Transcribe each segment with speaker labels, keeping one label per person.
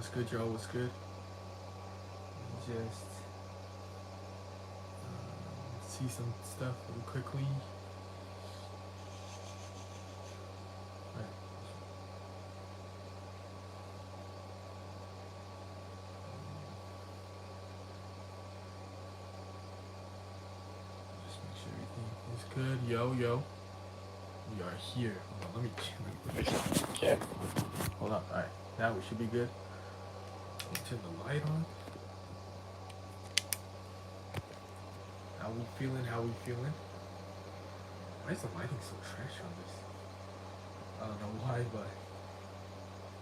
Speaker 1: What's good, y'all? What's good? Just see some stuff really quickly. Right. Just make sure everything is good. Yo, yo. We are here. Hold on, let me yeah. Hold on. Alright. Now we should be good. Turn the light on. How we feeling? How we feeling? Why is the lighting so trash on this? I don't know why, but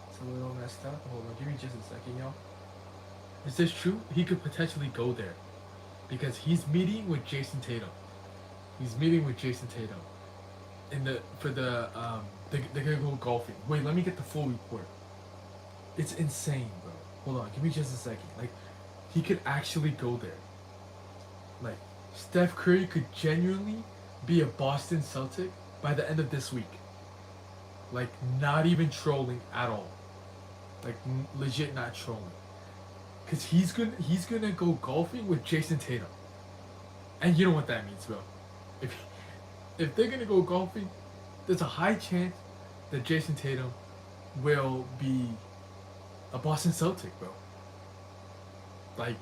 Speaker 1: it's a little messed up. Hold on, give me just a second, y'all. Is this true? He could potentially go there because he's meeting with Jason Tatum. He's meeting with Jason Tatum in the for the they're gonna go golfing. Wait, let me get the full report. It's insane, bro. Hold on, give me just a second. Like, he could actually go there. Like, Steph Curry could genuinely be a Boston Celtic by the end of this week. Like, not even trolling at all. Like, legit not trolling. Cause he's gonna go golfing with Jason Tatum. And you know what that means, bro. If they're gonna go golfing, there's a high chance that Jason Tatum will be a Boston Celtic, bro. Like,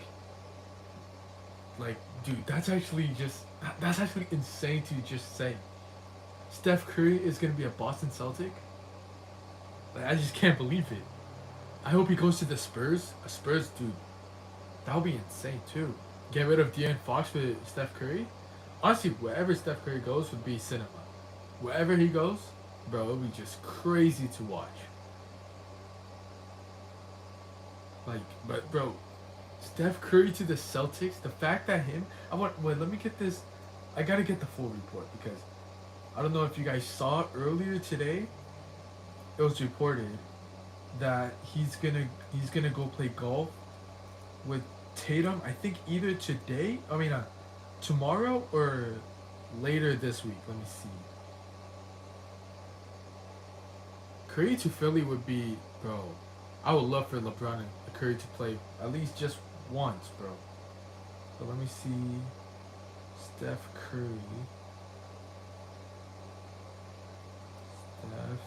Speaker 1: dude, that's actually insane to just say. Steph Curry is gonna be a Boston Celtic. Like, I just can't believe it. I hope he goes to the Spurs. A Spurs, dude. That would be insane too. Get rid of De'Aaron Fox for Steph Curry. Honestly, wherever Steph Curry goes would be cinema. Wherever he goes, bro, it would be just crazy to watch. Like, but bro, Steph Curry to the Celtics. The fact that let me get this. I gotta get the full report because I don't know if you guys saw earlier today. It was reported that he's gonna go play golf with Tatum. I think either today. Tomorrow or later this week. Let me see. Curry to Philly would be, bro. I would love for LeBron and Curry to play at least just once, bro. So let me see. Steph Curry. Steph.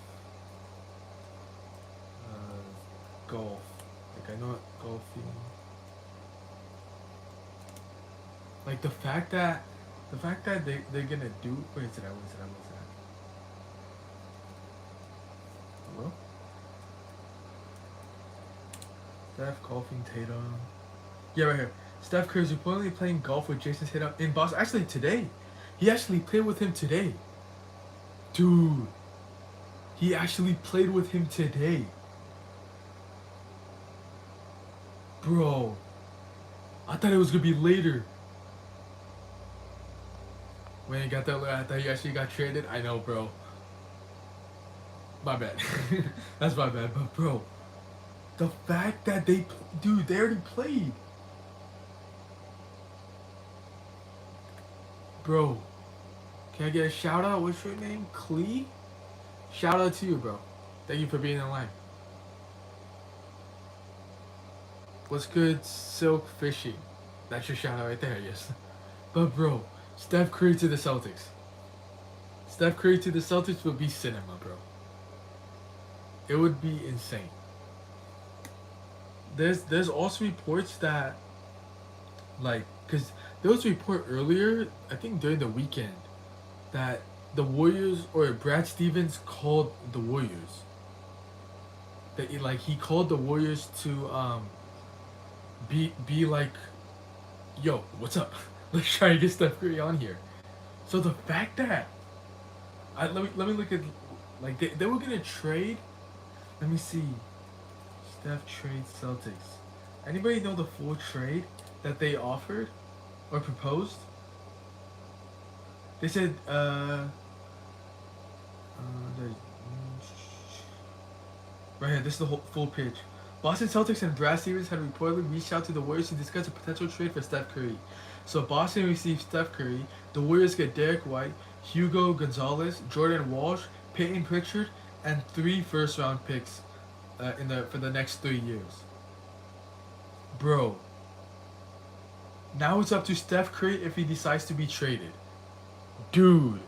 Speaker 1: Golf. Like, I know golfing. Like, the fact that they're gonna do. Where is it at? Hello? Steph golfing Tatum. Yeah, right here. Steph Curry is reportedly playing golf with Jason Tatum in Boston. Actually, today. He actually played with him today. Dude. He actually played with him today. Bro. I thought it was gonna be later. When you got that, I thought you actually got traded. I know, bro. My bad. That's my bad. But, bro, the fact that they already played. Bro, can I get a shout out? What's your name? Clee? Shout out to you, bro. Thank you for being in line. What's good, Silk Fishing? That's your shout out right there, yes. But, bro, Steph Curry to the Celtics. Steph Curry to the Celtics would be cinema, bro. It would be insane. There's also reports that, like, because there was a report earlier, I think during the weekend, that the Warriors, or Brad Stevens called the Warriors. That he called the Warriors to be like, yo, what's up? Let's try to get Steph Curry on here. So the fact that let me look at, like, they were gonna trade. Let me see. Steph trade Celtics. Anybody know the full trade that they offered or proposed? They said right here, this is the whole full page. Boston Celtics and Brad Stevens had reportedly reached out to the Warriors to discuss a potential trade for Steph Curry. So Boston receives Steph Curry. The Warriors get Derek White, Hugo Gonzalez, Jordan Walsh, Peyton Pritchard, and 3 first-round picks for the next 3 years. Bro, now it's up to Steph Curry if he decides to be traded. Dude,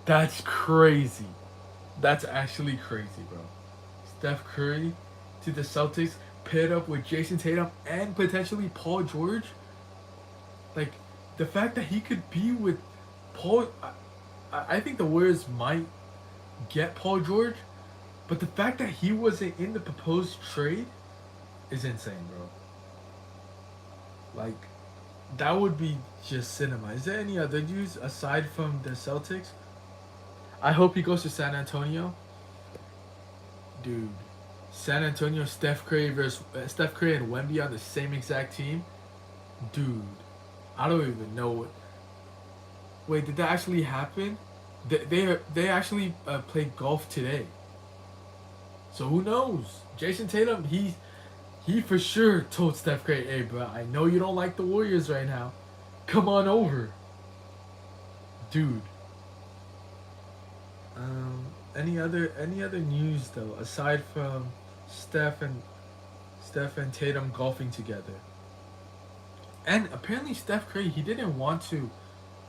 Speaker 1: that's crazy. That's actually crazy, bro. Steph Curry to the Celtics paired up with Jason Tatum and potentially Paul George. Like, the fact that he could be with Paul. I think the Warriors might get Paul George, but the fact that he wasn't in the proposed trade is insane, bro. Like, that would be just cinema. Is there any other news aside from the Celtics? I hope he goes to San Antonio. Dude, San Antonio, Steph Curry versus Steph Curry and Wemby on the same exact team. Dude, I don't even know what. Wait, did that actually happen? They actually played golf today. So who knows? Jason Tatum, he for sure told Steph Curry, "Hey, bro, I know you don't like the Warriors right now. Come on over, dude." Any other news though aside from Steph and Steph and Tatum golfing together? And apparently Steph Curry he didn't want to,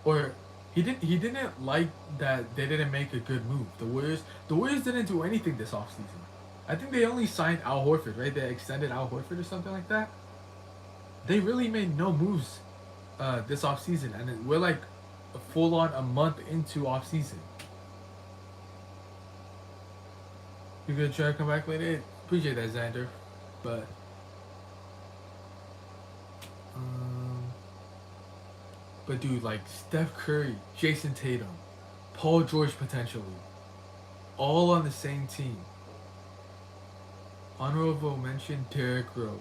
Speaker 1: or he didn't like that they didn't make a good move. The Warriors didn't do anything this offseason. I think they only signed Al Horford, right? They extended Al Horford or something like that. They really made no moves this offseason, and we're like full on a month into offseason. You gonna try to come back later? Appreciate that, Xander. But um, but dude, like Steph Curry, Jason Tatum, Paul George potentially, all on the same team. Honorable mention: Derrick Rose.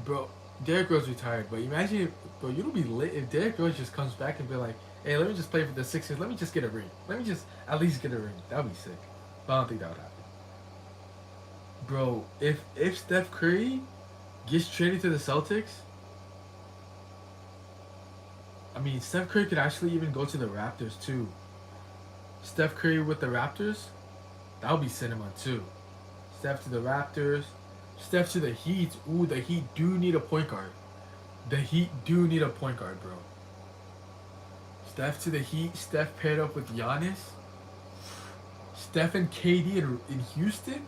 Speaker 1: Bro, Derrick Rose retired, but imagine, bro, you'll be lit if Derrick Rose just comes back and be like, "Hey, let me just play for the Sixers. Let me just get a ring. Let me just at least get a ring." That'd be sick. But I don't think that would happen. Bro, if Steph Curry gets traded to the Celtics, I mean, Steph Curry could actually even go to the Raptors too. Steph Curry with the Raptors, that would be cinema too. Steph to the Raptors, Steph to the Heat. Ooh, the Heat do need a point guard. The Heat do need a point guard, bro. Steph to the Heat. Steph paired up with Giannis. Steph and KD in Houston.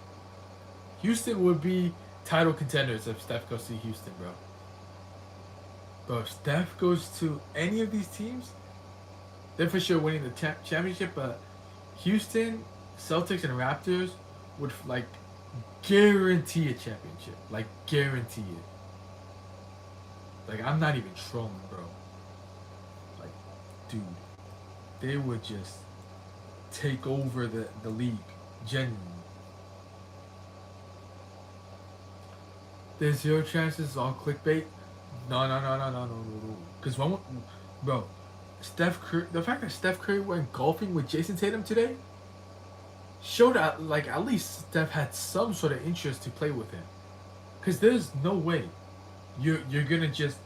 Speaker 1: Houston would be title contenders if Steph goes to Houston, bro. Bro, if Steph goes to any of these teams, they're for sure winning the championship. But Houston, Celtics, and Raptors would like guarantee a championship. Like guarantee it. Like I'm not even trolling, bro. Like, dude, they would just take over the league. Genuinely. There's zero chances it's all clickbait. No. Because bro, Steph Curry, the fact that Steph Curry went golfing with Jason Tatum today showed that like at least Steph had some sort of interest to play with him. Because there's no way you're gonna just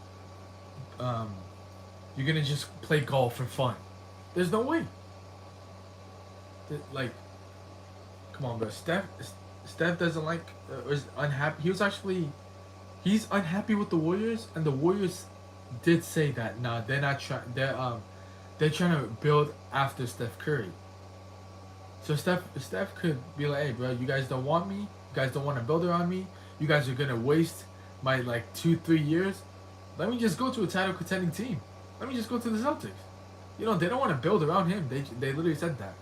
Speaker 1: play golf for fun. There's no way. Like, come on, bro. Steph doesn't like or is unhappy. He's unhappy with the Warriors, and the Warriors did say that nah, they're not trying. They're trying to build after Steph Curry. So Steph could be like, hey, bro, you guys don't want me. You guys don't want to build around me. You guys are gonna waste my like 2-3 years. Let me just go to a title contending team. Let me just go to the Celtics. You know they don't want to build around him. They literally said that.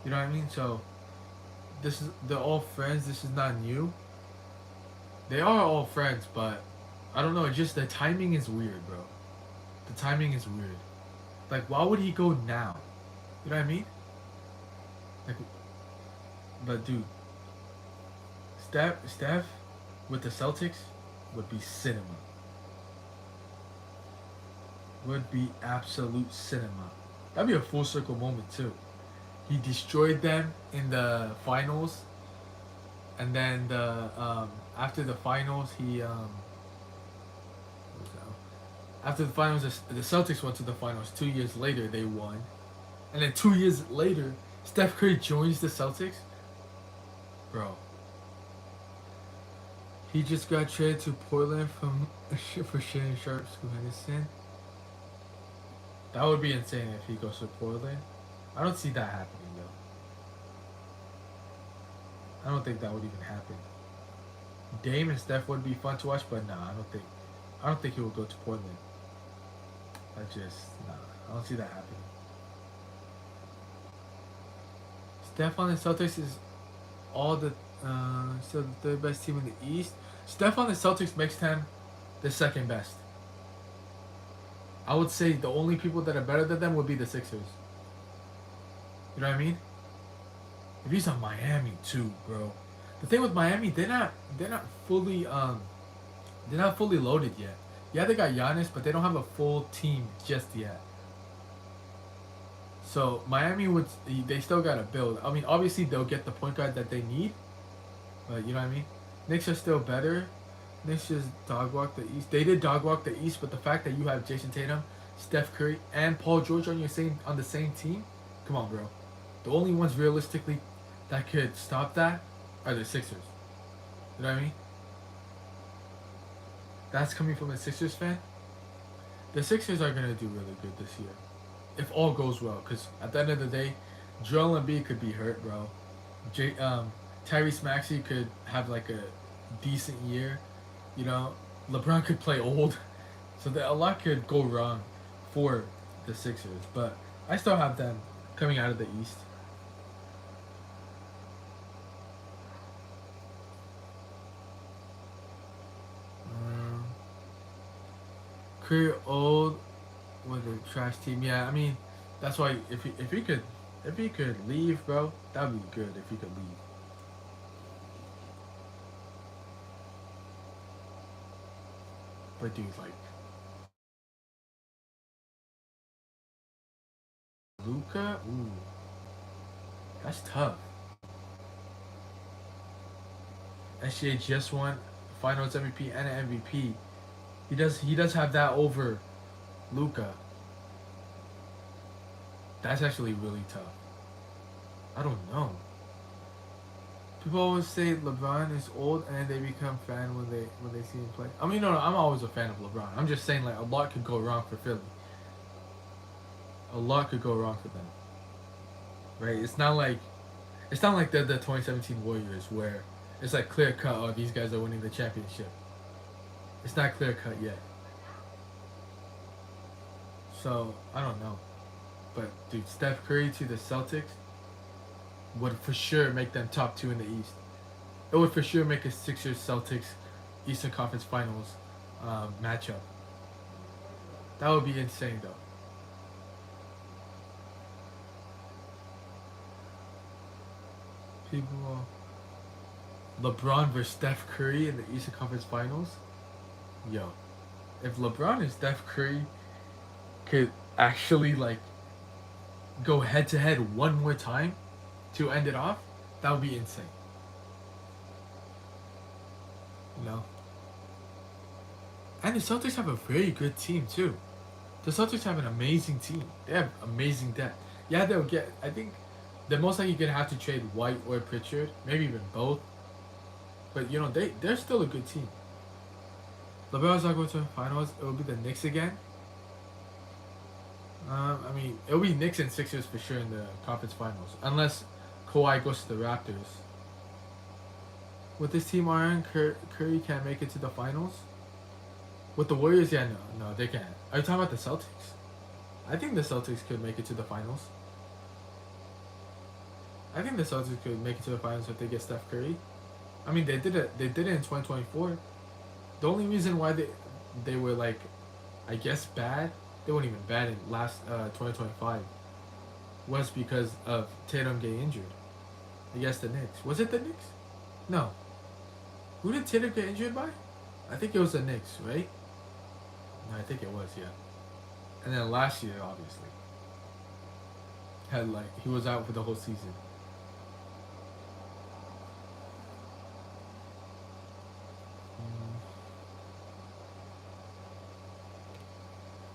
Speaker 1: You know what I mean? So they're all friends. This is not new. They are all friends, but I don't know. Just the timing is weird, bro. The timing is weird. Like, why would he go now? You know what I mean? Like, but dude, Steph with the Celtics would be cinema. Would be absolute cinema. That'd be a full circle moment too. He destroyed them in the finals, and then after the finals after the finals the Celtics went to the finals. 2 years later they won, and then 2 years later Steph Curry joins the Celtics. Bro, He just got traded to Portland from for Shannon Sharp, Scoot Henderson. That would be insane if he goes to Portland. I don't see that happening, though. I don't think that would even happen. Dame and Steph would be fun to watch, but nah, I don't think. I don't think he will go to Portland. I just nah. I don't see that happening. Steph on the Celtics is all the still the third best team in the East. Steph on the Celtics makes them the second best. I would say the only people that are better than them would be the Sixers. You know what I mean? If he's on Miami too, bro. The thing with Miami, they're not fully they're not fully loaded yet. Yeah, they got Giannis, but they don't have a full team just yet. So Miami would they still gotta build. I mean, obviously they'll get the point guard that they need, but you know what I mean. Knicks are still better. Knicks just dog walk the East. They did dog walk the East, but the fact that you have Jason Tatum, Steph Curry, and Paul George on the same team, come on, bro. The only ones realistically that could stop that are the Sixers. You know what I mean? That's coming from a Sixers fan. The Sixers are gonna do really good this year, if all goes well. Cause at the end of the day, Joel Embiid could be hurt, bro. Tyrese Maxey could have like a decent year. You know, LeBron could play old, so that a lot could go wrong for the Sixers. But I still have them coming out of the East. Um, Career old with a trash team. Yeah, I mean, that's why if he could leave, bro, that'd be good if he could leave. But dude, like Luca, ooh, that's tough. SGA just won Finals MVP and an MVP. He does have that over Luca. That's actually really tough. I don't know. People always say LeBron is old and they become fan when they see him play. I mean, no, I'm always a fan of LeBron. I'm just saying like a lot could go wrong for Philly. A lot could go wrong for them, right? It's not like the 2017 Warriors where it's like clear cut. Oh, these guys are winning the championship. It's not clear cut yet. So I don't know, but dude, Steph Curry to the Celtics would for sure make them top two in the East. It would for sure make a Sixers Celtics Eastern Conference Finals matchup. That would be insane though. People, LeBron versus Steph Curry in the Eastern Conference Finals. Yo, if LeBron and Steph Curry could actually like go head to head one more time to end it off, that would be insane. You know. And the Celtics have a very good team too. The Celtics have an amazing team. They have amazing depth. Yeah, they'll get. I think the most likely you're gonna have to trade White or Pritchard, maybe even both. But you know they're still a good team. LeBron's not going to the finals. It will be the Knicks again. I mean, it'll be Knicks and Sixers for sure in the conference finals, unless Kawhi goes to the Raptors. With this team, Curry can't make it to the finals. With the Warriors, yeah, no, they can't. Are you talking about the Celtics? I think the Celtics could make it to the finals. I think the Celtics could make it to the finals if they get Steph Curry. I mean, they did it. They did it in 2024. The only reason why they were like, I guess bad. They weren't even bad in last 2025. Was because of Tatum getting injured. I guess the Knicks. Was it the Knicks? No. Who did Tatum get injured by? I think it was the Knicks, right? No, I think it was, yeah. And then last year, obviously, had like he was out for the whole season.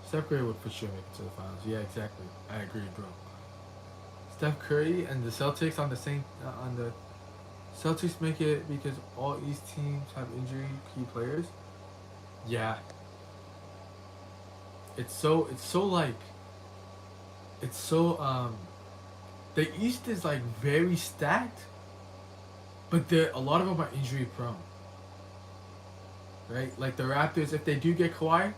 Speaker 1: Steph Curry would for sure make it to the finals. Yeah, exactly. I agree, bro. Steph Curry and the Celtics on the same on the Celtics make it because all East teams have injury key players. Yeah, it's so like it's so the East is like very stacked, but a lot of them are injury prone, right? Like the Raptors, if they do get Kawhi,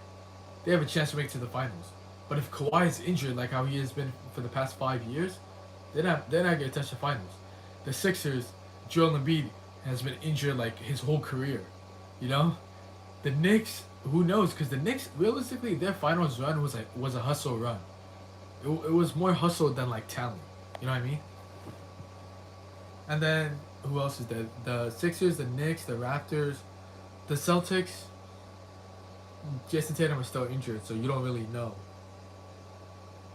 Speaker 1: they have a chance to make it to the finals. But if Kawhi is injured, like how he has been for the past 5 years, they're not gonna touch the finals. The Sixers, Joel Embiid has been injured like his whole career, you know. The Knicks, who knows? Because the Knicks, realistically, their finals run was a hustle run. It was more hustle than like talent. You know what I mean? And then who else is there? The Sixers, the Knicks, the Raptors, the Celtics. Jason Tatum is still injured, so you don't really know.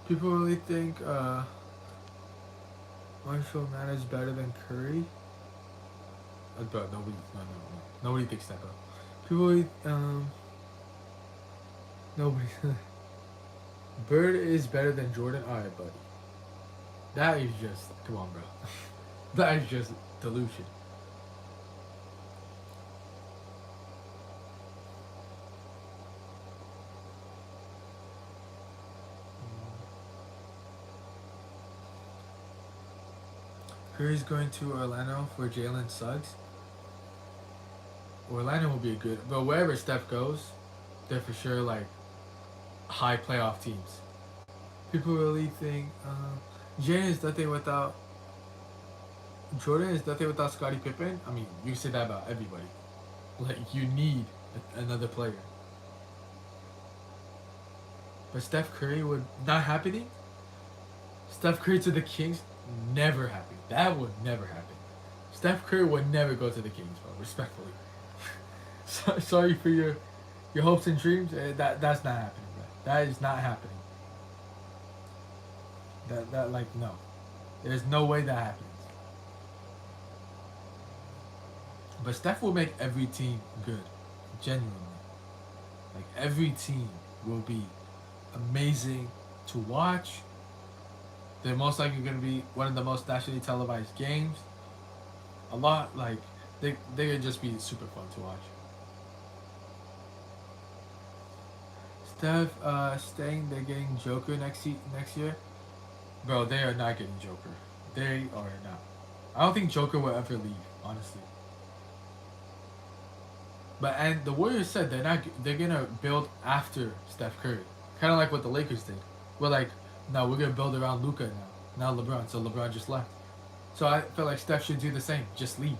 Speaker 1: People really think Marshall Mathers better than Curry. Bro, nobody, no. Nobody thinks that, bro. People, nobody. Bird is better than Jordan. All right, buddy. That is just, come on, bro. That is just delusion. Curry's going to Orlando for Jalen Suggs. Orlando will be a good, but wherever Steph goes, they're for sure like high playoff teams. People really think Jalen is nothing without Jordan is nothing without Scottie Pippen. I mean, you can say that about everybody. Like you need another player. But Steph Curry would not happening. Steph Curry to the Kings never happen. That would never happen. Steph Curry would never go to the Kings, bro. Respectfully. Sorry for your hopes and dreams. That's not happening, bro. That is not happening. That like no. There's no way that happens. But Steph will make every team good. Genuinely. Like every team will be amazing to watch. They're most likely going to be one of the most nationally televised games. A lot like they could just be super fun to watch. Steph staying, they're getting Joker next year. Bro, they are not getting Joker. They are not. I don't think Joker will ever leave, honestly. But and the Warriors said they're not. They're gonna build after Steph Curry, kind of like what the Lakers did. We're like, no, we're gonna build around Luca now. Now LeBron. So LeBron just left. So I feel like Steph should do the same. Just leave.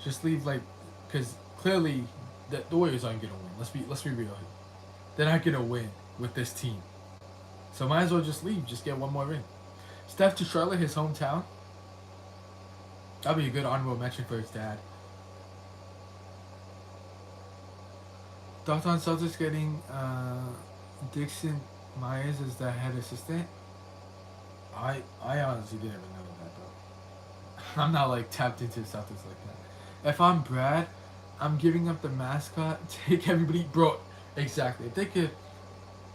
Speaker 1: Just leave, like, because clearly the Warriors aren't gonna win. Let's be real here. They're not gonna win with this team. So might as well just leave. Just get one more ring. Steph to Charlotte, his hometown. That'd be a good honorable mention for his dad. Thoughts on Celtics getting Dixon Myers as the head assistant? I honestly didn't even know that, bro. I'm not like tapped into Celtics like that. If I'm Brad, I'm giving up the mascot. Take everybody, bro. Exactly. If they could,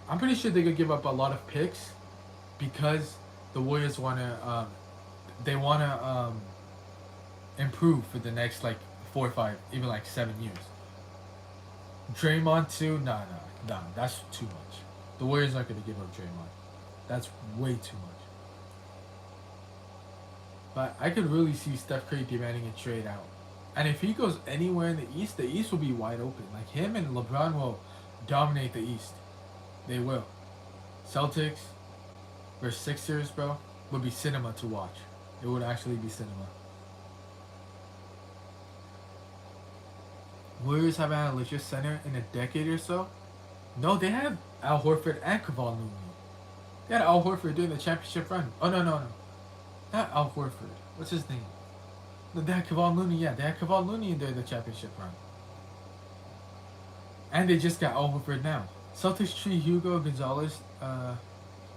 Speaker 1: I'm pretty sure they could give up a lot of picks because the Warriors wanna improve for the next like 4 or 5, even like 7 years. Draymond too? Nah. That's too much. The Warriors aren't gonna give up Draymond. That's way too much. But I could really see Steph Curry demanding a trade out. And if he goes anywhere in the East will be wide open. Like him and LeBron will dominate the East. They will. Celtics versus Sixers, bro, would be cinema to watch. It would actually be cinema. Warriors haven't had a legit center in a decade or so. No, they have Al Horford and Kevon Looney. They had Al Horford during the championship run. Oh no. Not Al Horford. What's his name? No, they had Kevon Looney, yeah. They had Kevon Looney during the championship run. And they just got Al Horford now. Celtics trade Hugo Gonzalez,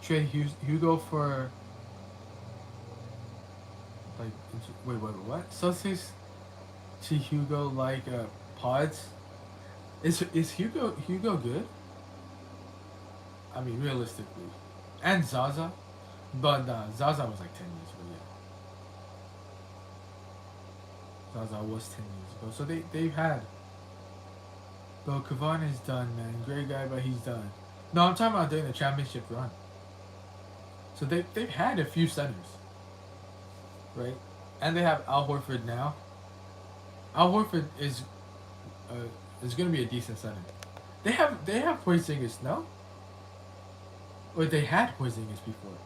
Speaker 1: trade Hugo for like wait, what? Celtics trade Hugo like pods. Is Hugo good? I mean, realistically, and Zaza, but Zaza was like 10 years ago. Yeah. as I was 10 years ago. So they've had. Bro, Kavan is done, man. Great guy, but he's done. No, I'm talking about during the championship run. So they've had a few centers, right? And they have Al Horford now. Al Horford is gonna be a decent center. They have Porzingis, no? Or they had Porzingis before.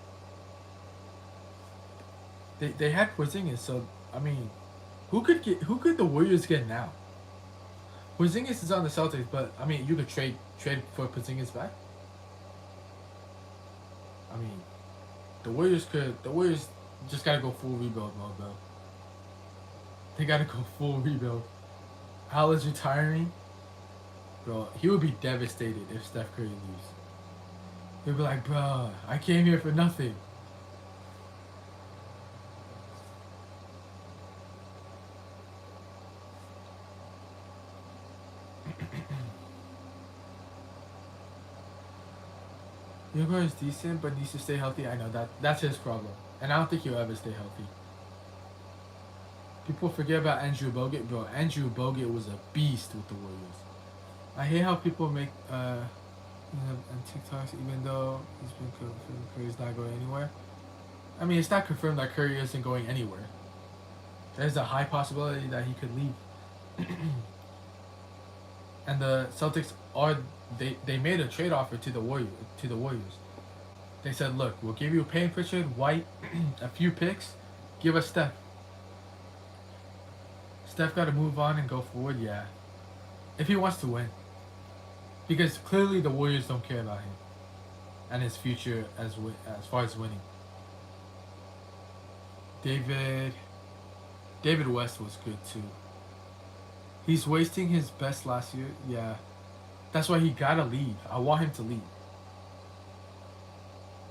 Speaker 1: They had Porzingis, so I mean, who could the Warriors get now? Porzingis is on the Celtics, but I mean, you could trade for Porzingis back. I mean, the Warriors just gotta go full rebuild mode, bro. They gotta go full rebuild. Al is retiring, bro. He would be devastated if Steph Curry leaves. He'd be like, bro, I came here for nothing. Yoga is decent, but needs to stay healthy. I know that's his problem, and I don't think he'll ever stay healthy. People forget about Andrew Bogut, bro. Andrew Bogut was a beast with the Warriors. I hate how people make and TikToks, even though he's been confirmed Curry's not going anywhere. I mean, it's not confirmed that Curry isn't going anywhere. There's a high possibility that he could leave. And the Celtics they made a trade offer to the Warriors. They said, look, we'll give you Payne Pritchard, White, a few picks, give us Steph. Steph got to move on and go forward, yeah. If he wants to win. Because clearly the Warriors don't care about him and his future as far as winning. David West was good too. He's wasting his best last year, yeah. That's why he gotta leave. I want him to leave.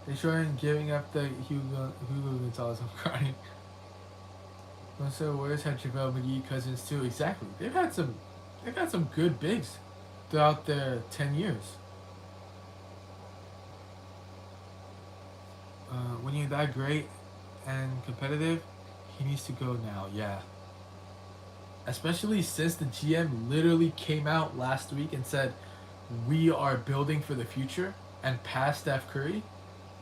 Speaker 1: They sure ain't giving up the Hugo Gonzalez. I'm crying. So Warriors had JaVale McGee, Cousins too. Exactly. They've had some good bigs throughout their 10 years. When you're that great and competitive, he needs to go now. Yeah. Especially since the GM literally came out last week and said, we are building for the future and past Steph Curry.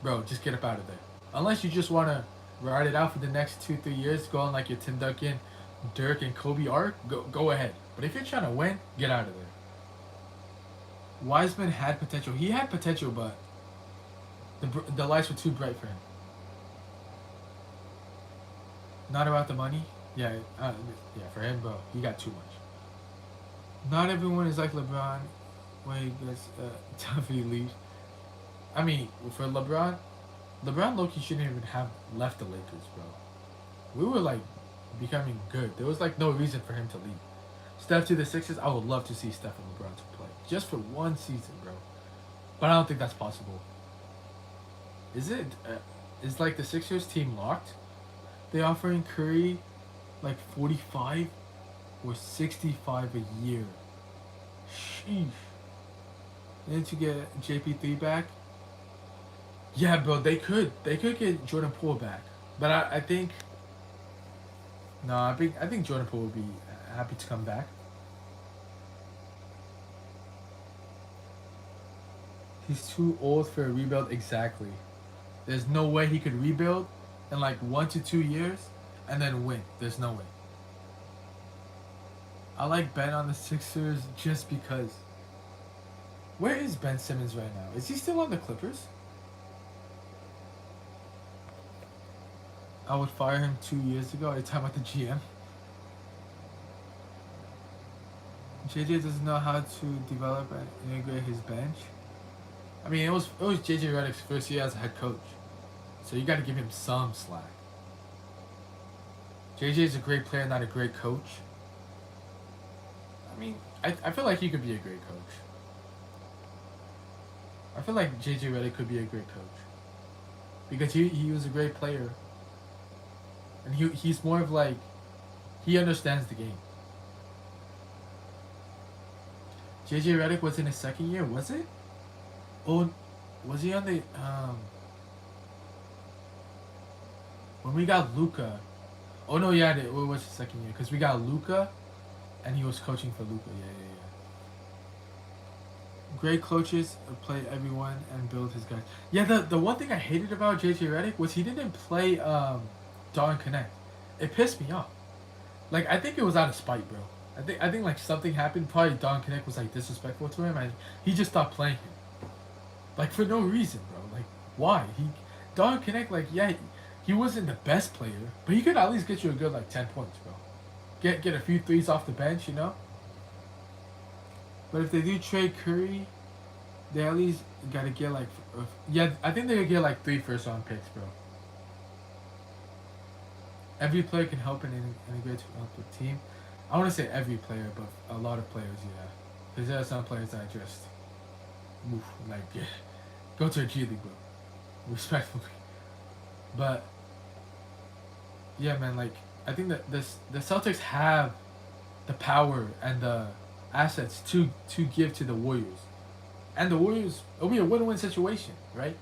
Speaker 1: Bro, just get up out of there. Unless you just want to ride it out for the next 2-3 years, go on like your Tim Duncan, Dirk, and Kobe arc, go ahead. But if you're trying to win, get out of there. Wiseman had potential. He had potential, but the lights were too bright for him. Not about the money. Yeah, for him, bro, he got too much. Not everyone is like LeBron. When he gets tough, he leaves. I mean, for LeBron low-key shouldn't even have left the Lakers, bro. We were like becoming good. There was like no reason for him to leave. Steph to the Sixers. I would love to see Steph and LeBron to play just for one season, bro. But I don't think that's possible. Is it? Is like the Sixers team locked? They offering Curry like 45 or 65 a year. Sheesh. Then to get JP3 back. Yeah, bro, they could get Jordan Poole back, but I think. No, I think Jordan Poole would be happy to come back. He's too old for a rebuild. Exactly. There's no way he could rebuild in like 1 to 2 years and then win. There's no way. I like Ben on the Sixers just because. Where is Ben Simmons right now? Is he still on the Clippers? I would fire him 2 years ago. Are you talking about the GM? JJ doesn't know how to develop and integrate his bench. I mean, it was JJ Redick's first year as a head coach, so you got to give him some slack. JJ is a great player, not a great coach. I mean, I feel like he could be a great coach. I feel like JJ Redick could be a great coach because he was a great player. And he's more of like, he understands the game. JJ Redick was in his second year, was it? Oh, was he on the when we got Luka? Oh no, yeah, what was the second year? Because we got Luca, and he was coaching for Luca. Yeah, yeah, yeah. Great coaches play everyone and build his guys. Yeah, the one thing I hated about JJ Redick was he didn't play Don Connect. It pissed me off. Like I think it was out of spite, bro. I think like something happened. Probably Don Connect was like disrespectful to him, and he just stopped playing him. Like for no reason, bro. Like why? Don Connect, like yeah, he wasn't the best player, but he could at least get you a good like 10 points, bro. Get a few threes off the bench, you know. But if they do trade Curry, they at least gotta get like yeah. I think they could get like 3 first-round picks, bro. Every player can help and integrate to help the team. I want to say every player, but a lot of players, yeah. Because there are some players that just move like yeah, go to a G League, bro. Respectfully, but yeah, man. Like I think that the Celtics have the power and the assets to give to the Warriors, and the Warriors it'll be a win-win situation, right?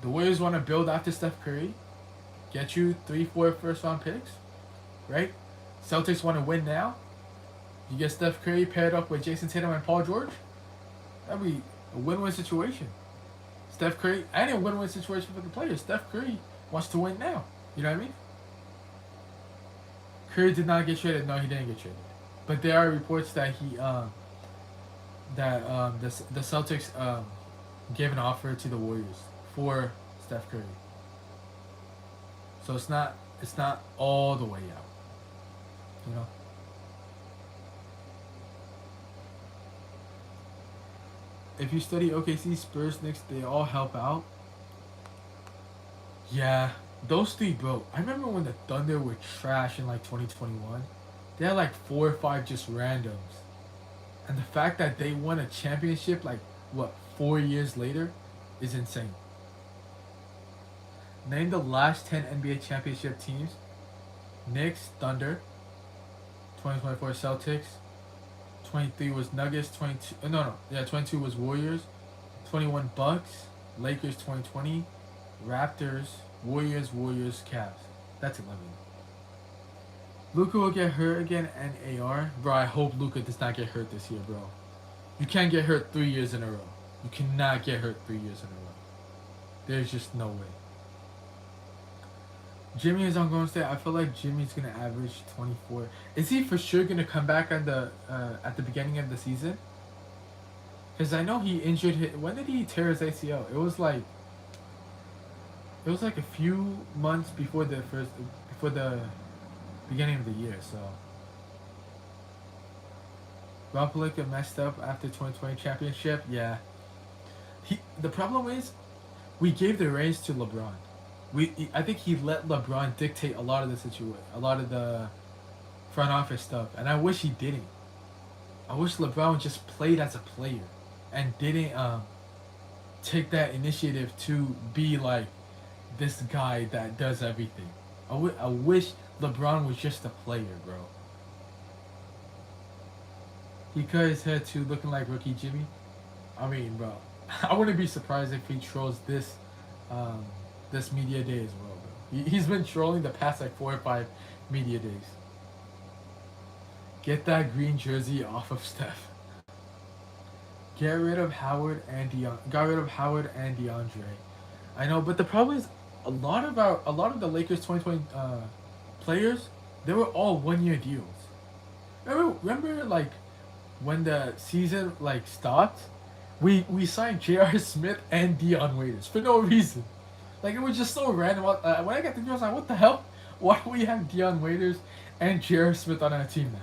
Speaker 1: The Warriors want to build after Steph Curry, get you 3, 4 first-round picks, right? Celtics want to win now. You get Steph Curry paired up with Jason Tatum and Paul George. That'd be a win-win situation. Steph Curry and a win-win situation for the players. Steph Curry wants to win now. You know what I mean? Curry did not get traded. No, he didn't get traded. But there are reports that the Celtics gave an offer to the Warriors for Steph Curry. So it's not all the way out. You know. If you study OKC, Spurs, Knicks, they all help out. Yeah, those three, bro. I remember when the Thunder were trash in like 2021. They had like 4 or 5 just randoms, and the fact that they won a championship like what 4 years later is insane. Name the last 10 NBA championship teams: Knicks, Thunder, 2024 Celtics, 23 was Nuggets, 22 no, yeah, 22 was Warriors, 21 Bucks, Lakers 2020, Raptors, Warriors, Cavs. That's 11. Luca will get hurt again and AR. Bro, I hope Luca does not get hurt this year, bro. You can't get hurt 3 years in a row. You cannot get hurt 3 years in a row. There's just no way. Jimmy is on Golden State. I feel like Jimmy's gonna average 24. Is he for sure gonna come back at the beginning of the season? Because I know he injured his. When did he tear his ACL? It was like a few months before the beginning of the year. So Rob Pelinka messed up after 2020 championship. Yeah. The problem is, we gave the reins to LeBron. I think he let LeBron dictate a lot of the situation, a lot of the front office stuff, and I wish he didn't. I wish LeBron just played as a player, and didn't take that initiative to be like this guy that does everything. I wish LeBron was just a player, bro. He cut his head to looking like rookie Jimmy. I mean, bro, I wouldn't be surprised if he trolls this media day as well, bro. He's been trolling the past like 4 or 5 media days. Get that green jersey off of Steph. Get rid of Howard and Got rid of Howard and DeAndre. I know, but the problem is a lot of the Lakers 2020 players, they were all 1 year deals. Remember like when the season like stopped, we signed J.R. Smith and Dion Waiters for no reason. Like it was just so random. When I got the news, I was like, what the hell? Why do we have Dion Waiters and J.R. Smith on our team now?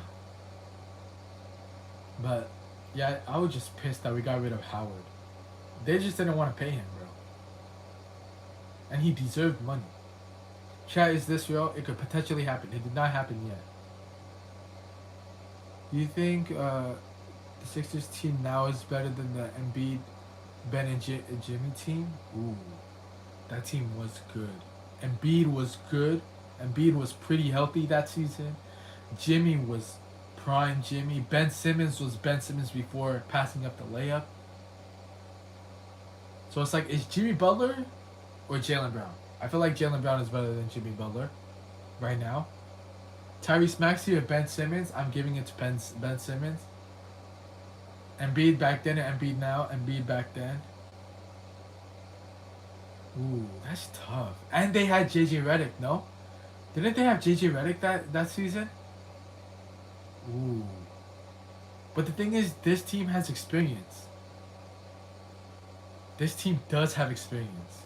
Speaker 1: But yeah, I was just pissed that we got rid of Howard. They just didn't want to pay him, bro. And he deserved money. Chat, is this real? It could potentially happen. It did not happen yet. Do you think the Sixers team now is better than the Embiid, Ben and Jimmy team? Ooh, that team was good. Embiid was good. Embiid was pretty healthy that season. Jimmy was prime Jimmy. Ben Simmons was Ben Simmons before passing up the layup. So it's like, is Jimmy Butler or Jaylen Brown? I feel like Jaylen Brown is better than Jimmy Butler right now. Tyrese Maxey or Ben Simmons? I'm giving it to Ben Simmons. Embiid back then and Embiid now. Embiid back then. Ooh, that's tough. And they had JJ Redick, no? Didn't they have JJ Redick that season? Ooh. But the thing is, this team has experience. This team does have experience.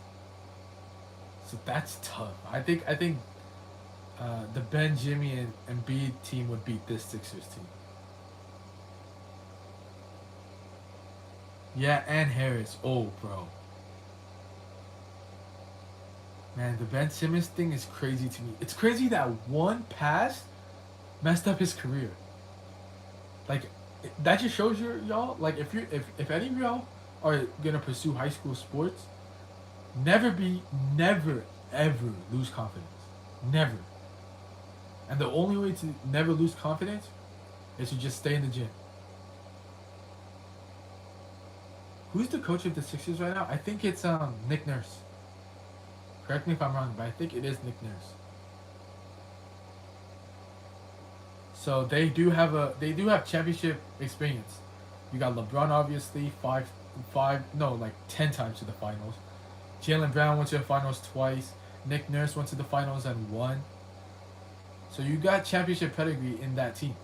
Speaker 1: So that's tough. I think the Ben, Jimmy, and Embiid team would beat this Sixers team. Yeah, and Harris. Oh, bro. Man, the Ben Simmons thing is crazy to me. It's crazy that one pass messed up his career. Like, that just shows you, y'all. Like, if any of y'all are gonna pursue high school sports, never ever lose confidence. Never. And the only way to never lose confidence is to just stay in the gym. Who's the coach of the Sixers right now? I think it's Nick Nurse. Correct me if I'm wrong, but I think it is Nick Nurse. So they do have championship experience. You got LeBron obviously no, like 10 times to the finals. Jaylen Brown went to the finals twice. Nick Nurse went to the finals and won. So you got championship pedigree in that team.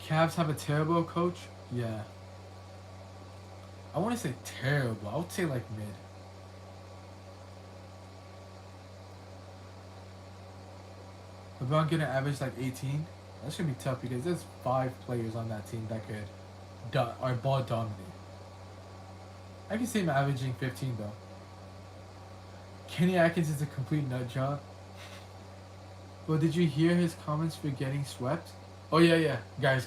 Speaker 1: Cavs have a terrible coach? Yeah. I want to say terrible. I would say like mid. LeBron gonna average like 18. That's gonna be tough because there's 5 players on that team that could are ball dominant. I can see him averaging 15 though. Kenny Atkins is a complete nut job. Well, did you hear his comments for getting swept? Oh yeah. Guys.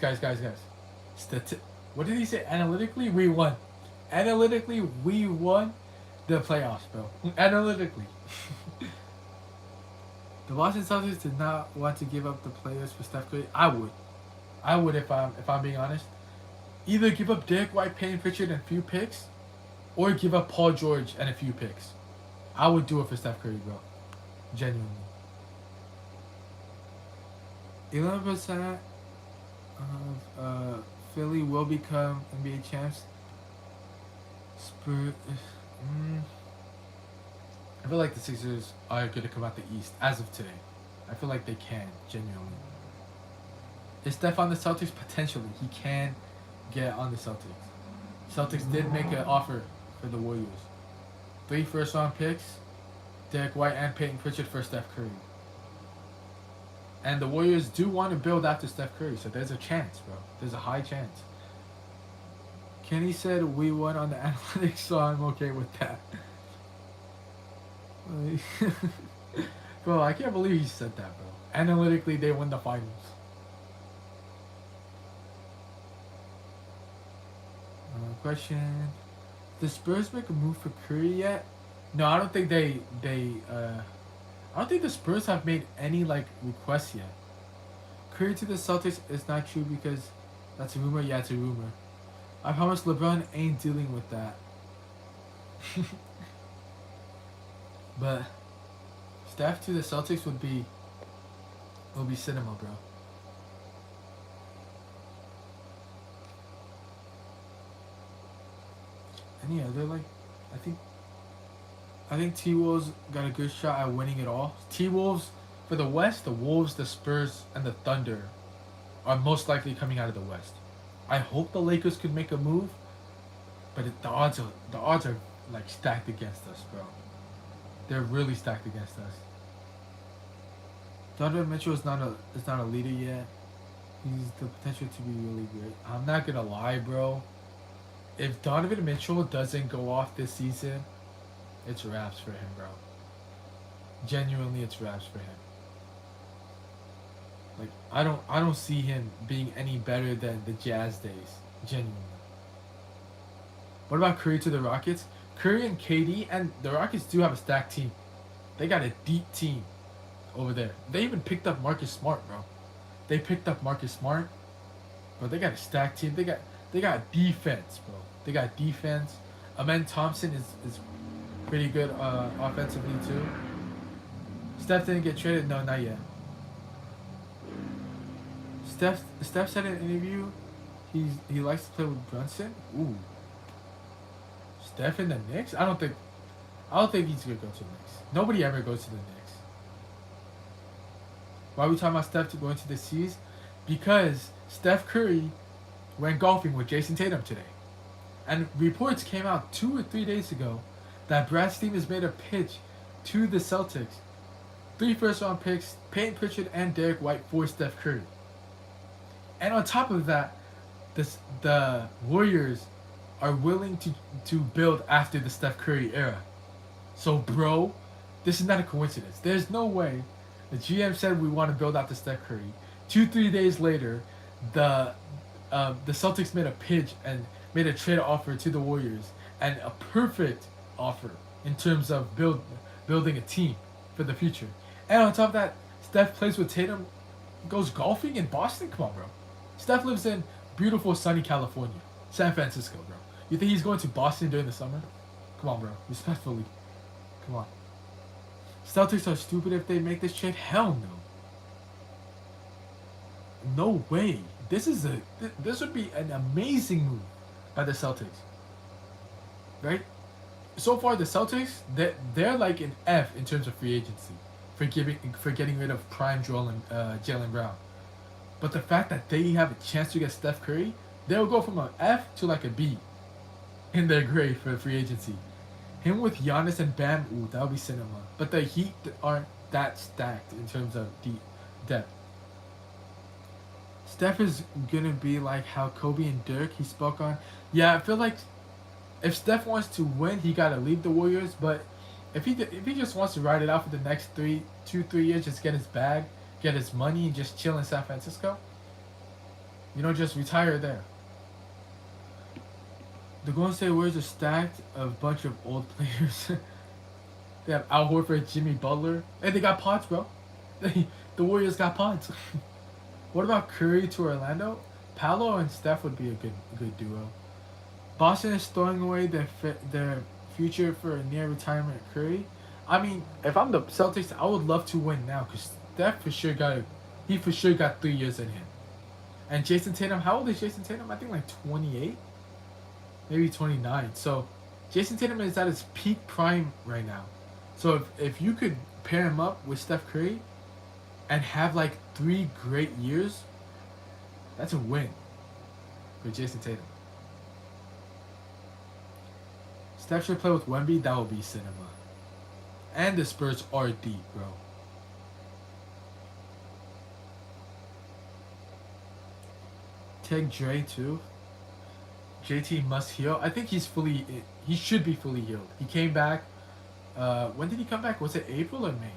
Speaker 1: What did he say? Analytically, we won. Analytically, we won the playoffs, bro. Analytically. The Boston Celtics did not want to give up the players for Steph Curry. I would if I'm being honest. Either give up Derek White, Payton Pritchard, and a few picks, or give up Paul George and a few picks. I would do it for Steph Curry, bro. Genuinely. 11% of Philly will become NBA champs. Spurs. I feel like the Sixers are going to come out the East as of today. I feel like they can, genuinely. Is Steph on the Celtics? Potentially. He can get on the Celtics. Celtics did make an offer for the Warriors. 3 first-round picks, Derek White and Payton Pritchard for Steph Curry. And the Warriors do want to build after Steph Curry, so there's a chance, bro. There's a high chance. Kenny said we won on the analytics, so I'm okay with that. Bro, I can't believe he said that, bro. Analytically, they won the finals. Question: the Spurs make a move for Curry yet? No, I don't think I don't think the Spurs have made any like requests yet. Curry to the Celtics is not true because that's a rumor. Yeah, it's a rumor. I promise LeBron ain't dealing with that. But Steph to the Celtics would be cinema, bro. Any other like I think T-Wolves got a good shot at winning it all. T-Wolves for the West, the Wolves, the Spurs, and the Thunder are most likely coming out of the West. I hope the Lakers could make a move, but the odds are like stacked against us, bro. They're really stacked against us. Donovan Mitchell is not a leader yet. He's the potential to be really great. I'm not gonna lie, bro. If Donovan Mitchell doesn't go off this season, it's wraps for him, bro. Genuinely, it's wraps for him. Like I don't see him being any better than the Jazz days. Genuinely. What about Curry to the Rockets? Curry and KD and the Rockets do have a stacked team. They got a deep team over there. They even picked up Marcus Smart, bro. They picked up Marcus Smart, but they got a stacked team. They got defense, bro. They got defense. Amen Thompson is pretty good offensively too. Steph didn't get traded. No, not yet. Steph said in an interview he likes to play with Brunson. Ooh, Steph in the Knicks? I don't think he's gonna go to the Knicks. Nobody ever goes to the Knicks. Why are we talking about Steph to going to the C's? Because Steph Curry went golfing with Jason Tatum today. And reports came out 2 or 3 days ago that Brad Stevens made a pitch to the Celtics. 3 first-round picks, Peyton Pritchard and Derek White for Steph Curry. And on top of that, the Warriors are willing to build after the Steph Curry era. So, bro, this is not a coincidence. There's no way the GM said we want to build out the Steph Curry. 2-3 days later, the Celtics made a pitch and made a trade offer to the Warriors, and a perfect offer in terms of building a team for the future. And on top of that, Steph plays with Tatum, goes golfing in Boston. Come on, bro. Steph lives in beautiful sunny California, San Francisco, bro. You think he's going to Boston during the summer? Come on, bro. Respectfully. Come on. Celtics are stupid if they make this trade. Hell no. No way. This would be an amazing move by the Celtics. Right? So far, the Celtics, they're like an F in terms of free agency for getting rid of prime Jalen Brown. But the fact that they have a chance to get Steph Curry, they'll go from an F to like a B in their grade for free agency. Him with Giannis and Bam, ooh, that'll be cinema. But the Heat aren't that stacked in terms of depth. Steph is gonna be like how Kobe and Dirk he spoke on. Yeah, I feel like if Steph wants to win, he gotta leave the Warriors. But if he just wants to ride it out for the next 3 years, just get his bag, get his money, and just chill in San Francisco, just retire there. The Golden State Warriors are stacked of a bunch of old players. They have Al Horford, Jimmy Butler. Hey, they got Pods, bro. The Warriors got Pods. What about Curry to Orlando? Paolo and Steph would be a good duo. Boston is throwing away their future for a near retirement Curry. I mean, if I'm the Celtics, I would love to win now because Steph for sure got 3 years in him. And Jason Tatum, how old is Jason Tatum? I think like 28, maybe 29. So Jason Tatum is at his peak prime right now. So if you could pair him up with Steph Curry and have like 3 great years, that's a win for Jason Tatum. Steph should play with Wemby, that would be cinema. And the Spurs are deep, bro. Take Dre too. JT must heal. I think he should be fully healed. He came back. When did he come back? Was it April or May?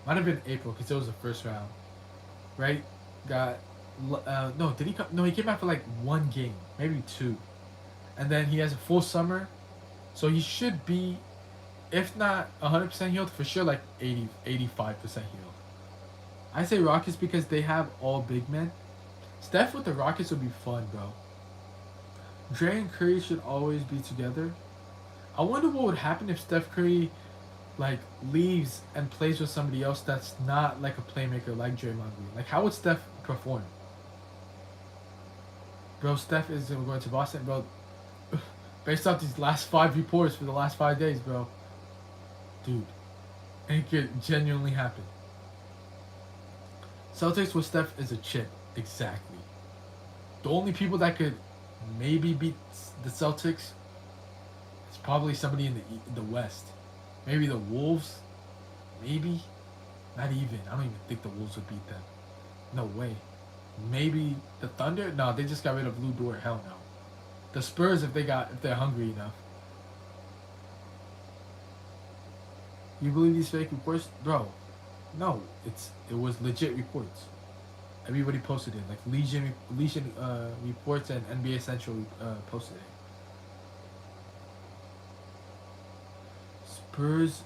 Speaker 1: Might have been April because it was the first round, right? No, did he come? No, he came back for like 1 game, maybe 2, and then he has a full summer, so he should be, if not 100% healed, for sure like 85% healed. I say Rockets because they have all big men. Steph with the Rockets would be fun, bro. Dre and Curry should always be together. I wonder what would happen if Steph Curry like leaves and plays with somebody else that's not like a playmaker like Draymond Green. Like how would Steph perform? Bro, Steph is going to Boston, bro. Based off these last 5 reports for the last 5 days, bro. Dude, it could genuinely happen. Celtics with Steph is a chip. Exactly. The only people that could maybe beat the Celtics is probably somebody in the West. Maybe the Wolves. Maybe. Not even. I don't even think the Wolves would beat them. No way. Maybe the Thunder? No, they just got rid of Lou Dort. Hell no. The Spurs if they're hungry enough. You believe these fake reports? Bro. No. It was legit reports. Everybody posted it. Like Legion reports and NBA Central posted it. Spurs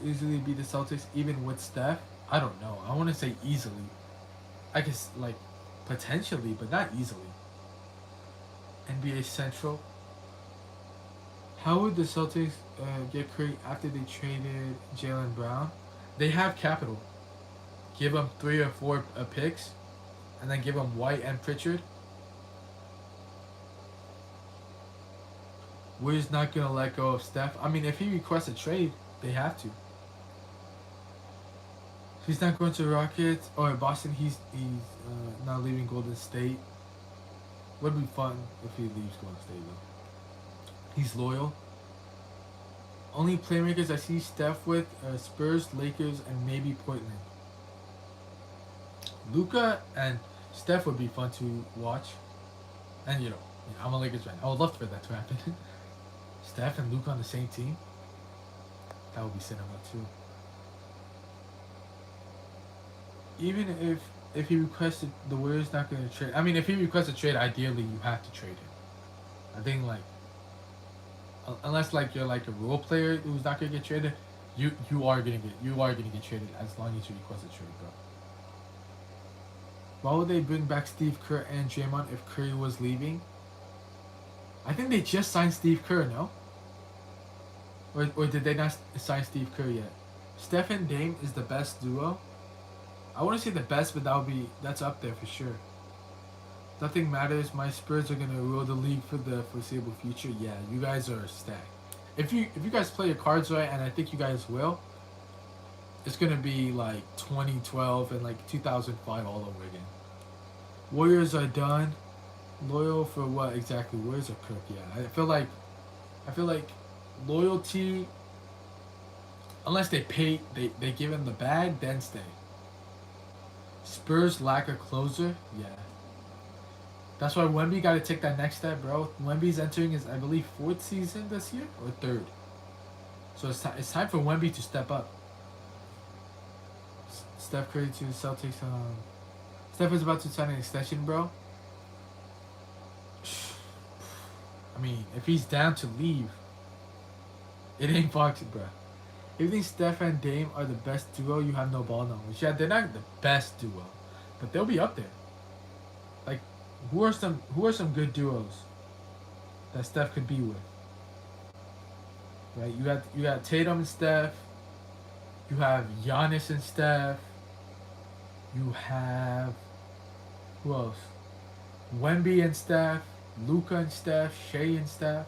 Speaker 1: easily beat the Celtics even with Steph? I don't know. I want to say easily. I guess like potentially, but not easily. NBA Central. How would the Celtics get Curry after they traded Jalen Brown? They have capital. Give him 3 or 4 picks, and then give him White and Pritchard. We're just not gonna let go of Steph. I mean, if he requests a trade, they have to. He's not going to Rockets or Boston. He's not leaving Golden State. Would be fun if he leaves Golden State though. He's loyal. Only playmakers I see Steph with are Spurs, Lakers, and maybe Portland. Luca and Steph would be fun to watch. And I'm a Lakers fan. I would love for that to happen. Steph and Luca on the same team. That would be cinema too. Even if he requested, the Warriors not going to trade. I mean, if he requests a trade, ideally you have to trade him. I think unless you're like a role player who's not going to get traded, you are gonna get traded as long as you request a trade, bro. Why would they bring back Steve Kerr and Draymond if Curry was leaving? I think they just signed Steve Kerr, no? Or did they not sign Steve Kerr yet? Steph and Dame is the best duo. I wouldn't say the best, but that's up there for sure. Nothing matters. My Spurs are gonna rule the league for the foreseeable future. Yeah, you guys are stacked. If you guys play your cards right, and I think you guys will, it's gonna be like 2012 and like 2005 all over again. Warriors are done. Loyal for what exactly? Warriors are cooked. Yeah, I feel like loyalty. Unless they they give him the bag, then stay. Spurs lack a closer. Yeah. That's why Wemby got to take that next step, bro. Wemby's entering his, I believe, 4th season this year or 3rd. So it's time for Wemby to step up. Steph Curry to the Celtics. Steph is about to sign an extension, bro. I mean, if he's down to leave, it ain't boxing, bro. If you think Steph and Dame are the best duo, you have no ball knowledge. Yeah, they're not the best duo, but they'll be up there. Like, who are some good duos that Steph could be with? Right, you got Tatum and Steph. You have Giannis and Steph. You have who else? Wemby and Steph, Luca and Steph, Shea and Steph.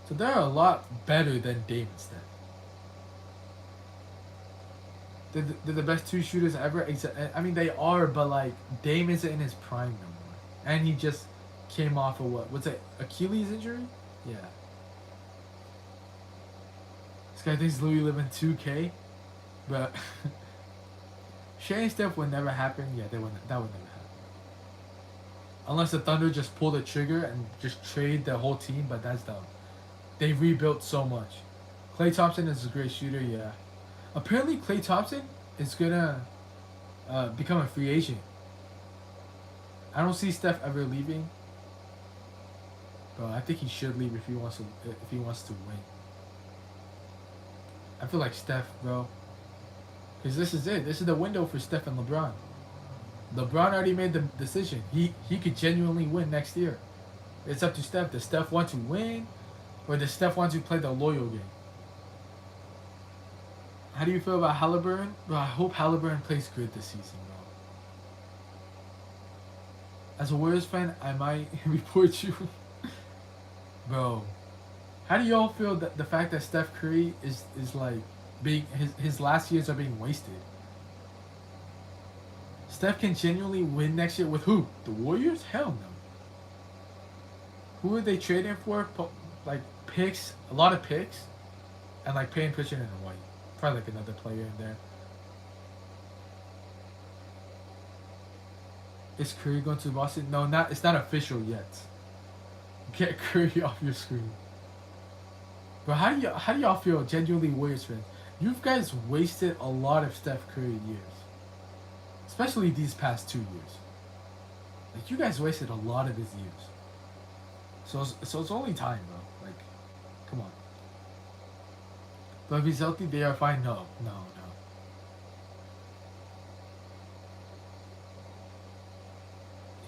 Speaker 1: So they're a lot better than Dame and Steph. They're the best 2 shooters ever. I mean, they are, but like Dame isn't in his prime no more, and he just came off of what's it, Achilles injury? Yeah. This guy thinks Louis live in 2K, but Shea and Steph would never happen. Yeah, that would never happen. Unless the Thunder just pull the trigger and just trade the whole team, but that's dumb. They rebuilt so much. Klay Thompson is a great shooter, yeah. Apparently, Klay Thompson is gonna become a free agent. I don't see Steph ever leaving, but I think he should leave if he wants to win. I feel like Steph, bro, because this is it. This is the window for Steph and LeBron. LeBron already made the decision. He could genuinely win next year. It's up to Steph. Does Steph want to win, or does Steph want to play the loyal game? How do you feel about Halliburton? Bro, I hope Halliburton plays good this season, bro. As a Warriors fan, I might report you. Bro, how do y'all feel that the fact that Steph Curry is like being his last years are being wasted? Steph can genuinely win next year with who? The Warriors? Hell no. Who are they trading for? Like picks, a lot of picks, and like paying Pritchard and White. Probably like another player in there. Is Curry going to Boston? No, it's not official yet. Get Curry off your screen. But how do y'all feel, genuinely Warriors fans? You guys wasted a lot of Steph Curry years. Especially these past 2 years. Like, you guys wasted a lot of his years. So it's only time, bro. Like, come on. But if he's healthy, they are fine. No.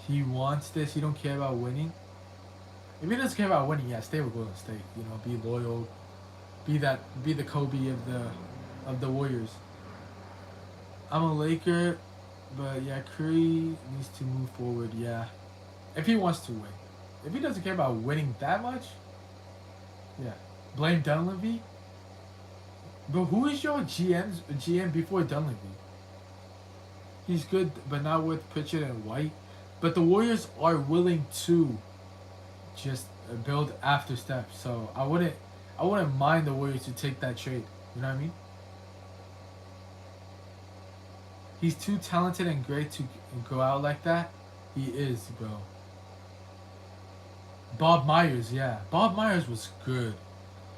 Speaker 1: He wants this. He don't care about winning. If he doesn't care about winning, yeah, stay with Golden State. You know, be loyal, be the Kobe of the Warriors. I'm a Laker, but yeah, Curry needs to move forward. Yeah, if he wants to win. If he doesn't care about winning that much, yeah, blame Dunleavy. But who is your GM before Dunleavy? He's good, but not with Pritchard and White. But the Warriors are willing to just build after Steph. So I wouldn't mind the Warriors to take that trade. You know what I mean? He's too talented and great to go out like that. He is, bro. Bob Myers, yeah. Bob Myers was good.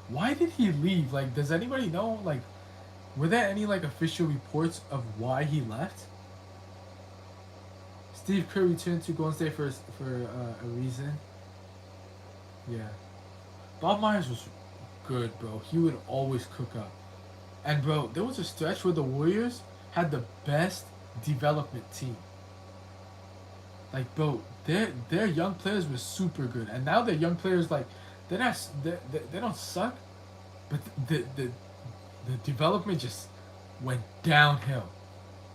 Speaker 1: Why did he leave? Like, does anybody know? Like, were there any like official reports of why he left? Steve Kerr returned to Golden State for a reason. Yeah. Bob Myers was good, bro. He would always cook up. And bro, there was a stretch where the Warriors had the best development team. Like bro, their young players were super good, and now their young players like they don't suck, but the development just went downhill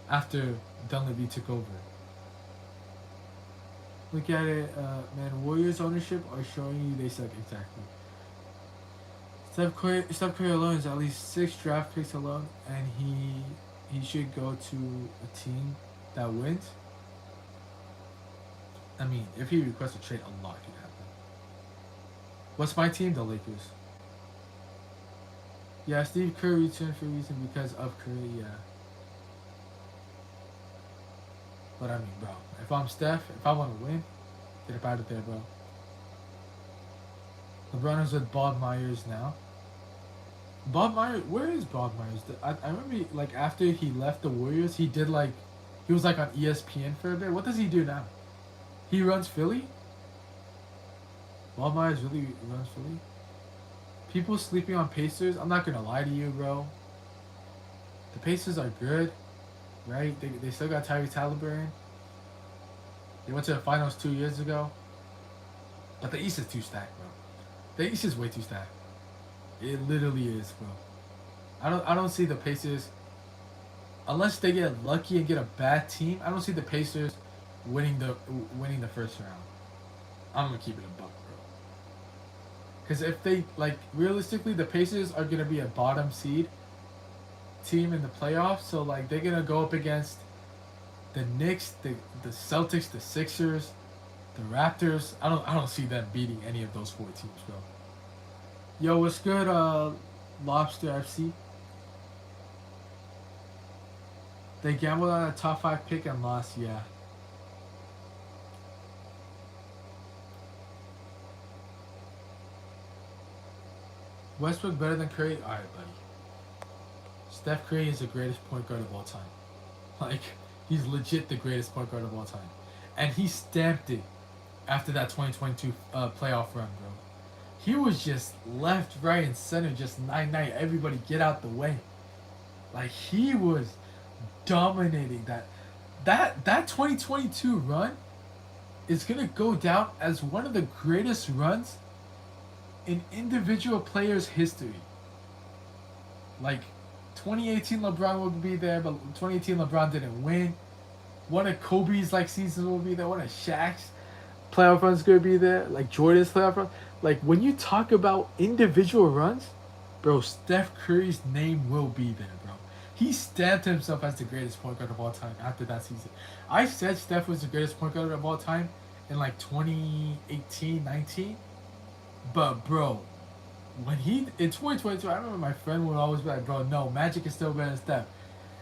Speaker 1: after Dunleavy took over. Look at it, man. Warriors ownership are showing you they suck exactly. Steph Curry alone is at least 6 draft picks alone, and he should go to a team that wins. I mean, if he requests a trade, a lot can happen. What's my team? The Lakers. Yeah, Steve Kerr returned for a reason because of Curry. Yeah, but I mean, bro, if I'm Steph, if I want to win, get up out of there, bro. LeBron is with Bob Myers now. Bob Myers, where is Bob Myers? I remember like after he left the Warriors, he did like he was like on ESPN for a bit. What does he do now? He runs Philly. Bob Myers really runs Philly. People sleeping on Pacers. I'm not gonna lie to you, bro. The Pacers are good, right? They still got Tyrese Halliburton. They went to the finals 2 years ago. But the East is too stacked, bro. The East is way too stacked. It literally is, bro. I don't see the Pacers unless they get lucky and get a bad team. I don't see the Pacers winning the first round. I'm gonna keep it a buck, bro. Because if they like realistically, the Pacers are gonna be a bottom seed team in the playoffs. So like they're gonna go up against the Knicks, the Celtics, the Sixers, the Raptors. I don't see them beating any of those 4 teams, bro. Yo, what's good, Lobster FC? They gambled on a top 5 pick and lost, yeah. Westbrook better than Curry? Alright, buddy. Steph Curry is the greatest point guard of all time. Like, he's legit the greatest point guard of all time. And he stamped it after that 2022 playoff run, bro. He was just left, right, and center, just night. Everybody get out the way. Like, he was dominating that 2022 run is gonna go down as one of the greatest runs in individual players' history. Like 2018 LeBron will be there, but 2018 LeBron didn't win. One of Kobe's like seasons will be there. One of Shaq's playoff runs gonna be there. Like Jordan's playoff run. Like when you talk about individual runs, bro, Steph Curry's name will be there, bro. He stamped himself as the greatest point guard of all time after that season. I said Steph was the greatest point guard of all time in like 2018, 19. But bro, when he in 2022, I remember my friend would always be like, "Bro, no, Magic is still better than Steph."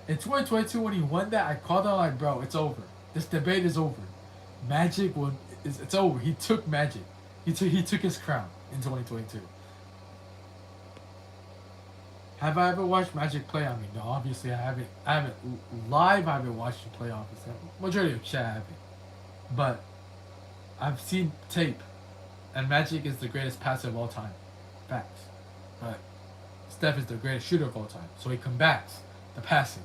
Speaker 1: In 2022, when he won that, I called him like, "Bro, it's over. This debate is over. Magic will, it's over. He took Magic. He took his crown in 2022." Have I ever watched Magic play? I mean, no, obviously I haven't. I haven't live. I haven't watched him play. Obviously, majority of chat I haven't. But I've seen tape, and Magic is the greatest passer of all time. Facts. But Steph is the greatest shooter of all time, so he combats the passing.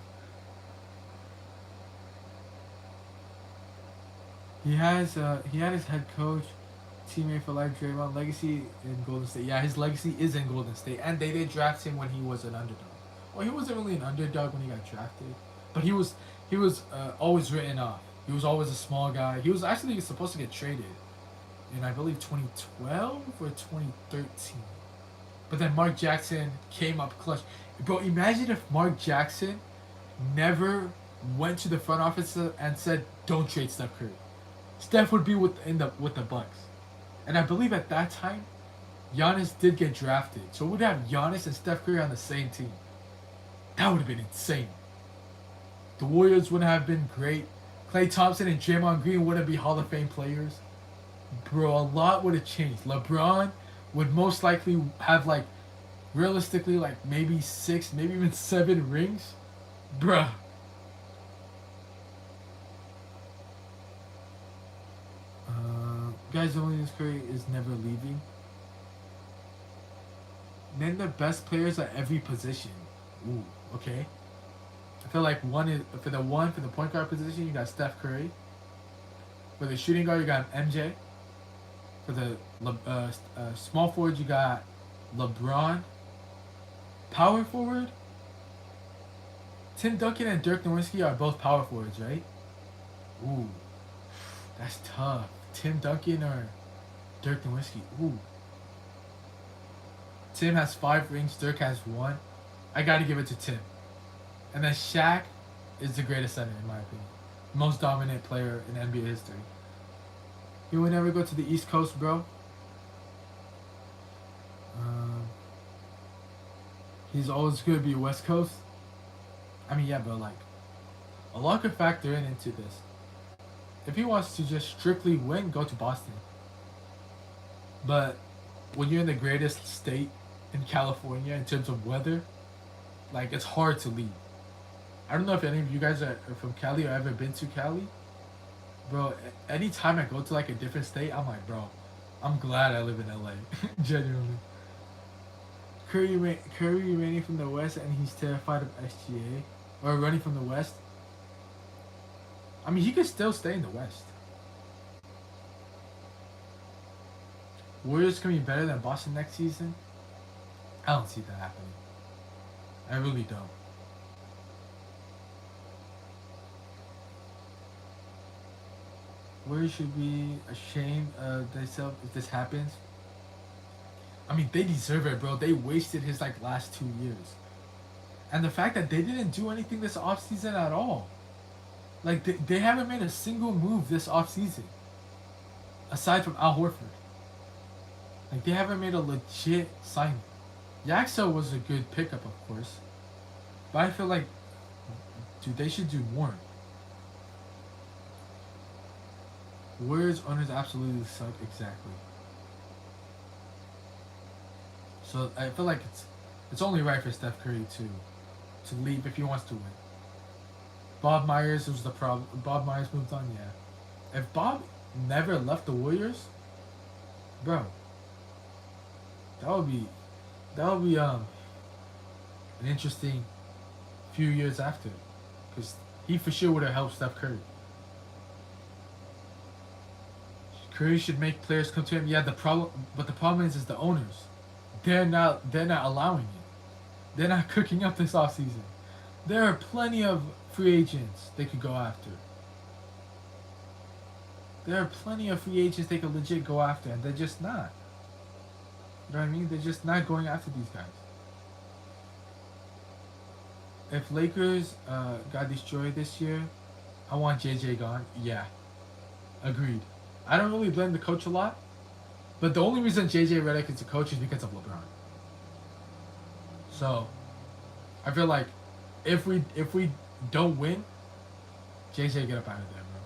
Speaker 1: He had his head coach teammate for life, Draymond. Legacy in Golden State. Yeah, his legacy is in Golden State, and they did draft him when he was an underdog. Well, he wasn't really an underdog when he got drafted, but he was always written off. He was always a small guy. He was actually supposed to get traded in I believe 2012 or 2013. But then Mark Jackson came up clutch. Bro, imagine if Mark Jackson never went to the front office and said, "Don't trade Steph Curry." Steph would be with the Bucks, and I believe at that time, Giannis did get drafted, so we'd have Giannis and Steph Curry on the same team. That would have been insane. The Warriors wouldn't have been great. Klay Thompson and Draymond Green wouldn't be Hall of Fame players. Bro, a lot would have changed. LeBron would most likely have like, realistically, like maybe 6, maybe even 7 rings. Bruh. Guys, only this Curry is never leaving. Name the best players at every position. Ooh, okay. I feel like for the point guard position, you got Steph Curry. For the shooting guard, you got MJ. For the small forward, you got LeBron. Power forward, Tim Duncan and Dirk Nowitzki are both power forwards, right? Ooh, that's tough. Tim Duncan or Dirk Nowitzki? Ooh. Tim has 5 rings. Dirk has 1. I gotta give it to Tim. And then Shaq is the greatest center in my opinion. Most dominant player in NBA history. He would never go to the East Coast, bro. He's always going to be West Coast. I mean, yeah, but like, a lot could factor into this. If he wants to just strictly win, go to Boston. But when you're in the greatest state in California in terms of weather, like, it's hard to leave. I don't know if any of you guys are from Cali or ever been to Cali. Bro, anytime I go to like a different state, I'm like, bro, I'm glad I live in LA. Genuinely. Curry remaining from the West and he's terrified of SGA. Or running from the West. I mean, he could still stay in the West. Warriors can be better than Boston next season? I don't see that happening. I really don't. Warriors should be ashamed of themselves if this happens. I mean, they deserve it, bro. They wasted his like last 2 years. And the fact that they didn't do anything this offseason at all. Like, they haven't made a single move this offseason. Aside from Al Horford. Like, they haven't made a legit signing. Yaxo was a good pickup, of course. But I feel like, dude, they should do more. Warriors owners absolutely suck, exactly. So I feel like it's only right for Steph Curry to leave if he wants to win. Bob Myers was the problem. Bob Myers moved on, yeah. If Bob never left the Warriors, bro, that would be an interesting few years after, because he for sure would have helped Steph Curry. Curry should make players come to him. Yeah, the problem is the owners. They're not allowing it. They're not cooking up this offseason. There are plenty of free agents they could go after. There are plenty of free agents they could legit go after, and they're just not. You know what I mean? They're just not going after these guys. If Lakers got destroyed this year, I want JJ gone. Yeah. Agreed. I don't really blame the coach a lot. But the only reason JJ Redick is a coach is because of LeBron. So, I feel like if we don't win, JJ get up out of there, bro.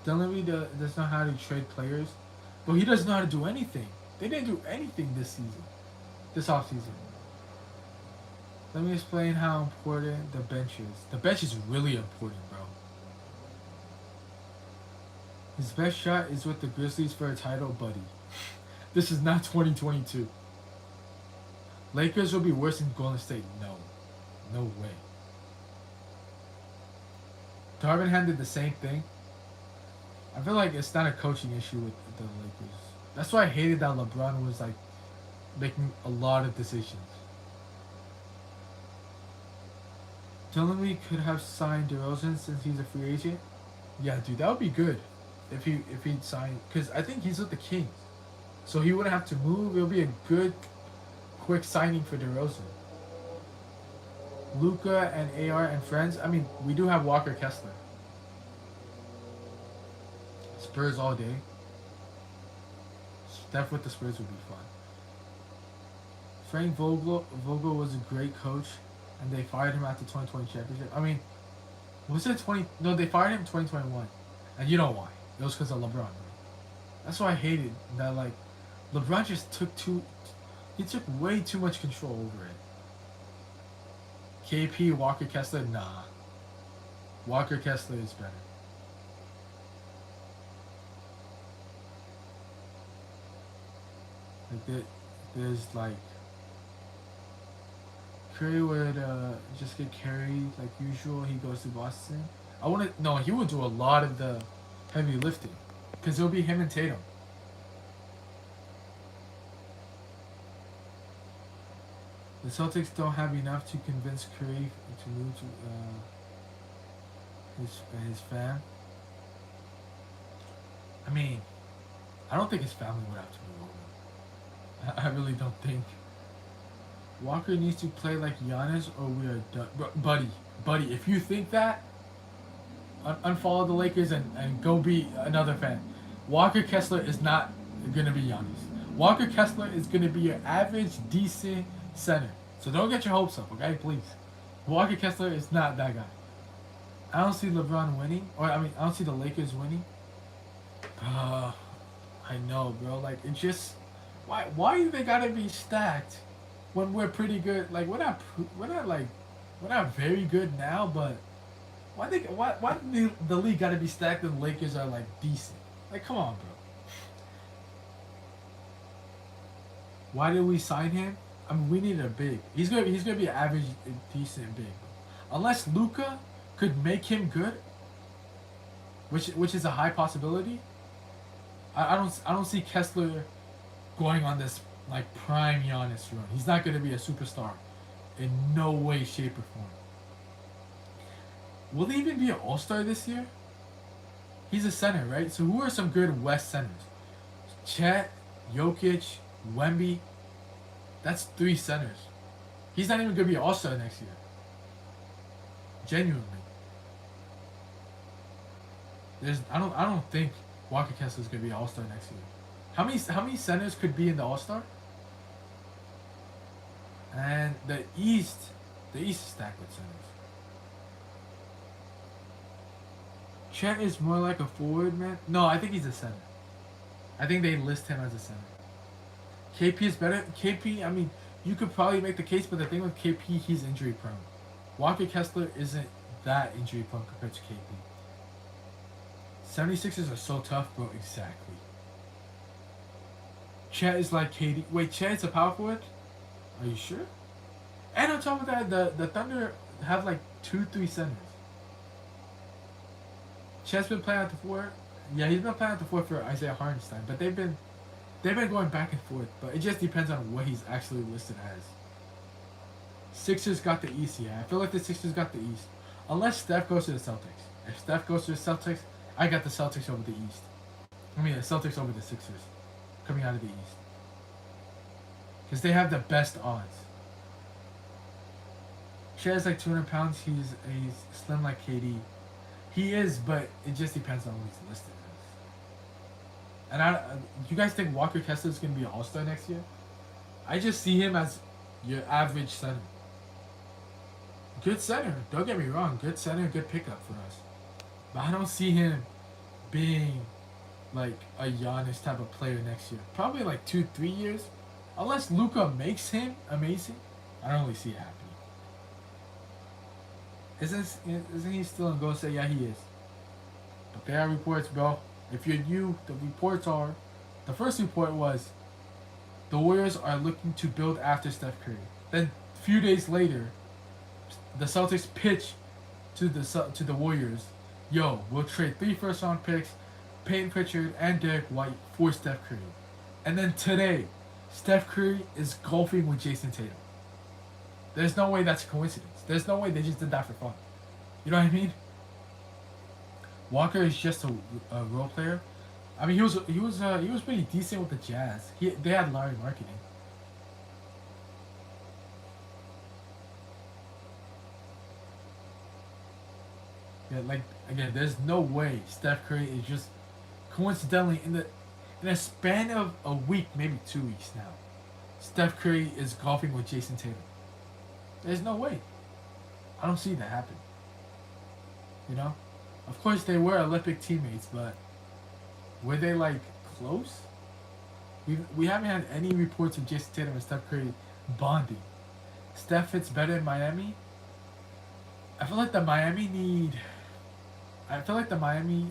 Speaker 1: Dunleavy does not know how to trade players, but he doesn't know how to do anything. They didn't do anything this offseason. Let me explain how important the bench is. The bench is really important, bro. His best shot is with the Grizzlies for a title, buddy. This is not 2022. Lakers will be worse than Golden State. No. No way. Darvin Ham did the same thing. I feel like it's not a coaching issue with the Lakers. That's why I hated that LeBron was like making a lot of decisions. Telling me could have signed DeRozan since he's a free agent. Yeah, dude, that would be good if he'd signed because I think he's with the Kings, so he wouldn't have to move. It'll be a good quick signing for DeRozan. Luca and AR and friends. I mean, we do have Walker Kessler. Spurs all day. Steph with the Spurs would be fun. Frank Vogel was a great coach, and they fired him after 2020 championship. I mean, was it 20? No, they fired him in 2021, and you know why? It was because of LeBron. Right? That's why I hated that. Like, LeBron just took too. He took way too much control over it. KP Walker Kessler, nah. Walker Kessler is better. Like there's like Curry would just get carried like usual. He goes to Boston. I want to no. He would do a lot of the heavy lifting because it'll be him and Tatum. The Celtics don't have enough to convince Curry to move to his fam. I mean, I don't think his family would have to move over. I really don't think. Walker needs to play like Giannis or we are done. Buddy, if you think that, unfollow the Lakers and go be another fan. Walker Kessler is not going to be Giannis. Walker Kessler is going to be your average, decent center. So don't get your hopes up, okay? Please. Walker Kessler is not that guy. I don't see LeBron winning. Or, I mean, I don't see the Lakers winning. I know, bro. Like, it just... Why do they gotta be stacked when we're pretty good? Like, we're not very good now, but... Why the league gotta be stacked and the Lakers are, like, decent? Like, come on, bro. Why did we sign him? I mean, we needed a big. He's gonna be an average, decent big. Unless Luca could make him good, which is a high possibility. I don't see Kessler going on this like prime Giannis run. He's not gonna be a superstar, in no way, shape, or form. Will he even be an All-Star this year? He's a center, right? So who are some good West centers? Chet, Jokic, Wemby. That's 3 centers. He's not even gonna be an All-Star next year. Genuinely. I don't think Walker Kessler is gonna be an All-Star next year. How many centers could be in the All-Star? And the East is stacked with centers. Chet is more like a forward, man. No, I think he's a center. I think they list him as a center. KP is better. KP, I mean, you could probably make the case, but the thing with KP, he's injury prone. Walker Kessler isn't that injury prone compared to KP. 76ers are so tough, bro. Exactly. Chet is like KD. Wait, Chet is a power forward? Are you sure? And on top of that, the Thunder have like 2-3 centers. Chet's been playing at the 4. Yeah, he's been playing at the 4 for Isaiah Hartenstein, but they've been going back and forth. But it just depends on what he's actually listed as. Sixers got the East, yeah. I feel like the Sixers got the East. Unless Steph goes to the Celtics. If Steph goes to the Celtics, I got the Celtics over the East. I mean, the Celtics over the Sixers. Coming out of the East. Because they have the best odds. Chet is like 200 pounds. He's slim like KD. He is, but it just depends on what he's listed as. And you guys think Walker Kessler is going to be an All-Star next year? I just see him as your average center. Good center. Don't get me wrong. Good center, good pickup for us. But I don't see him being like a Giannis type of player next year. Probably like 2-3 years. Unless Luka makes him amazing, I don't really see it happening. Isn't he still in Golden State? Yeah, he is. But there are reports, bro. If you're new, the reports are... The first report was the Warriors are looking to build after Steph Curry. Then a few days later, the Celtics pitch to the Warriors, yo, we'll trade 3 first-round picks, Peyton Pritchard, and Derek White for Steph Curry. And then today, Steph Curry is golfing with Jason Tatum. There's no way that's a coincidence. There's no way they just did that for fun. You know what I mean? Walker is just a role player. I mean, he was pretty decent with the Jazz. They had Larry marketing. Yeah, like again, there's no way Steph Curry is just coincidentally in a span of a week, maybe 2 weeks now. Steph Curry is golfing with Jason Tatum. There's no way. I don't see that happen. You know, of course they were Olympic teammates, but were they like close? We haven't had any reports of Jason Tatum and Steph Curry bonding. Steph fits better in Miami. I feel like the Miami need. I feel like the Miami.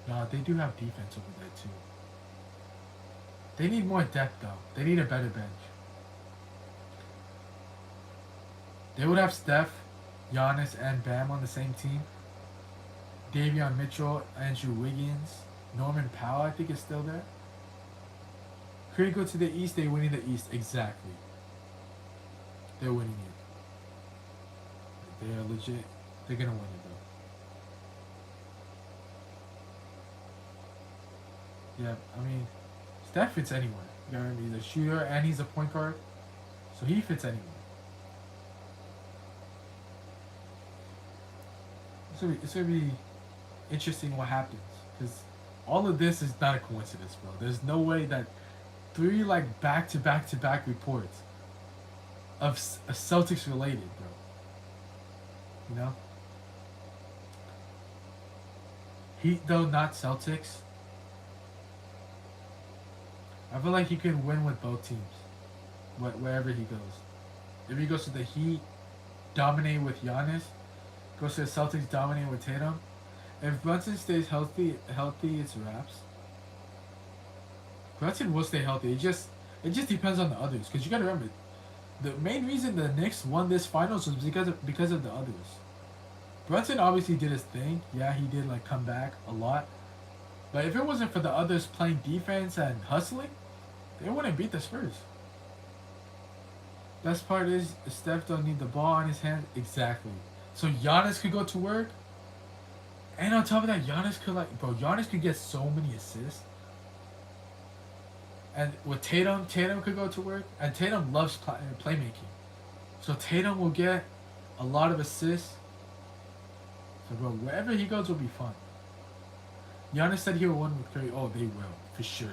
Speaker 1: No, they do have defense over there too. They need more depth though. They need a better bench. They would have Steph, Giannis, and Bam on the same team. Davion Mitchell, Andrew Wiggins, Norman Powell, I think is still there. Curry go to the East, they winning the East. Exactly. They're winning it. They are legit. They're gonna win it though. Yeah, I mean, Steph fits anywhere. You know what I mean? He's a shooter and he's a point guard, so he fits anywhere. It's gonna be interesting what happens because all of this is not a coincidence, bro. There's no way that three like back to back to back reports of Celtics related, bro. You know, Heat though not Celtics. I feel like he can win with both teams, wherever he goes. If he goes to the Heat, dominate with Giannis. Goes to the Celtics, dominate with Tatum. If Brunson stays healthy, it's wraps. Brunson will stay healthy. It just depends on the others. Because you gotta remember, the main reason the Knicks won this finals was because of the others. Brunson obviously did his thing. Yeah, he did like come back a lot. But if it wasn't for the others playing defense and hustling, they wouldn't beat the Spurs. Best part is Steph don't need the ball in his hand. Exactly. So Giannis could go to work. And on top of that, Giannis could get so many assists. And with Tatum could go to work. And Tatum loves playmaking. So Tatum will get a lot of assists. So, bro, wherever he goes will be fun. Giannis said he will win with Curry. Oh, they will. For sure.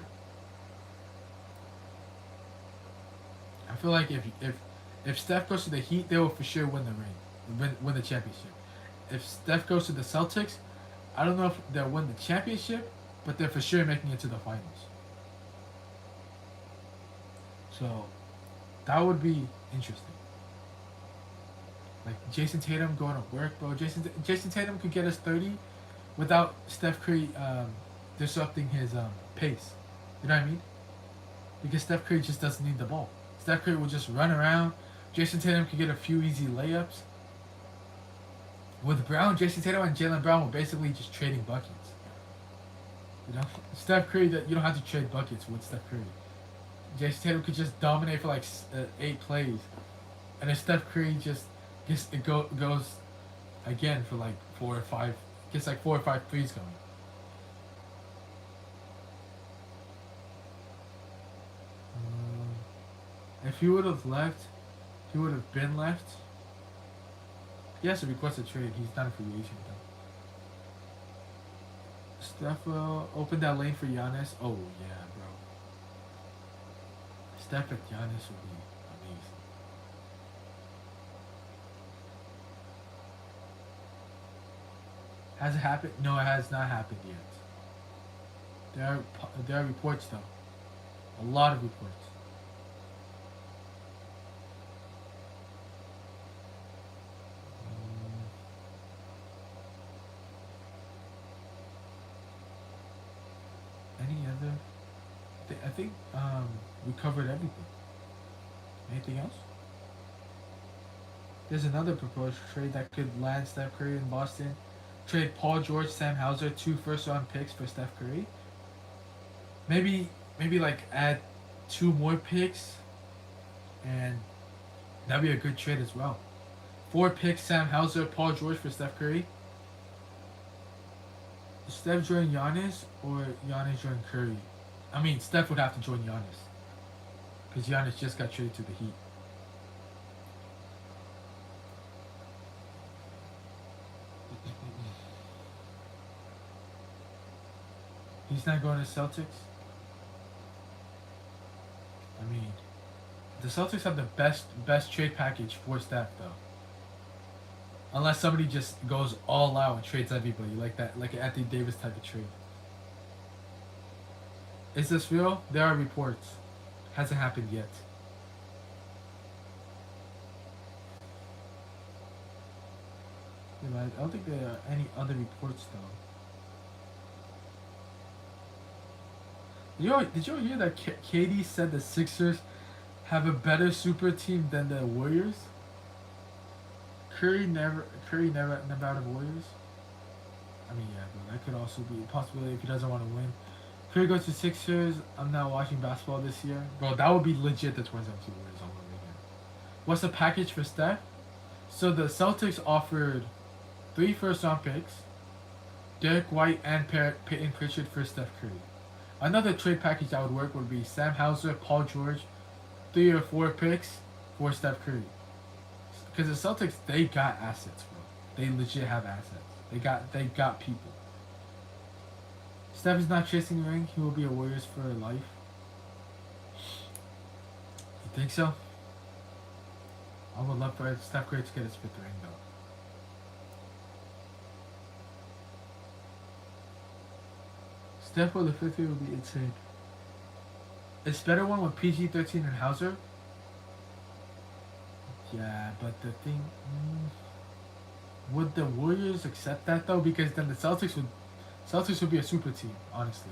Speaker 1: I feel like if Steph goes to the Heat, they will for sure win the ring. Win the championship. If Steph goes to the Celtics, I don't know if they'll win the championship, but they're for sure making it to the finals. So that would be interesting. Like Jason Tatum going to work, bro. Jason Tatum could get us 30 without Steph Curry disrupting his pace. You know what I mean? Because Steph Curry just doesn't need the ball. Steph Curry will just run around. Jason Tatum could get a few easy layups. With Brown, Jason Tatum and Jaylen Brown were basically just trading buckets. You know, Steph Curry, that you don't have to trade buckets with Steph Curry. Jason Tatum could just dominate for like 8 plays, and then Steph Curry just goes again for like 4 or 5, gets like 4 or 5 threes going. If he would have left, he would have been left. He has to request a trade. He's not a free agent though. Steph opened that lane for Giannis. Oh yeah, bro. Steph and Giannis would be amazing. Has it happened? No, it has not happened yet. There are reports though. A lot of reports. Any other? I think we covered everything. Anything else? There's another proposed trade that could land Steph Curry in Boston. Trade Paul George, Sam Hauser, 2 first-round picks for Steph Curry. Maybe maybe like add two more picks, and that'd be a good trade as well. Four picks: Sam Hauser, Paul George for Steph Curry. Steph join Giannis or Giannis join Curry? I mean, Steph would have to join Giannis because Giannis just got traded to the Heat. He's not going to Celtics. I mean, the Celtics have the best trade package for Steph though. Unless somebody just goes all out and trades everybody like that, like an Anthony Davis type of trade. Is this real? There are reports. Hasn't happened yet. Yeah, I don't think there are any other reports though. Did you hear that Katie said the Sixers have a better super team than the Warriors? Curry never out of Warriors. I mean, yeah, but that could also be a possibility if he doesn't want to win. Curry goes to Sixers. I'm not watching basketball this year. Bro, that would be legit the 2017 Warriors all over again. What's the package for Steph? So the Celtics offered 3 first-round picks, Derek White and Peyton Pritchard for Steph Curry. Another trade package that would work would be Sam Hauser, Paul George, 3 or 4 picks for Steph Curry. Because the Celtics, they got assets, bro. They legit have assets. They got people. Steph is not chasing the ring. He will be a Warriors for life. You think so? I would love for Steph Curry to get his 5th ring, though. Steph with the 5th ring would be insane. It's better one with PG-13 and Hauser. Yeah, but the thing, would the Warriors accept that though? Because then the Celtics would be a super team. Honestly,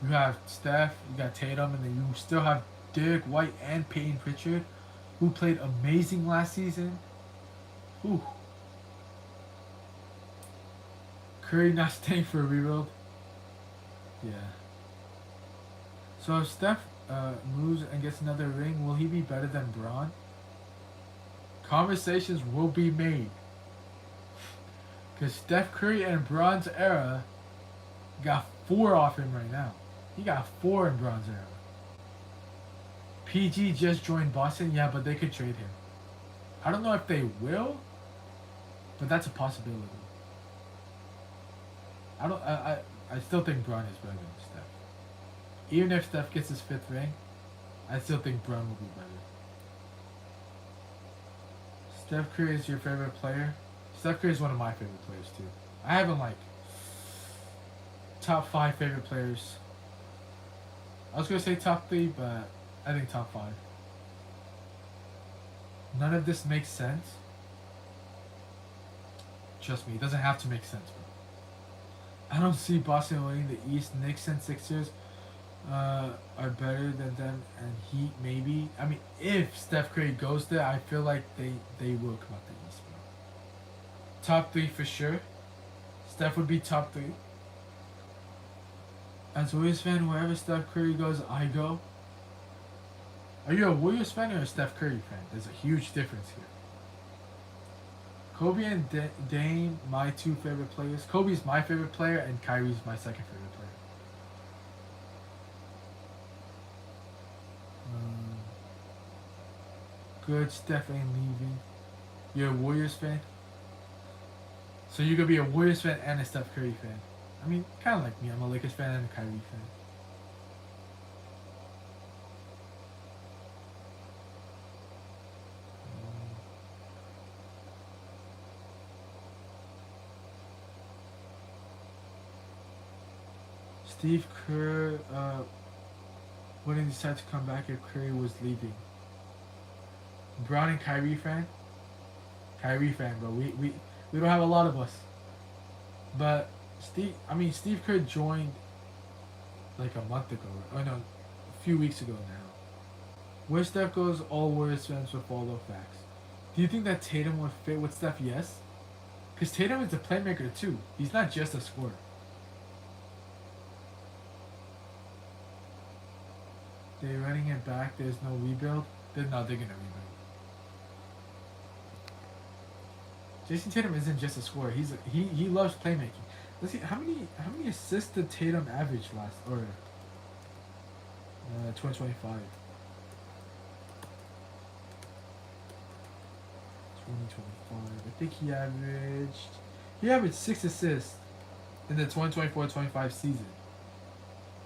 Speaker 1: you have Steph, you got Tatum, and then you still have Derek White and Peyton Pritchard, who played amazing last season. Ooh. Curry not staying for a rebuild. Yeah. So if Steph moves and gets another ring, will he be better than Braun? Conversations will be made. Because Steph Curry and Braun's era got 4 off him right now. He got 4 in Braun's era. PG just joined Boston, yeah, but they could trade him. I don't know if they will, but that's a possibility. I still think Braun is better than Steph. Even if Steph gets his 5th ring, I still think Braun will be better. Steph Curry is your favorite player? Steph Curry is one of my favorite players too. I have him like top 5 favorite players. I was gonna say top 3, but I think top 5. None of this makes sense. Trust me, it doesn't have to make sense, bro. I don't see Boston winning the East. Knicks and Sixers are better than them, and Heat maybe. I mean, if Steph Curry goes there, I feel like they will come out the East, bro. Top 3 for sure. Steph would be top 3. As a Warriors fan, wherever Steph Curry goes, I go. Are you a Warriors fan or a Steph Curry fan? There's a huge difference here. Kobe and Dame, my 2 favorite players. Kobe's my favorite player, and Kyrie's my 2nd favorite player. Good, Steph ain't leaving. You're a Warriors fan? So you're gonna be a Warriors fan and a Steph Curry fan. I mean, kind of like me. I'm a Lakers fan and a Kyrie fan. Steve Kerr wouldn't decide to come back if Curry was leaving. Brown and Kyrie fan? Kyrie fan, bro. We don't have a lot of us. But Steve Kerr joined like a month ago. Oh no, a few weeks ago now. Where Steph goes, all Warriors fans will follow facts. Do you think that Tatum would fit with Steph? Yes. Because Tatum is a playmaker too. He's not just a scorer. They're running it back. There's no rebuild. They're gonna rebuild. Jason Tatum isn't just a scorer. He loves playmaking. Let's see how many assists did Tatum average last or 2025. 2025. I think he averaged 6 assists in the 2024-25 season.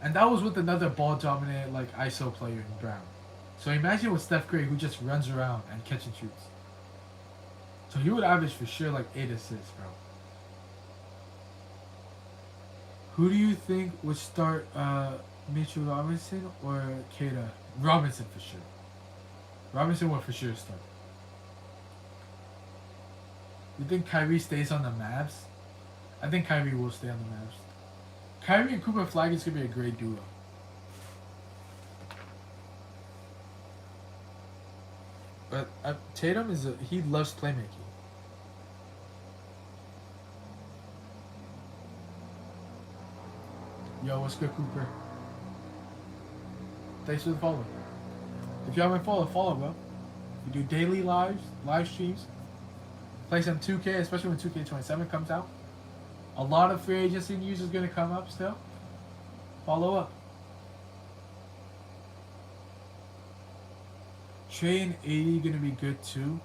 Speaker 1: And that was with another ball dominant like ISO player in Brown. So imagine with Steph Curry who just runs around and catch and shoots. So he would average for sure like 8 assists, bro. Who do you think would start Mitchell Robinson or Kata? Robinson for sure. Robinson would for sure start. You think Kyrie stays on the Mavs? I think Kyrie will stay on the Mavs. Kyrie and Cooper Flag is gonna be a great duo. But Tatum he loves playmaking. Yo, what's good, Cooper? Thanks for the follow. If you haven't followed, follow, bro. We do daily live streams. Play some 2K, especially when 2K27 comes out. A lot of free agency news is gonna come up still. Follow up. Trey and 80 gonna be good too.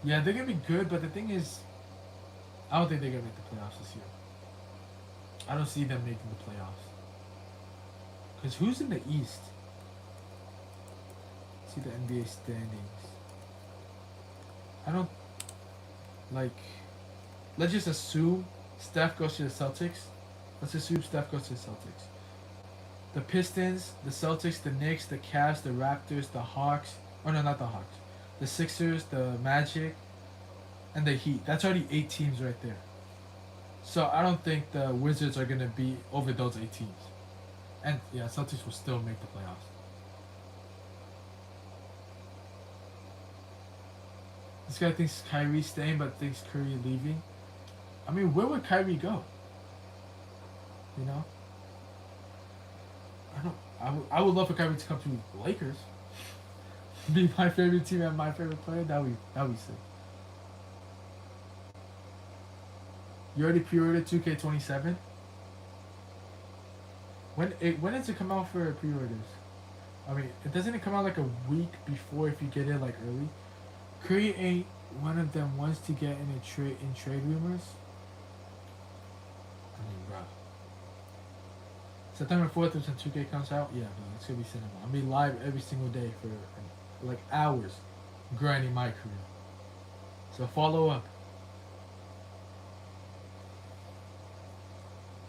Speaker 1: Yeah, they're gonna be good, but the thing is, I don't think they're gonna make the playoffs this year. I don't see them making the playoffs. Cause who's in the East? See the NBA standings. I don't like. Let's just assume Steph goes to the Celtics. Let's assume Steph goes to the Celtics. The Pistons, the Celtics, the Knicks, the Cavs, the Raptors, the Hawks. Oh no, not the Hawks. The Sixers, the Magic, and the Heat. That's already 8 teams right there. So I don't think the Wizards are gonna be over those 8 teams. And yeah, Celtics will still make the playoffs. This guy thinks Kyrie's staying, but thinks Curry leaving. I mean, where would Kyrie go? You know, I would love for Kyrie to come to the Lakers. Be my favorite team and my favorite player. That would be sick. You already pre-ordered 2K27. When does it come out for pre-orders? I mean, it doesn't it come out like a week before if you get it like early. Curry ain't one of them wants to get in trade rumors. I mean, bro. September 4th is when 2K comes out. Yeah, bro, it's gonna be cinema. I'll be live every single day for like hours, grinding my career. So follow up.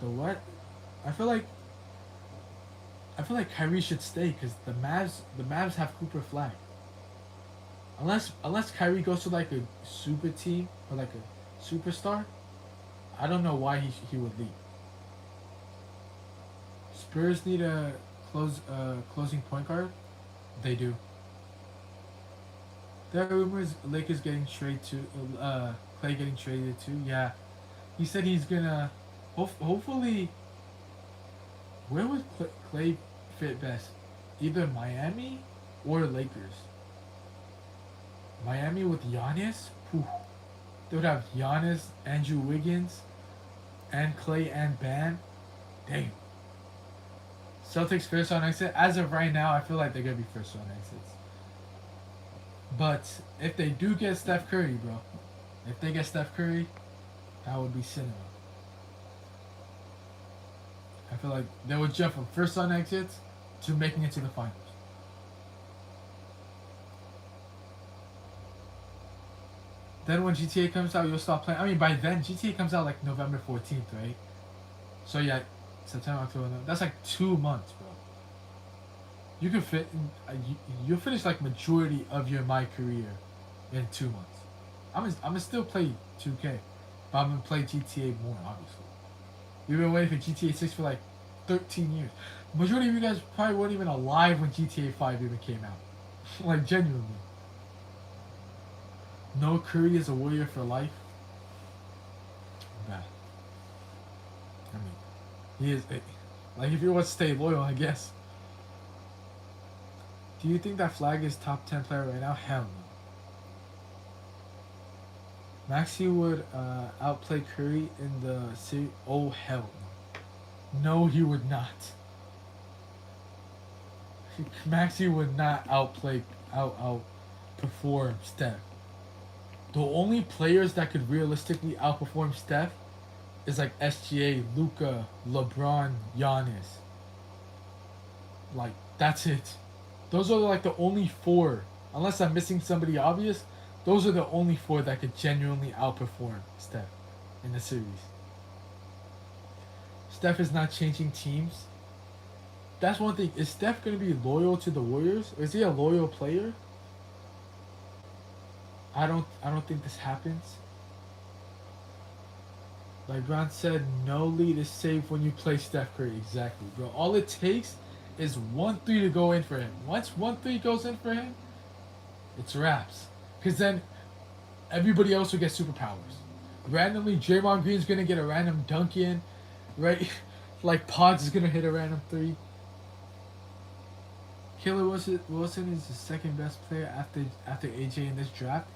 Speaker 1: The what? I feel like Kyrie should stay because the Mavs have Cooper Flag. Unless Kyrie goes to like a super team or like a superstar, I don't know why he would leave. Spurs need a closing point guard. They do. There are rumors Lakers getting traded to Clay getting traded too. Yeah, he said he's gonna hopefully. Where would Clay fit best? Either Miami or Lakers. Miami with Giannis? Whew. They would have Giannis, Andrew Wiggins, and Clay and Bam. Damn. Celtics first round exit. As of right now, I feel like they're gonna be first round exits. But if they do get Steph Curry, bro, if they get Steph Curry, that would be cinema. I feel like they would jump from first round exits to making it to the finals. Then when GTA comes out, you'll stop playing. I mean, by then, GTA comes out like November 14th, right? So yeah, September, October, November. That's like 2 months, bro. You could fit, you'll finish like majority of your my career in 2 months. I'm gonna still play 2K, but I'm gonna play GTA more, obviously. We've been waiting for GTA 6 for like 13 years. Majority of you guys probably weren't even alive when GTA 5 even came out. Like, genuinely. No Curry is a warrior for life. Bad. I mean, he is. Like, if you want to stay loyal, I guess. Do you think that Flag is top 10 player right now? Hell no. Maxi would outplay Curry in the series. Oh, hell no. No, he would not. Maxi would not outperform Steph. The only players that could realistically outperform Steph is like SGA, Luca, LeBron, Giannis. Like, that's it. Those are like the only four. Unless I'm missing somebody obvious, those are the only four that could genuinely outperform Steph in the series. Steph is not changing teams. That's one thing. Is Steph going to be loyal to the Warriors? Or is he a loyal player? I don't think this happens. Like Grant said, no lead is safe when you play Steph Curry. Exactly, bro. All it takes is 1-3 to go in for him. Once 1-3 goes in for him, it's wraps. Because then everybody else will get superpowers. Randomly, Draymond Green's going to get a random dunk in, right? Like Pods is going to hit a random 3. Killer Wilson is the second best player after AJ in this draft.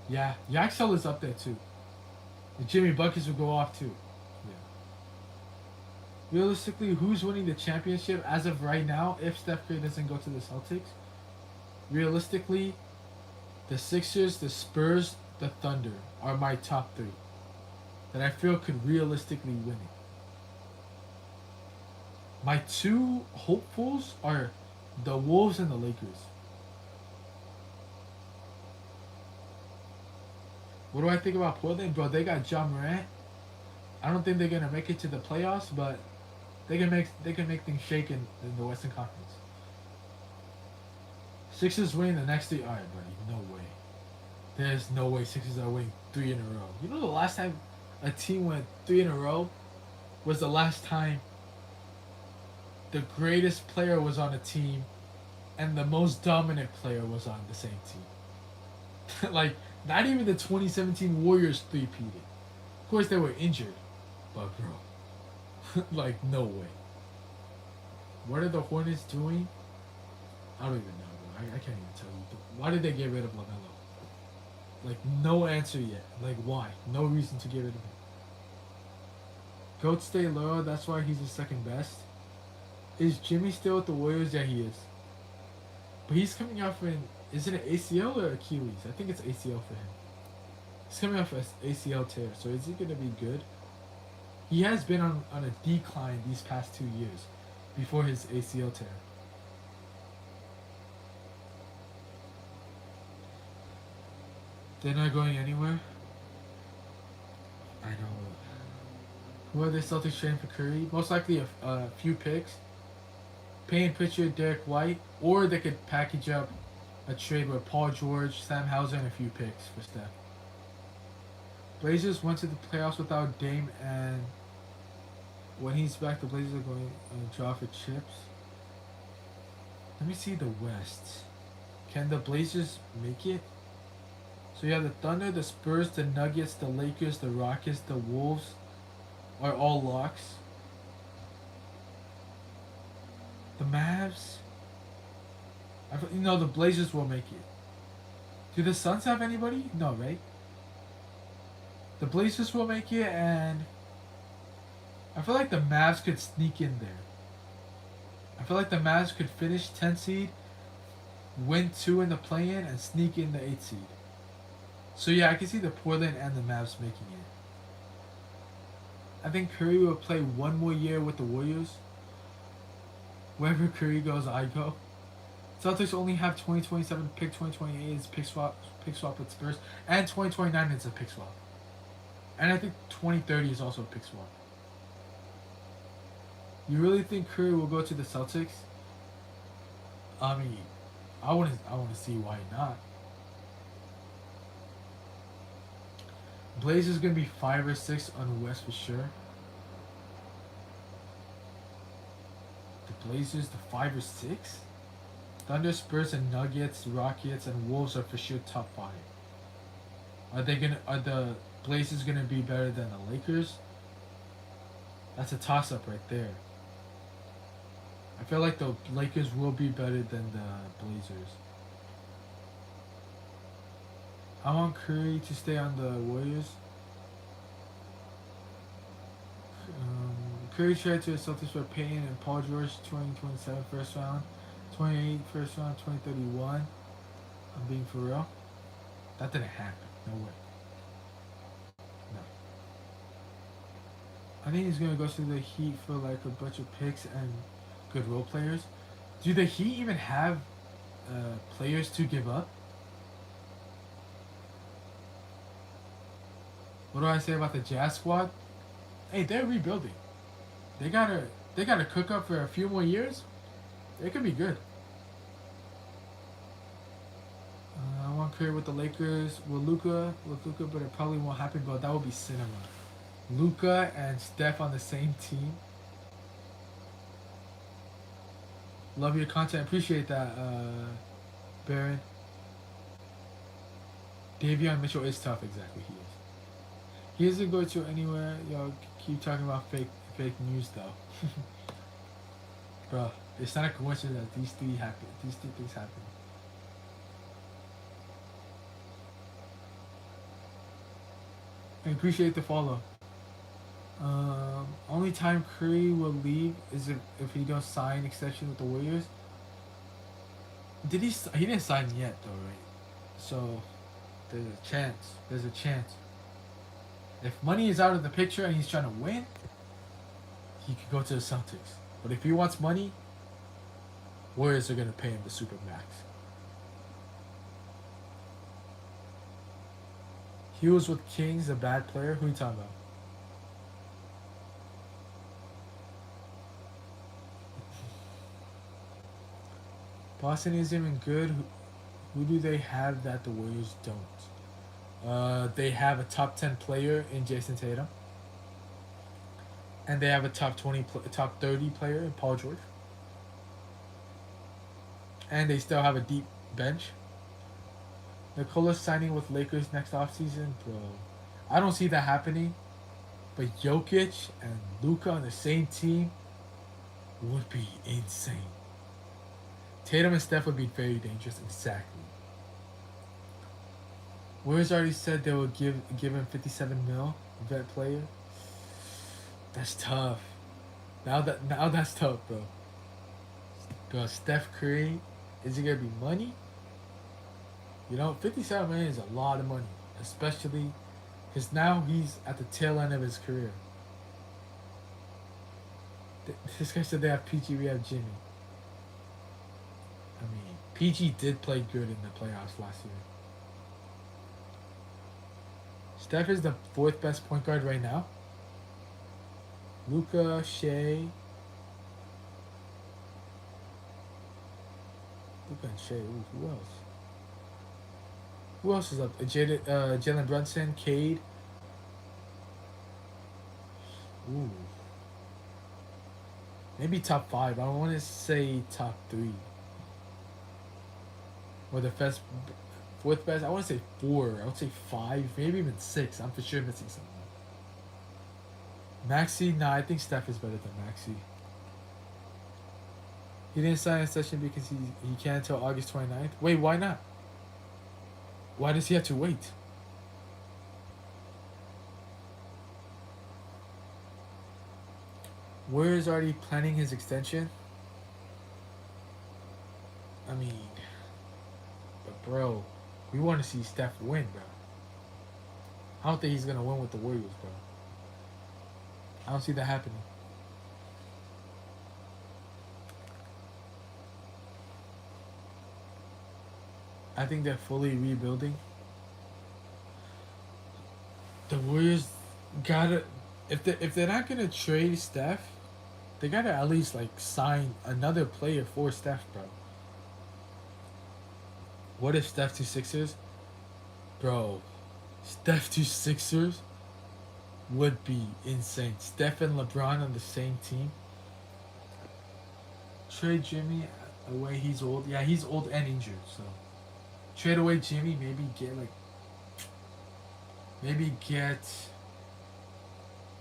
Speaker 1: Yeah, Yaxel is up there too. The Jimmy Buckets will go off too. Yeah. Realistically, who's winning the championship as of right now if Steph Curry doesn't go to the Celtics? Realistically, the Sixers, the Spurs, the Thunder are my top 3 that I feel could realistically win it. My 2 hopefuls are the Wolves and the Lakers. What do I think about Portland? Bro, they got Ja Morant. I don't think they're gonna make it to the playoffs, but they can make things shake in the Western Conference. Sixers winning the next 3. Alright, buddy, no way. There's no way Sixers are winning 3 in a row. You know the last time a team went 3 in a row was the last time the greatest player was on a team and the most dominant player was on the same team. Like, not even the 2017 Warriors three-peated. Of course, they were injured. But, bro, like, no way. What are the Hornets doing? I don't even know, bro. I can't even tell you. Why did they get rid of LaMelo? Like, no answer yet. Like, why? No reason to get rid of him. Goat stay loyal. That's why he's the second best. Is Jimmy still with the Warriors? Yeah, he is. But he's coming off an... Is it an ACL or Achilles? I think it's ACL for him. He's coming off an ACL tear. So is he going to be good? He has been on a decline these past 2 years before his ACL tear. They're not going anywhere. I know. Who are the Celtics trading for Curry? Most likely a few picks. Payne Pritchard, Derek White, or they could package up a trade with Paul George, Sam Hauser, and a few picks for Steph. Blazers went to the playoffs without Dame, and when he's back, the Blazers are going to draw for chips. Let me see the West. Can the Blazers make it? So you have the Thunder, the Spurs, the Nuggets, the Lakers, the Rockets, the Wolves are all locks. The Mavs, the Blazers will make it. Do the Suns have anybody? No, right? The Blazers will make it, and I feel like the Mavs could sneak in there. I feel like the Mavs could finish 10 seed, win 2 in the play-in, and sneak in the 8 seed. So yeah, I can see the Portland and the Mavs making it. I think Curry will play one more year with the Warriors. Wherever Curry goes, I go. Celtics only have 2027 pick, 2028 is pick swap with Spurs, and 2029 is a pick swap. And I think 2030 is also a pick swap. You really think Curry will go to the Celtics? I mean, I want to see why not. Blazers gonna be 5 or 6 on the West for sure. The Blazers, the 5 or 6. Thunder, Spurs, and Nuggets, Rockets, and Wolves are for sure top 5. Are the Blazers gonna be better than the Lakers? That's a toss up right there. I feel like the Lakers will be better than the Blazers. I want Curry to stay on the Warriors. Curry traded to the Celtics for Payton and Paul George 2027 first round, 28 first round, 2031. I'm being for real. That didn't happen. No way. No. I think he's gonna go to the Heat for like a bunch of picks and good role players. Do the Heat even have players to give up? What do I say about the Jazz squad? Hey, they're rebuilding. They gotta they gotta cook up for a few more years. They could be good. I want Curry with the Lakers with Luca, but it probably won't happen. But that would be cinema. Luca and Steph on the same team. Love your content. Appreciate that, Baron. Davion Mitchell is tough. Exactly, he is. He doesn't go to anywhere. Y'all keep talking about fake news though. Bro, it's not a coincidence that these three happen. These three things happen. I appreciate the follow. Only time Curry will leave is if he don't sign extension with the Warriors. Did he? He didn't sign yet though, right? So there's a chance. There's a chance. If money is out of the picture and he's trying to win, he could go to the Celtics. But if he wants money, Warriors are gonna pay him the super max. He was with Kings, a bad player. Who are you talking about? Boston isn't even good. Who do they have that the Warriors don't? They have a top 10 player in Jason Tatum, and they have a top 30 player in Paul George, and they still have a deep bench. Nikola signing with Lakers next offseason, bro. I don't see that happening, but Jokic and Luka on the same team would be insane. Tatum and Steph would be very dangerous, exactly. Warriors already said they would give him 57 mil, vet player. That's tough. Now that's tough, bro. Bro, Steph Curry, is it gonna be money? 57 million is a lot of money, especially because now he's at the tail end of his career. This guy said they have PG, we have Jimmy. I mean, PG did play good in the playoffs last year. Steph is the fourth best point guard right now. Luka, Shea. Luka and Shea. Ooh, who else? Who else is up? Jalen Brunson, Cade. Ooh. Maybe top 5. I don't want to say top 3. Or the fourth best. I want to say 4. I would say 5. Maybe even 6. I'm for sure missing something. Maxi? Nah, I think Steph is better than Maxi. He didn't sign a session because he can't until August 29th. Wait, why not? Why does he have to wait? Where is already planning his extension? I mean, but bro, we want to see Steph win, bro. I don't think he's gonna win with the Warriors, bro. I don't see that happening. I think they're fully rebuilding. The Warriors gotta, if they're not gonna trade Steph, they gotta at least like sign another player for Steph, bro. What if Steph to Sixers? Bro, Steph to Sixers would be insane. Steph and LeBron on the same team. Trade Jimmy away. He's old. Yeah, he's old and injured. So trade away Jimmy. Maybe get.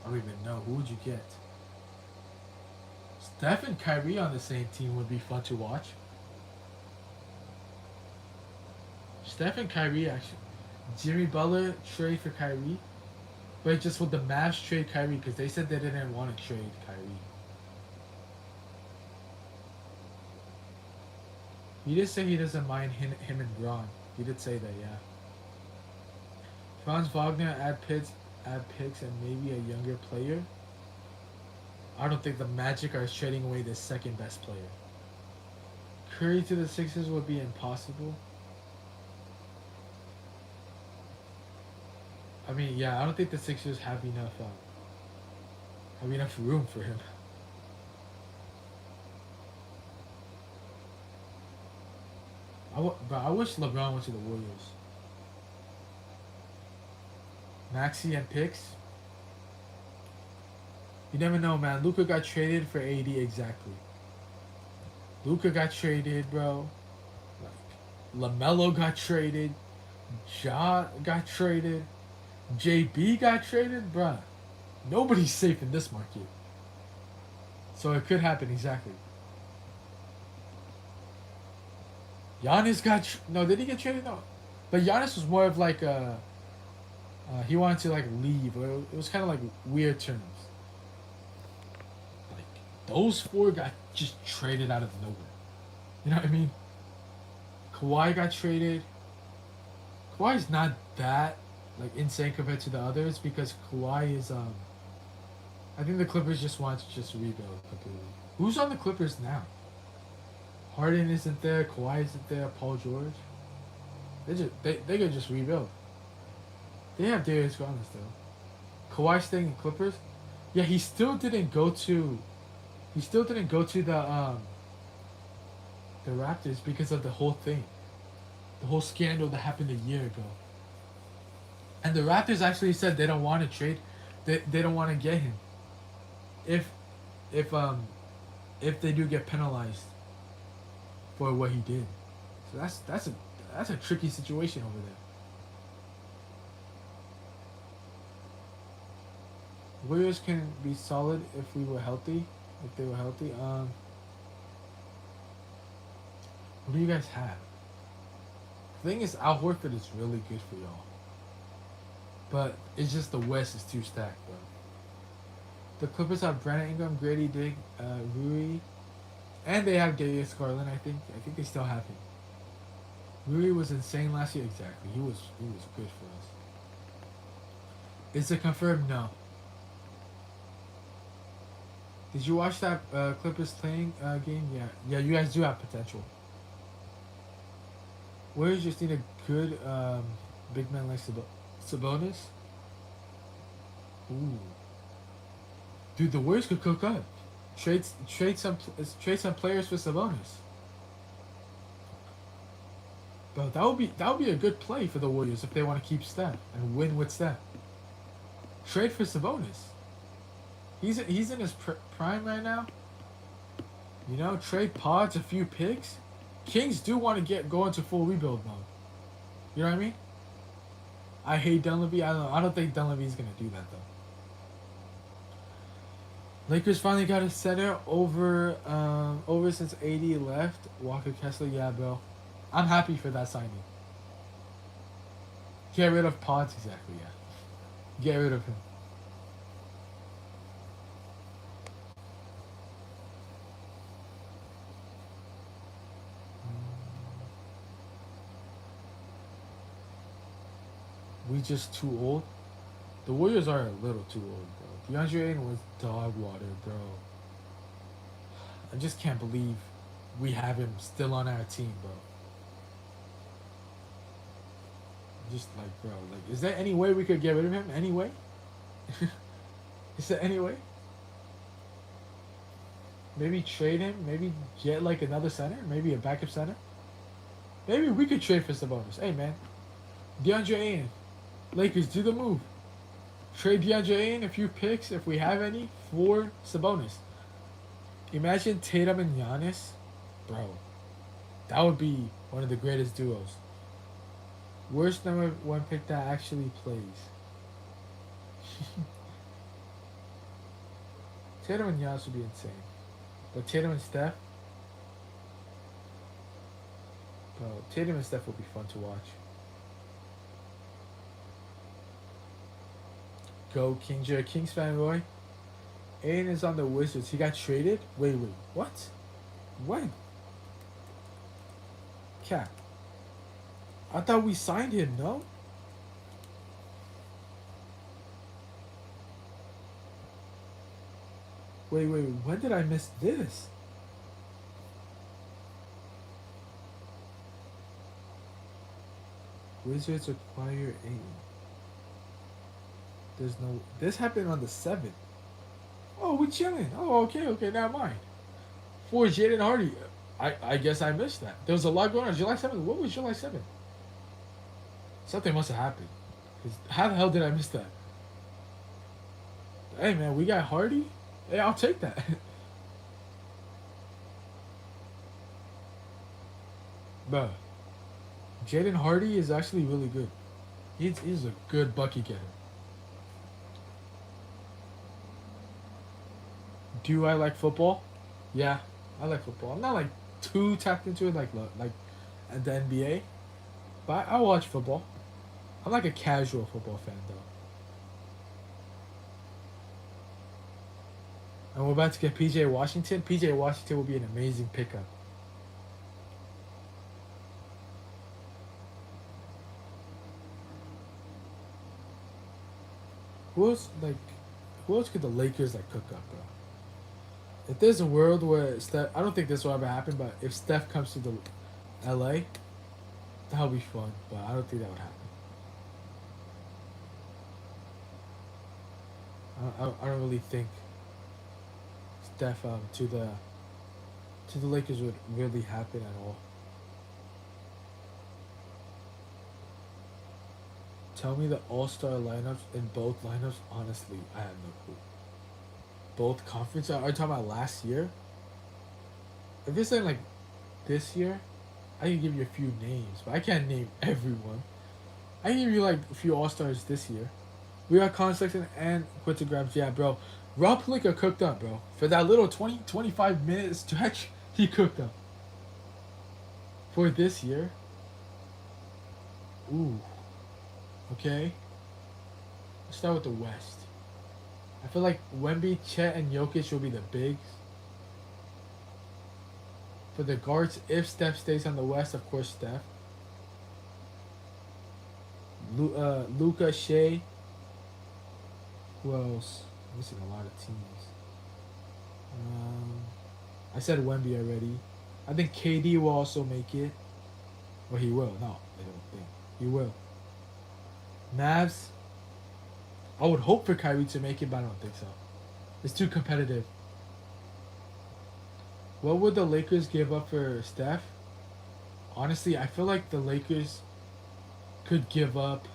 Speaker 1: I don't even know. Who would you get? Steph and Kyrie on the same team would be fun to watch. Steph and Kyrie actually. Jimmy Butler trade for Kyrie, but just with the Mavs trade Kyrie because they said they didn't want to trade Kyrie. He did say he doesn't mind him and Braun. He did say that, yeah. Franz Wagner add picks, and maybe a younger player. I don't think the Magic are trading away the second best player. Curry to the Sixers would be impossible. I mean, yeah, I don't think the Sixers have enough room for him. But I wish LeBron went to the Warriors. Maxi and picks. You never know, man. Luka got traded for AD exactly. Luka got traded, bro. Like LaMelo got traded. Ja got traded. JB got traded, bruh. Nobody's safe in this market. So it could happen exactly. Giannis no. Did he get traded? No, but Giannis was more of like a. He wanted to like leave. It was kind of like weird terms. Like those four got just traded out of nowhere. You know what I mean? Kawhi got traded. Kawhi's not that like insane compared to the others because Kawhi is I think the Clippers just want to just rebuild completely. Who's on the Clippers now? Harden isn't there. Kawhi isn't there. Paul George. They could just rebuild. They have Darius Garland still. Kawhi staying in Clippers. Yeah, he still didn't go to. He still didn't go to the Raptors because of the whole thing, the whole scandal that happened a year ago. And the Raptors actually said they don't want to trade. They don't want to get him. If if um if they do get penalized for what he did. So that's a tricky situation over there. Warriors can be solid if we were healthy. If they were healthy. What do you guys have? The thing is, Al Horford is really good for y'all. But it's just the West is too stacked, bro. The Clippers have Brandon Ingram, Grady Dick, Rui, and they have Darius Garland. I think they still have him. Rui was insane last year. Exactly, he was good for us. Is it confirmed? No. Did you watch that Clippers playing game? Yeah. You guys do have potential. Warriors just need a good big man like Sabonis. Ooh. Dude, the Warriors could cook up. Trade some players for Sabonis. But that would be a good play for the Warriors if they want to keep Steph and win with Steph. Trade for Sabonis. He's in his prime right now. You know, trade pods, a few picks. Kings do want to go into full rebuild mode. You know what I mean? I hate Dunleavy. I don't think Dunleavy's gonna do that though. Lakers finally got a center over since AD left. Walker Kessler, yeah, bro. I'm happy for that signing. Get rid of Potts, exactly, yeah. Get rid of him. We just too old. The Warriors are a little too old, bro. DeAndre Ayton was dog water, bro. I just can't believe we have him still on our team, bro. Just like, bro, like, is there any way we could get rid of him? Any way? Is there any way? Maybe trade him. Maybe get like another center. Maybe a backup center. Maybe we could trade for Sabonis. Hey, man. DeAndre Ayton. Lakers, do the move. Trade DeAndre Ayton, a few picks, if we have any, for Sabonis. Imagine Tatum and Giannis. Bro, that would be one of the greatest duos. Worst number one pick that actually plays. Tatum and Giannis would be insane. But Tatum and Steph, bro, Tatum and Steph will be fun to watch. Go Kings, you're a Kings fan, Roy. Aiden is on the Wizards. He got traded. Wait, what? When? Cat. I thought we signed him. No. Wait. When did I miss this? Wizards acquire Aiden. There's no. This happened on the 7th. Oh, we chilling. Oh, okay, never mind. For Jaden Hardy, I guess I missed that. There was a lot going on. July 7th. What was July 7th? Something must have happened. 'Cause how the hell did I miss that? Hey man, we got Hardy. Hey, I'll take that. Bro, Jaden Hardy is actually really good. He's a good bucket getter. Do I like football? Yeah, I like football. I'm not like too tapped into it like at the NBA, but I watch football. I'm like a casual football fan though. And we're about to get PJ Washington. PJ Washington will be an amazing pickup. Who else like? Who else could the Lakers like cook up, bro? If there's a world where Steph, I don't think this will ever happen, but if Steph comes to the LA, that'll be fun. But I don't think that would happen. I don't really think Steph to the Lakers would really happen at all. Tell me the All Star lineups in both lineups. Honestly, I have no clue. Both conference. Are you talking about last year? If you're saying like this year, I can give you a few names, but I can't name everyone. I can give you like a few All Stars this year. We got Colin Sexton and Quinton Grimes. Yeah, bro. Rob Pelinka cooked up, bro. For that little 20 to 25 minute stretch, he cooked up. For this year, ooh, okay. Let's start with the West. I feel like Wemby, Chet, and Jokic will be the bigs. For the guards, if Steph stays on the West, of course Steph. Luca, Shea. Who else? I'm missing a lot of teams. Um, I said Wemby already. I think KD will also make it. Or he will. No, I don't think. He will. Mavs. I would hope for Kyrie to make it, but I don't think so. It's too competitive. What would the Lakers give up for Steph? Honestly, I feel like the Lakers could give up.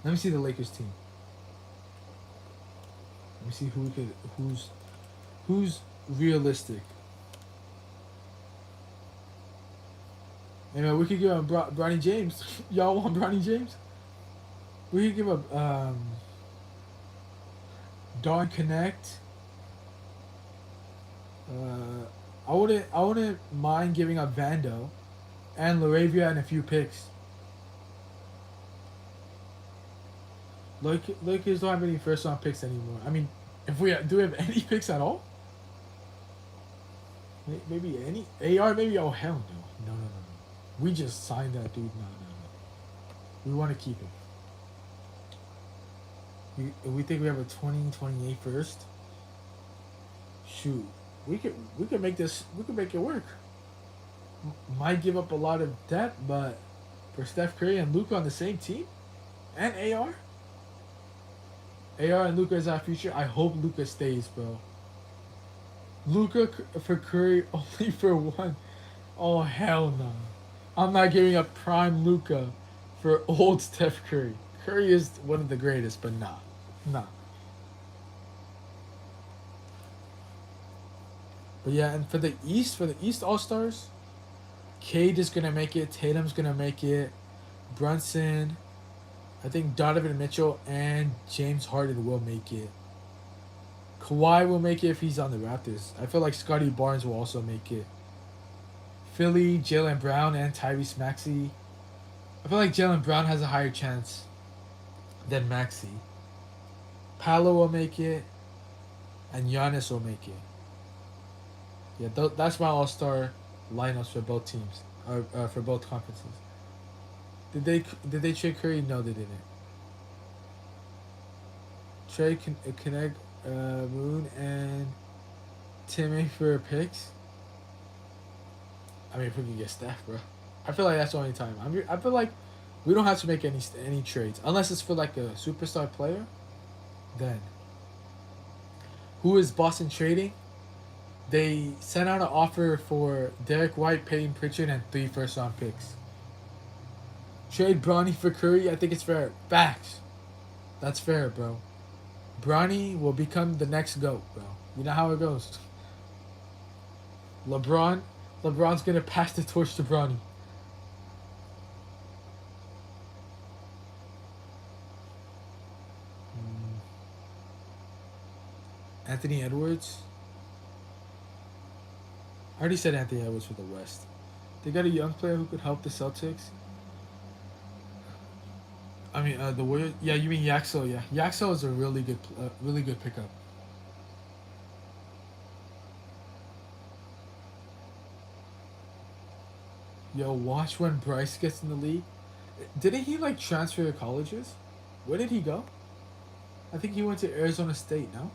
Speaker 1: Let me see the Lakers team. Let me see who's realistic. You know, we could give up Bronny James. Y'all want Bronny James? We could give up Don Connect. I wouldn't mind giving up Vando and Laravia and a few picks. Lakers don't have any first round picks anymore. I mean, if do we have any picks at all? Maybe any AR? Maybe oh hell no. We just signed that dude. No. We want to keep him. We think we have a 2028 first. Shoot, we could make this. We could make it work. Might give up a lot of depth, but for Steph Curry and Luka on the same team, and AR and Luka is our future. I hope Luka stays, bro. Luka for Curry only for one. Oh hell no! I'm not giving up prime Luka for old Steph Curry. Curry is one of the greatest, but nah. But yeah, and for the East All Stars, Cade is gonna make it. Tatum's gonna make it. Brunson, I think Donovan Mitchell and James Harden will make it. Kawhi will make it if he's on the Raptors. I feel like Scotty Barnes will also make it. Philly, Jalen Brown, and Tyrese Maxey. I feel like Jalen Brown has a higher chance than Maxey. Paolo will make it, and Giannis will make it. Yeah, that's my all-star lineups for both teams, or for both conferences. Did they trade Curry? No, they didn't. Trade connect Moon and Timmy for picks. I mean, if we can get Steph, bro. I feel like that's the only time. I feel like we don't have to make any trades unless it's for like a superstar player. Then, who is Boston trading? They sent out an offer for Derek White, Peyton Pritchard, and 3 first-round picks. Trade Bronny for Curry. I think it's fair. Facts. That's fair, bro. Bronny will become the next GOAT, bro. You know how it goes. LeBron's gonna pass the torch to Bronny. Anthony Edwards. I already said Anthony Edwards for the West. They got a young player who could help the Celtics. I mean, the Warriors. Yeah, you mean Yaxel? Yeah, Yaxel is a really good pickup. Yo, watch when Bryce gets in the league. Didn't he like transfer to colleges? Where did he go? I think he went to Arizona State. No.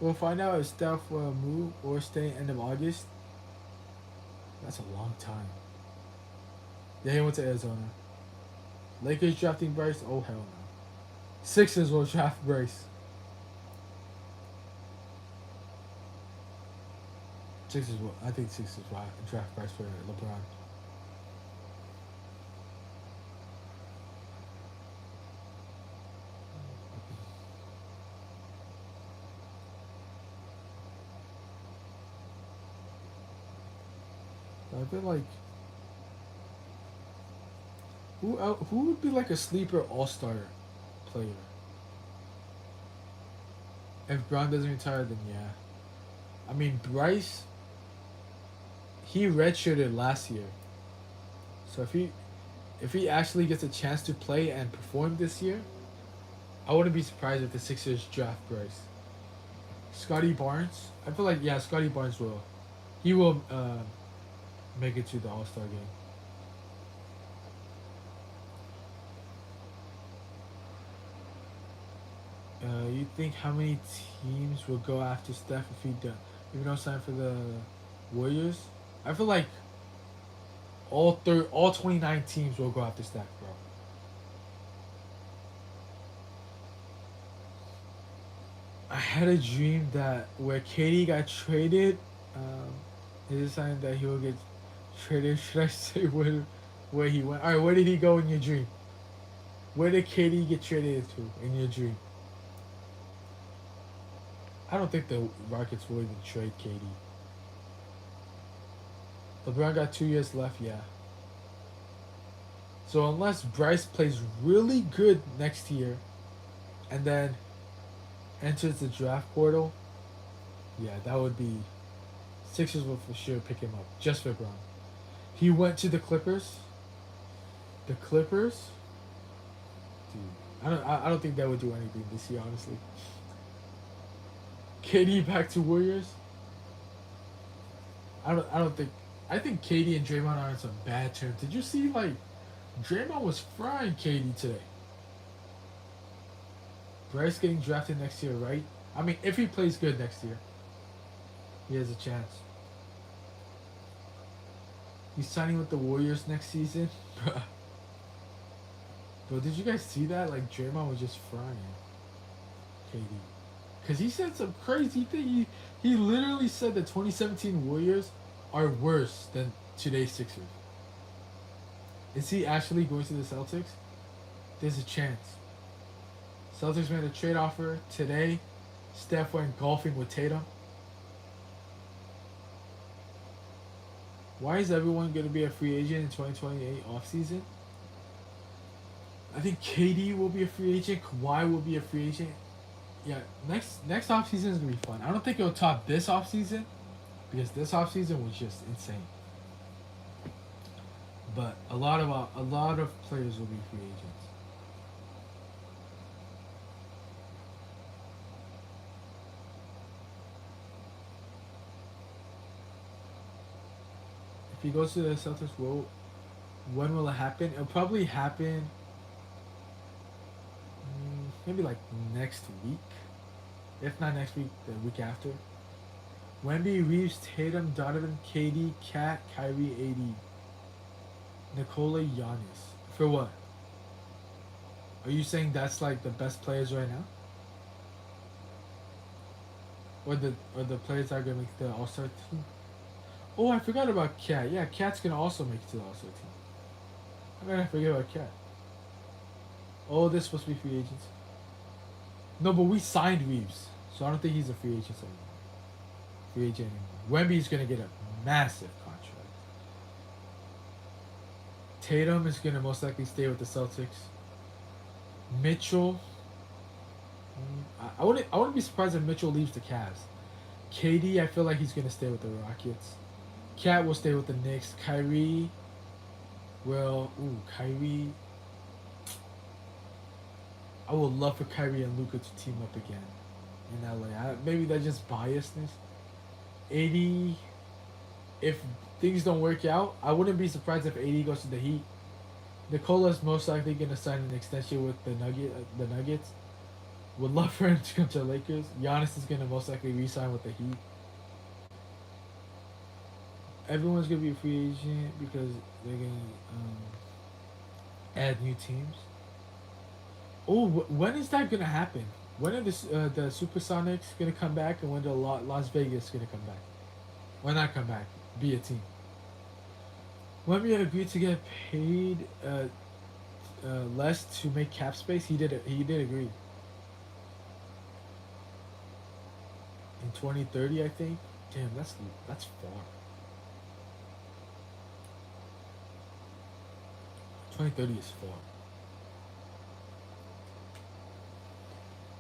Speaker 1: We'll find out if Steph will move or stay end of August. That's a long time. Yeah, he went to Arizona. Lakers drafting Bryce? Oh, hell no. Sixers will draft Bryce. I think Sixers will draft Bryce for LeBron. I feel like who would be like a sleeper all-star player? If Brown doesn't retire, then yeah. I mean Bryce, he redshirted last year, so if he actually gets a chance to play and perform this year, I wouldn't be surprised if the Sixers draft Bryce. Scotty Barnes, I feel like yeah, Scotty Barnes will, he will make it to the All Star game. You think how many teams will go after Steph if he does? If he don't sign for the Warriors, I feel like all 29 teams will go after Steph, bro. I had a dream that where Katie got traded, is a sign that he will get traded. Should I say where he went? All right, where did he go in your dream? Where did Katie get traded to in your dream? I don't think the Rockets will even trade Katie. LeBron got 2 years left, yeah. So unless Bryce plays really good next year, and then enters the draft portal, yeah, that would be. Sixers will for sure pick him up just for Brown. He went to the Clippers. The Clippers, dude. I don't think that would do anything this year, honestly. KD back to Warriors. I don't think. I think KD and Draymond are on some bad terms. Did you see like Draymond was frying KD today? Bryce getting drafted next year, right? I mean, if he plays good next year, he has a chance. He's signing with the Warriors next season. Bro, did you guys see that? Like, Draymond was just frying KD. Because he said some crazy thing. He literally said the 2017 Warriors are worse than today's Sixers. Is he actually going to the Celtics? There's a chance. Celtics made a trade offer today. Steph went golfing with Tatum. Why is everyone going to be a free agent in 2028 offseason? I think KD will be a free agent. Kawhi will be a free agent. Yeah, next off season is gonna be fun. I don't think it'll top this off season because this off season was just insane. But a lot of players will be free agents. If he goes to the Celtics, when will it happen? It'll probably happen maybe like next week. If not next week, the week after. Wemby, Reeves, Tatum, Donovan, KD, Cat, Kyrie, AD, Nikola, Giannis. For what? Are you saying that's like the best players right now, or the players that are gonna make the All Star team? Oh, I forgot about Cat. Yeah, Cat's gonna also make it to the All Star team. How did I forget about Cat? Oh, this supposed to be free agents. No, but we signed Reeves, so I don't think he's a free agent anymore. Free agent anymore. Wemby's gonna get a massive contract. Tatum is gonna most likely stay with the Celtics. Mitchell. I wouldn't be surprised if Mitchell leaves the Cavs. KD, I feel like he's gonna stay with the Rockets. Cat will stay with the Knicks. Kyrie. Well, Kyrie. I would love for Kyrie and Luka to team up again in LA. Maybe that's just biasness. 80. If things don't work out, I wouldn't be surprised if 80 goes to the Heat. Nicola's most likely gonna sign an extension with the Nuggets. Would love for him to come to the Lakers. Giannis is gonna most likely re-sign with the Heat. Everyone's gonna be a free agent because they're gonna add new teams. Oh, when is that gonna happen? When are the Supersonics gonna come back, and when the Las Vegas gonna come back? Why not come back? Be a team. When we agreed to get paid less to make cap space, he did agree. In 2030, I think. Damn, that's far. 2030 is far.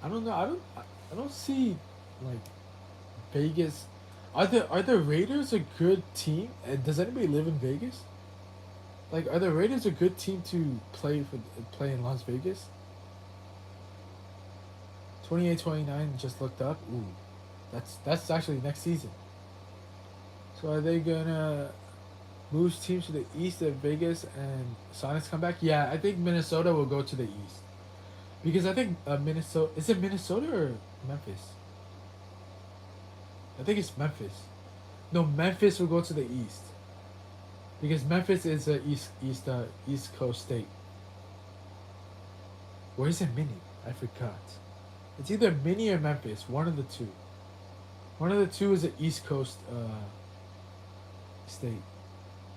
Speaker 1: I don't know. I don't see like Vegas. Are the Raiders a good team? Does anybody live in Vegas? Like, are the Raiders a good team to play in Las Vegas? 28-29 just looked up. Ooh, that's actually next season. So are they gonna move teams to the east of Vegas and Sonics come back? Yeah, I think Minnesota will go to the east because I think Minnesota is it Minnesota or Memphis? I think it's Memphis. No, Memphis will go to the east because Memphis is a East Coast state. Or is it Mini? I forgot. It's either Mini or Memphis. One of the two. One of the two is an East Coast state.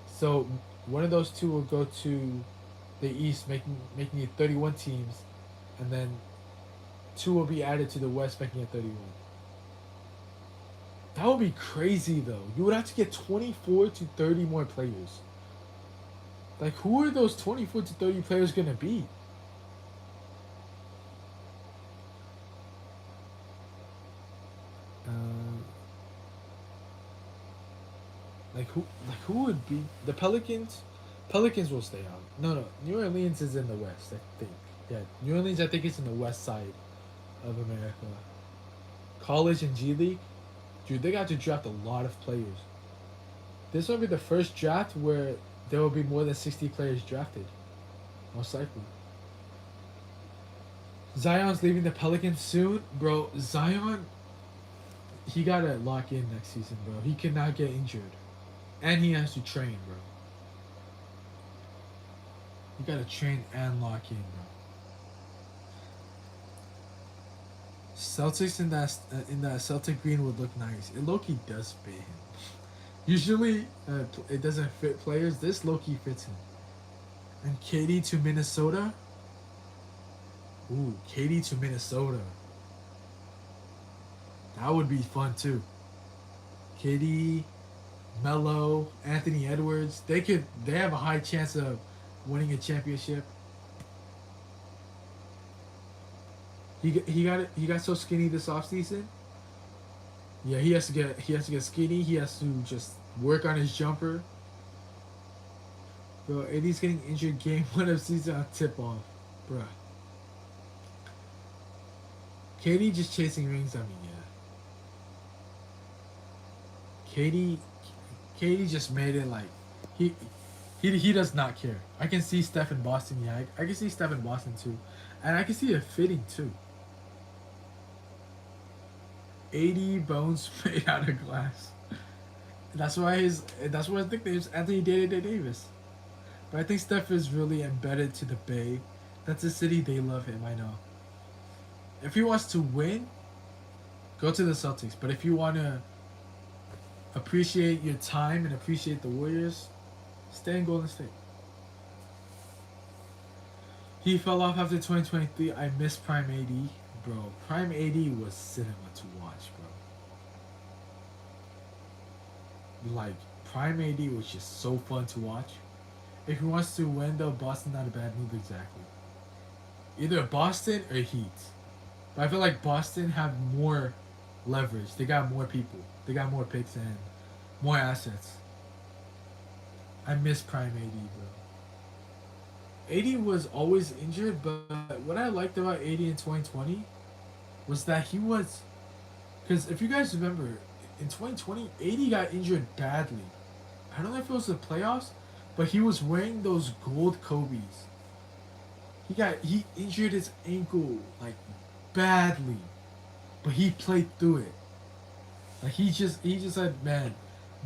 Speaker 1: So one of those two will go to the East, making it 31 teams, and then two will be added to the West, making it 31. That would be crazy though. You would have to get 24 to 30 more players. Like, who are those 24 to 30 players gonna be? Who would be the Pelicans? Pelicans will stay out. No, New Orleans is in the West, I think. Yeah, New Orleans, I think, is in the West side of America. College and G League, dude, they got to draft a lot of players. This will be the first draft where there will be more than 60 players drafted, most likely. Zion's leaving the Pelicans soon, bro. Zion, he gotta lock in next season, bro. He cannot get injured. And he has to train, bro. You gotta train and lock in, bro. Celtics in that Celtic green would look nice. It low-key does fit him. Usually, it doesn't fit players. This low-key fits him. And KD to Minnesota. Ooh, KD to Minnesota. That would be fun too. KD, Melo, Anthony Edwards. They have a high chance of winning a championship. he got so skinny this offseason. Yeah, he has to get skinny. He has to just work on his jumper. Bro, AD's getting injured game one of season on tip off. Bruh. KD just chasing rings, I mean, yeah. KD KD just made it like he he does not care. I can see Steph in Boston, yeah. I can see Steph in Boston too. And I can see it fitting too. 80 bones made out of glass. That's why his nickname is Anthony Day Davis. But I think Steph is really embedded to the Bay. That's a city they love him, I know. If he wants to win, go to the Celtics. But if you want to appreciate your time and appreciate the Warriors, stay in Golden State. He fell off after 2023. I miss Prime AD. Bro, Prime AD was cinema to watch, bro. Like, Prime AD was just so fun to watch. If he wants to win, though, Boston not a bad move exactly. Either Boston or Heat. But I feel like Boston have more leverage. They got more people. They got more picks and more assets. I miss Prime AD, bro. AD was always injured, but what I liked about AD in 2020 was that he was. Because if you guys remember, in 2020, AD got injured badly. I don't know if it was the playoffs, but he was wearing those gold Kobe's. He injured his ankle like badly, but he played through it. Like he just said, man,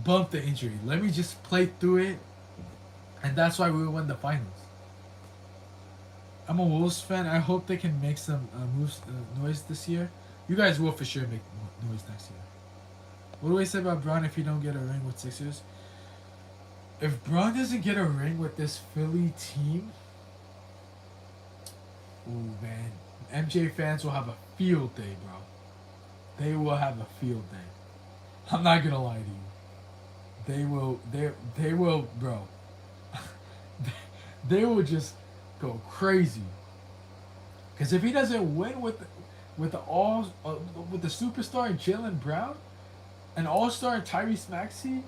Speaker 1: bump the injury. Let me just play through it, and that's why we won the finals. I'm a Wolves fan. I hope they can make some moves noise this year. You guys will for sure make noise next year. What do I say about Braun if he don't get a ring with Sixers? If Braun doesn't get a ring with this Philly team, ooh man, MJ fans will have a field day, bro. They will have a field day. I'm not gonna lie to you. They will, bro. they will just go crazy. Because if he doesn't win with the all with the superstar Jalen Brown, an all star Tyrese Maxey,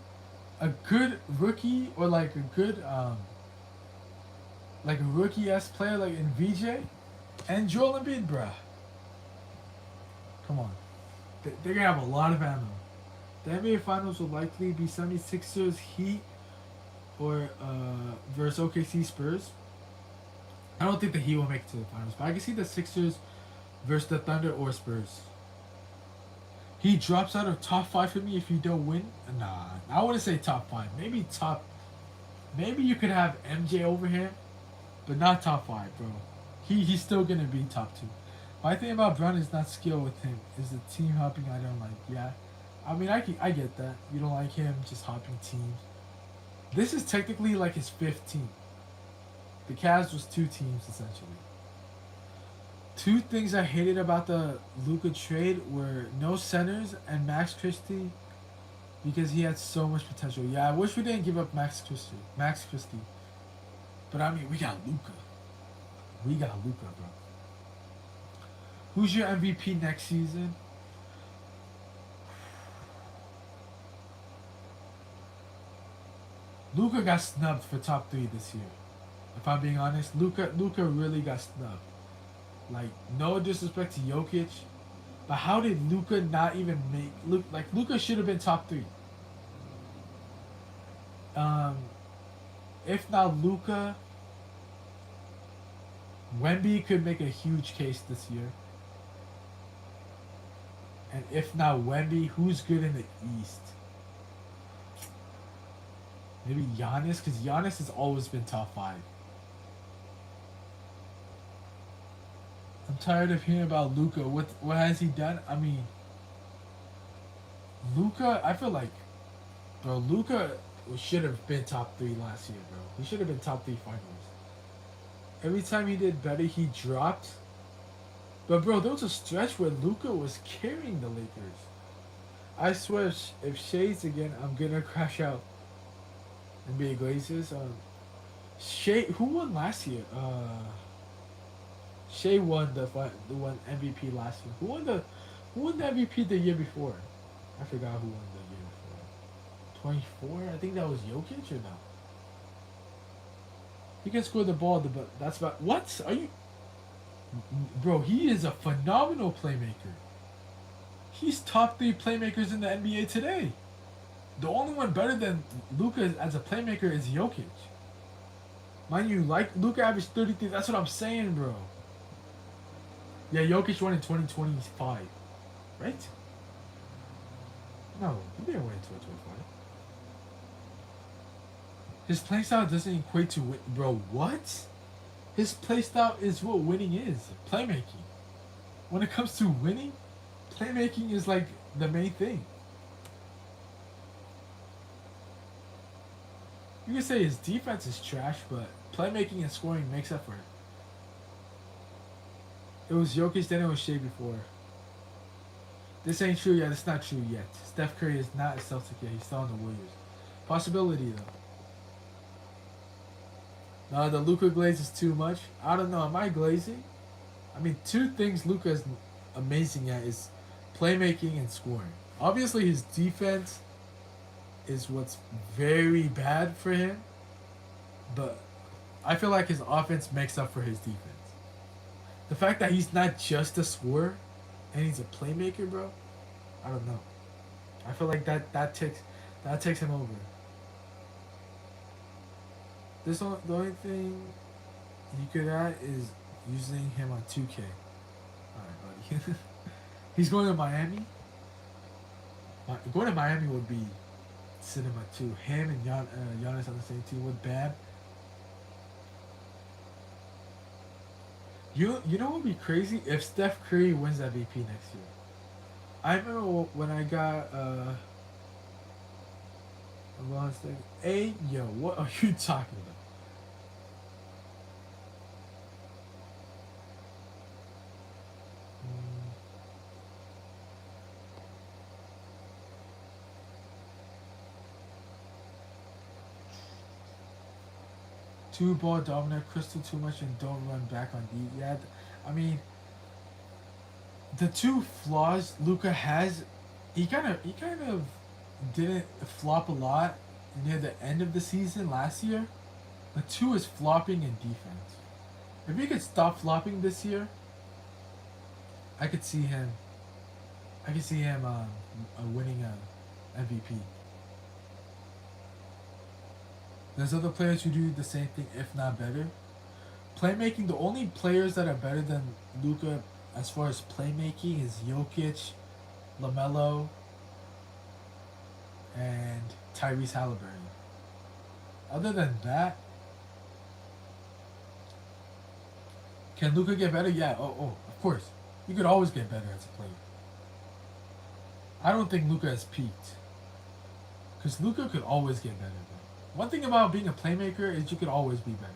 Speaker 1: a good rookie or like a rookie ass player like in VJ, and Joel Embiid, bruh. Come on, they're gonna have a lot of ammo. The NBA Finals will likely be 76ers Heat or versus OKC Spurs. I don't think the Heat will make it to the finals, but I can see the Sixers versus the Thunder or Spurs. He drops out of top five for me if you don't win. Nah, I wouldn't say top five. Maybe top. Maybe you could have MJ over him, but not top five, bro. He's still gonna be top two. My thing about Brown is not skill with him. Is the team hopping I don't like. Yeah, I mean I get that. You don't like him just hopping teams. This is technically like his fifth team. The Cavs was two teams essentially. Two things I hated about the Luka trade were no centers and Max Christie because he had so much potential. Yeah, I wish we didn't give up Max Christie. Max Christie. But I mean, we got Luka. We got Luka, bro. Who's your MVP next season? Luka got snubbed for top three this year. If I'm being honest, Luka really got snubbed. Like, no disrespect to Jokic, but how did Luka not even make Luka should have been top three. Um, if not Luka, Wemby could make a huge case this year. And if not Wemby, who's good in the East? Maybe Giannis, because Giannis has always been top five. I'm tired of hearing about Luka. What has he done? I mean, Luka. I feel like, bro, Luka should have been top three last year, bro. He should have been top three finals. Every time he did better, he dropped. But bro, there was a stretch where Luka was carrying the Lakers. I swear, if Shades again, I'm gonna crash out. NBA Glazers. Shade. Who won last year? Shea won the one MVP last year. Who won the MVP the year before? I forgot who won the year before. 24? I think that was Jokic or no? He can score the ball, but that's about what? Are you, bro? He is a phenomenal playmaker. He's top three playmakers in the NBA today. The only one better than Luka as a playmaker is Jokic. Mind you, like Luka averaged 33. That's what I'm saying, bro. Yeah, Jokic won in 2025, right? No, he didn't win in 2025. His playstyle doesn't equate to win, bro. What? His playstyle is what winning is. Playmaking. When it comes to winning, playmaking is like the main thing. You can say his defense is trash, but playmaking and scoring makes up for it. It was Jokic, then it was Shea before. This ain't true yet. It's not true yet. Steph Curry is not a Celtic yet. He's still on the Warriors. Possibility though. No, the Luka glaze is too much. I don't know. Am I glazing? I mean, two things Luka is amazing at is playmaking and scoring. Obviously, his defense is what's very bad for him, but I feel like his offense makes up for his defense. The fact that he's not just a scorer and he's a playmaker, bro. I don't know. I feel like that takes him over. The only thing you could add is using him on 2K. All right, buddy. He's going to Miami. Going to Miami would be cinema too. Him and Giannis on the same team with Bam. You know what would be crazy if Steph Curry wins MVP next year. I remember when I got a lost thing. Hey yo, what are you talking about? Mm, 2 ball dominant, crystal too much, and don't run back on D. Yeah, I mean the two flaws Luca has, he kind of didn't flop a lot near the end of the season last year. The two is flopping in defense. If he could stop flopping this year, I could see him. I could see him winning a MVP. There's other players who do the same thing, if not better. Playmaking, the only players that are better than Luca as far as playmaking is Jokic, LaMelo, and Tyrese Halliburton. Other than that, can Luca get better? Yeah. Oh, of course. You could always get better as a player. I don't think Luca has peaked because Luca could always get better. Though. One thing about being a playmaker is you could always be better.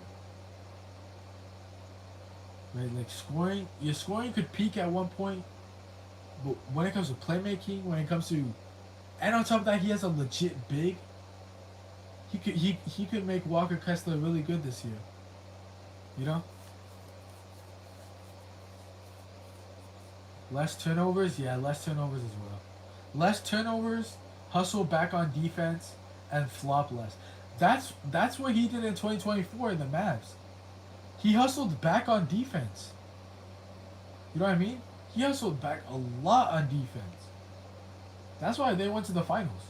Speaker 1: Right? Like scoring, your scoring could peak at one point, but when it comes to playmaking, when it comes to, and on top of that, he has a legit big. He could make Walker Kessler really good this year. You know, less turnovers, yeah, less turnovers as well. Less turnovers, hustle back on defense, and flop less. That's what he did in 2024 in the Mavs. He hustled back on defense. You know what I mean? He hustled back a lot on defense. That's why they went to the finals.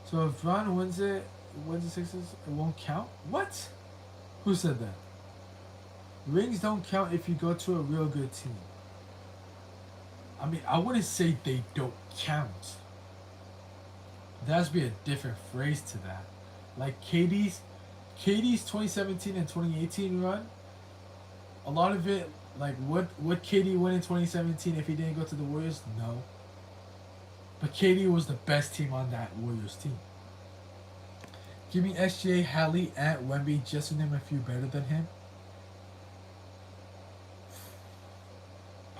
Speaker 1: So if Ron wins the Sixers, it won't count? What? Who said that? Rings don't count if you go to a real good team. I mean, I wouldn't say they don't count. There has to be a different phrase to that. Like KD's 2017 and 2018 run, a lot of it, like would KD win in 2017 if he didn't go to the Warriors? No. But KD was the best team on that Warriors team. Give me SGA, Hallie, and Wemby just to name a few better than him.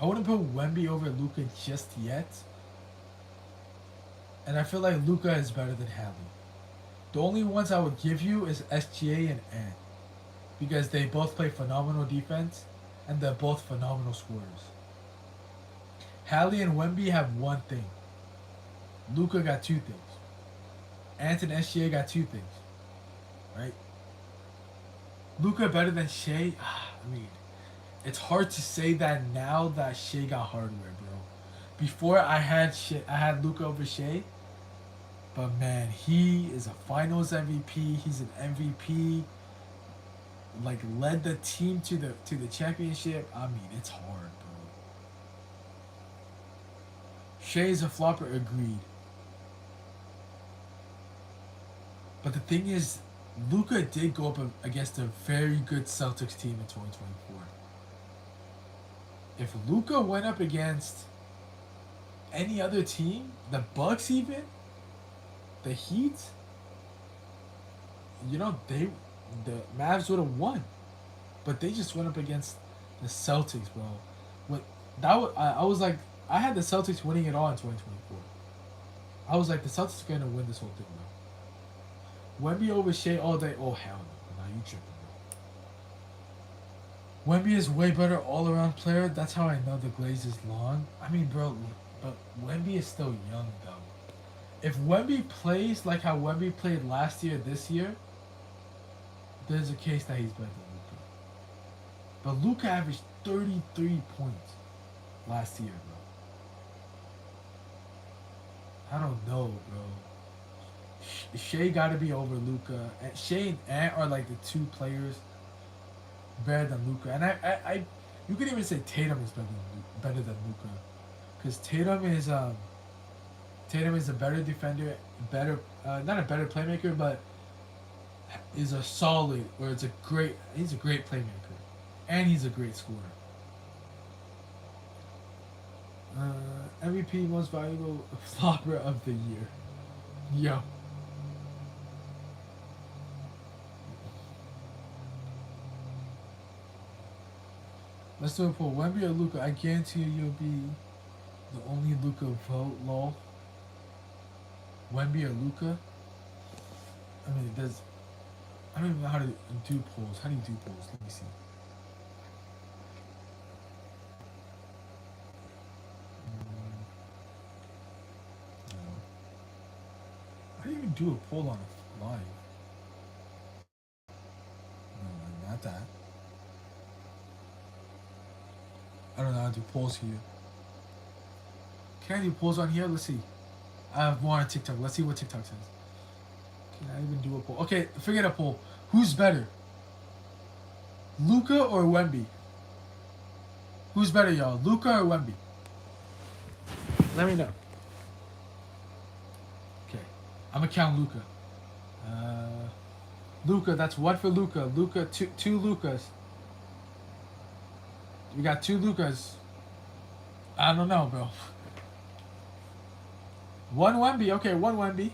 Speaker 1: I wouldn't put Wemby over Luka just yet. And I feel like Luka is better than Hallie. The only ones I would give you is SGA and Ant. because they both play phenomenal defense and they're both phenomenal scorers. Hallie and Wemby have one thing. Luca got two things. Ant and SGA got two things. Right? Luca better than Shea? I mean, it's hard to say that now that Shea got hardware, bro. Before I had Luca over Shea, but man, he is a Finals MVP. He's an MVP. Like led the team to the championship. I mean, it's hard, bro. Shea's a flopper, agreed. But the thing is, Luca did go up against a very good Celtics team in 2024. If Luca went up against any other team, the Bucks even, the Heat, the Mavs would have won, but they just went up against the Celtics, bro. What I was like, I had the Celtics winning it all in 2024. I was like, the Celtics are gonna win this whole thing, bro. Wemby over Shea all day. Oh hell no, nah, you tripping, bro. Wemby is way better all around player. That's how I know the glaze is long. I mean, bro, but Wemby is still young though. If Wemby plays like how Wemby played last year, this year, there's a case that he's better than Luka. But Luka averaged 33 points last year, bro. I don't know, bro. Shea got to be over Luka. And Shea and Ant are like the two players better than Luka. And you could even say Tatum is better than Luka, because Tatum is a better defender, better not a better playmaker, but is a solid, or he's a great playmaker, and he's a great scorer. MVP most valuable flopper of the year. Yo. Let's do a poll. Wemby or Luca? I guarantee you'll be the only Luca vote. Lol. Wemby or Luca? I mean, I don't even know how to do polls. How do you do polls? Let me see. No. How do you even do a poll on a live? No, not that. I don't know how to do polls here. Can I do polls on here? Let's see. I have more on TikTok. Let's see what TikTok says. Can I even do a poll? Okay, forget a poll. Who's better? Luca or Wemby? Who's better, y'all? Luca or Wemby? Let me know. Okay. I'm gonna count Luca. Luca, that's one for Luca. Luca, two Lucas. We got two Lucas. I don't know, bro. One Wemby. Okay, one Wemby.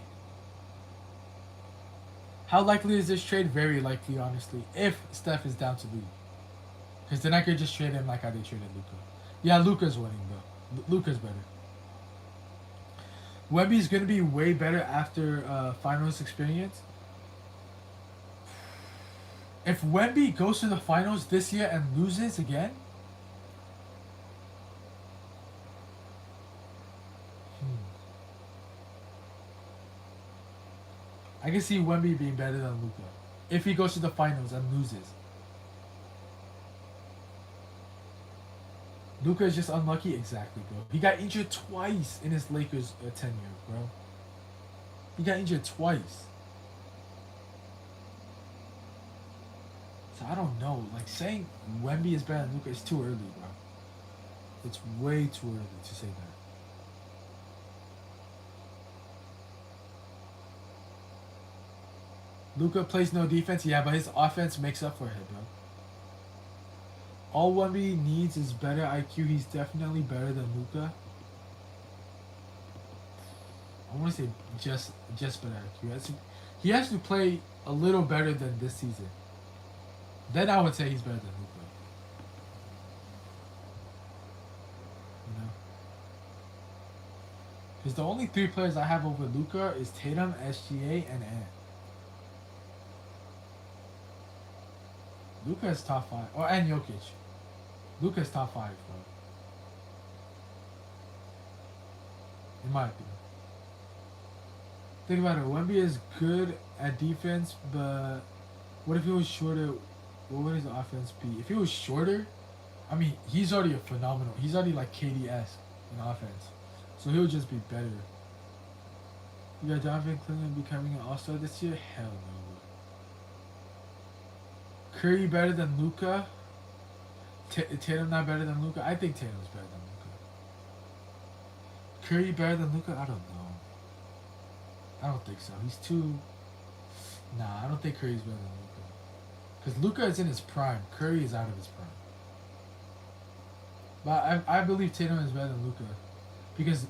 Speaker 1: How likely is this trade? Very likely, honestly. If Steph is down to leave. Because then I could just trade him like how they traded Luca. Yeah, Luca's winning, bro. Luca's better. Wemby's going to be way better after finals experience. If Wemby goes to the finals this year and loses again, I can see Wemby being better than Luca if he goes to the finals and loses. Luca is just unlucky, exactly, bro. He got injured twice in his Lakers tenure, bro. He got injured twice. So I don't know. Like saying Wemby is better than Luca is too early, bro. It's way too early to say that. Luca plays no defense, yeah, but his offense makes up for it, bro. All Wemby needs is better IQ. He's definitely better than Luca. I want to say just better IQ. He has to play a little better than this season. Then I would say he's better than Luca. You know? Because the only three players I have over Luca is Tatum, SGA, and Ant. Luka is top five. Oh, and Jokic. Luka's top five, bro. In my opinion. Think about it. Wemby is good at defense, but what if he was shorter? What would his offense be? If he was shorter, I mean, he's already a phenomenal. He's already like KD-esque in offense. So he'll just be better. You got Jonathan Cleveland becoming an all-star this year? Hell no. Curry better than Luka? Tatum not better than Luka? I think Tatum's better than Luka. Curry better than Luka? I don't know. I don't think so. He's too... Nah, I don't think Curry's better than Luka. Because Luka is in his prime. Curry is out of his prime. But I believe Tatum is better than Luka. Because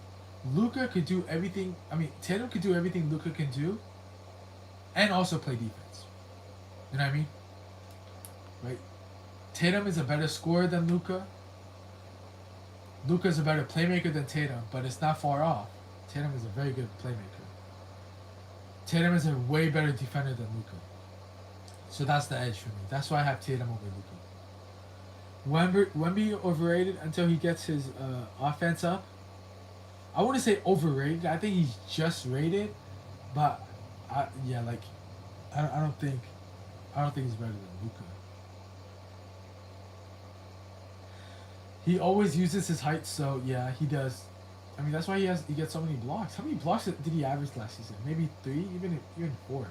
Speaker 1: Luka could do everything... I mean, Tatum could do everything Luka can do. And also play defense. You know what I mean? Right? Tatum is a better scorer than Luka. Luka is a better playmaker than Tatum. But it's not far off. Tatum is a very good playmaker. Tatum is a way better defender than Luka. So that's the edge for me. That's why I have Tatum over Luka. Wemby overrated until he gets his offense up. I wouldn't say overrated. I think he's just rated, but I don't think he's better than Luka. He always uses his height, so yeah, he does. I mean, that's why he gets so many blocks. How many blocks did he average last season? Maybe 3, even 4.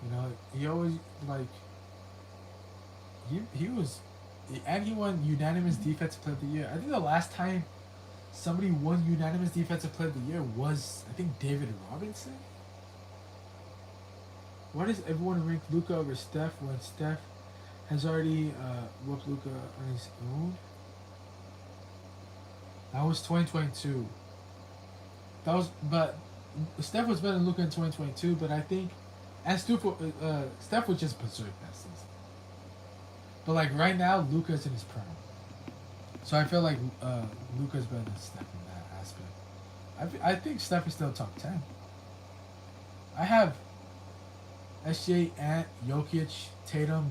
Speaker 1: You know, he always like he was, and he won unanimous defensive player of the year. I think the last time somebody won unanimous defensive player of the year was, I think, David Robinson. Why does everyone rank Luka over Steph when Steph has already whooped Luka on his own? That was 2022. But Steph was better than Luka in 2022. But I think, and Steph was just berserk that season. But like right now, Luka's in his prime. So I feel like Luka's better than Steph in that aspect. I think Steph is still top 10. I have SJ, Ant, Jokic, Tatum,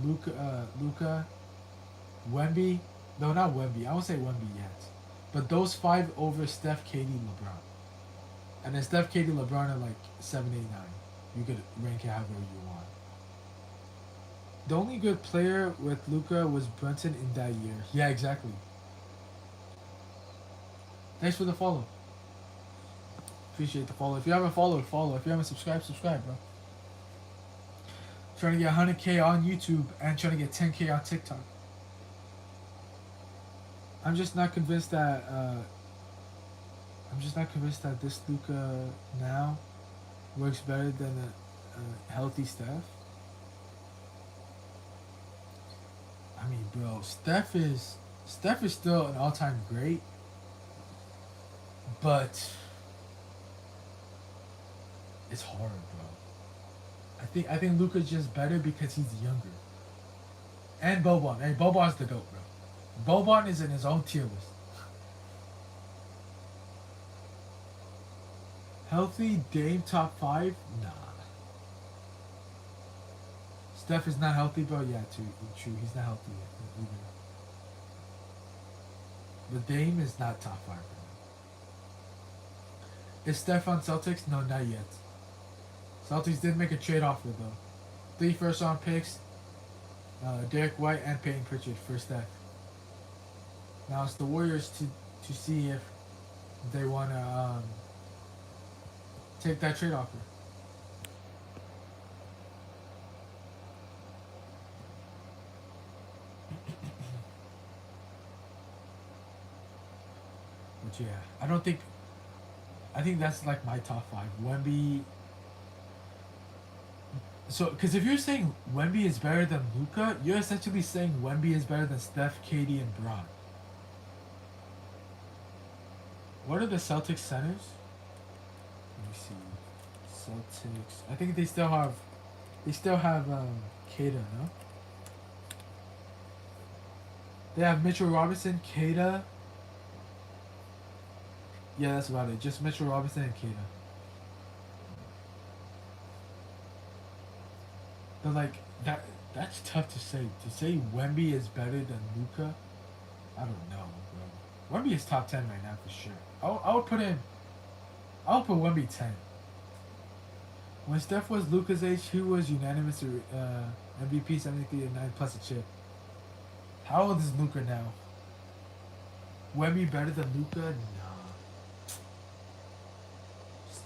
Speaker 1: Luka, Wemby. No, not Wemby. I won't say Wemby yet. But those 5 over Steph, KD, LeBron. And then Steph, KD, LeBron are like 7, 8, 9. You could rank it however you want. The only good player with Luka was Brunson in that year. Yeah, exactly. Thanks for the follow. Appreciate the follow. If you haven't followed, follow. If you haven't subscribed, subscribe, bro. Trying to get 100K on YouTube and trying to get 10K on TikTok. I'm just not convinced that this Luka now works better than a healthy Steph. I mean, bro, Steph is still an all-time great, but it's hard, bro. I think Luka's just better because he's younger. And Boban. Hey, Boban's the GOAT, bro. Boban is in his own tier list. Healthy Dame top 5? Nah. Steph is not healthy, bro. Yeah, true. He's not healthy either. But Dame is not top 5, bro. Is Steph on Celtics? No, not yet. Celtics did make a trade offer though. 3 first-round picks, Derek White and Peyton Pritchard for Steph. Now it's the Warriors to see if they want to take that trade offer. But yeah, I think that's like my top 5. Wemby. So, because if you're saying Wemby is better than Luka, you're essentially saying Wemby is better than Steph, KD, and Bron. What are the Celtics centers? Let me see. Celtics. I think they still have Kata, no? They have Mitchell Robinson, Kata. Yeah, that's about it. Just Mitchell Robinson and Kata. But like that that's tough to say. To say Wemby is better than Luca, I don't know, bro. Wemby is top 10 right now for sure. I would put him. I would put Wemby 10. When Steph was Luca's age, he was unanimous MVP 73 and 9 plus a chip. How old is Luca now? Wemby better than Luca? Nah.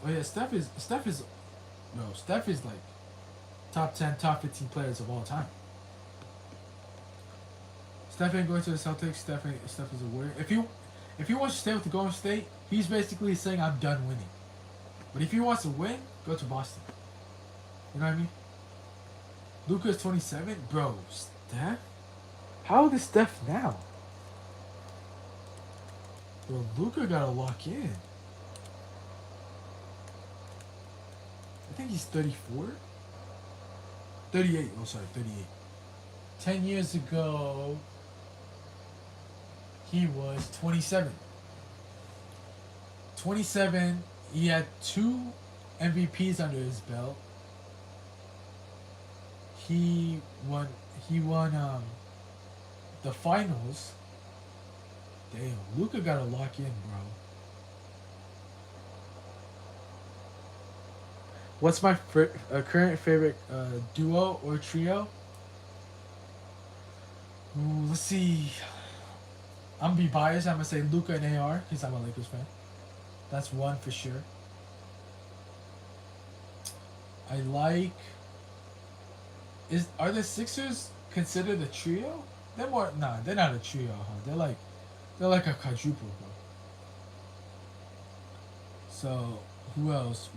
Speaker 1: Oh yeah, Steph is no Steph is like top 10, top 15 players of all time. Steph ain't going to the Celtics. Steph is a warrior. If he wants to stay with the Golden State, he's basically saying I'm done winning. But if he wants to win, go to Boston. You know what I mean? Luka is 27, bro. Steph? How old is Steph now? Bro, Luka gotta lock in. I think he's 34. 38. Oh, sorry, 38. 10 years ago, he was 27. 27. He had 2 MVPs under his belt. He won. He won the finals. Damn, Luka gotta lock in, bro. What's my current favorite duo or trio? Ooh, let's see. I'm gonna be biased. I'm gonna say Luka and AR because I'm a Lakers fan. That's one for sure. I like. Are the Sixers considered a trio? They're more. Nah, they're not a trio. Huh? They're like a quadruple, bro. So who else?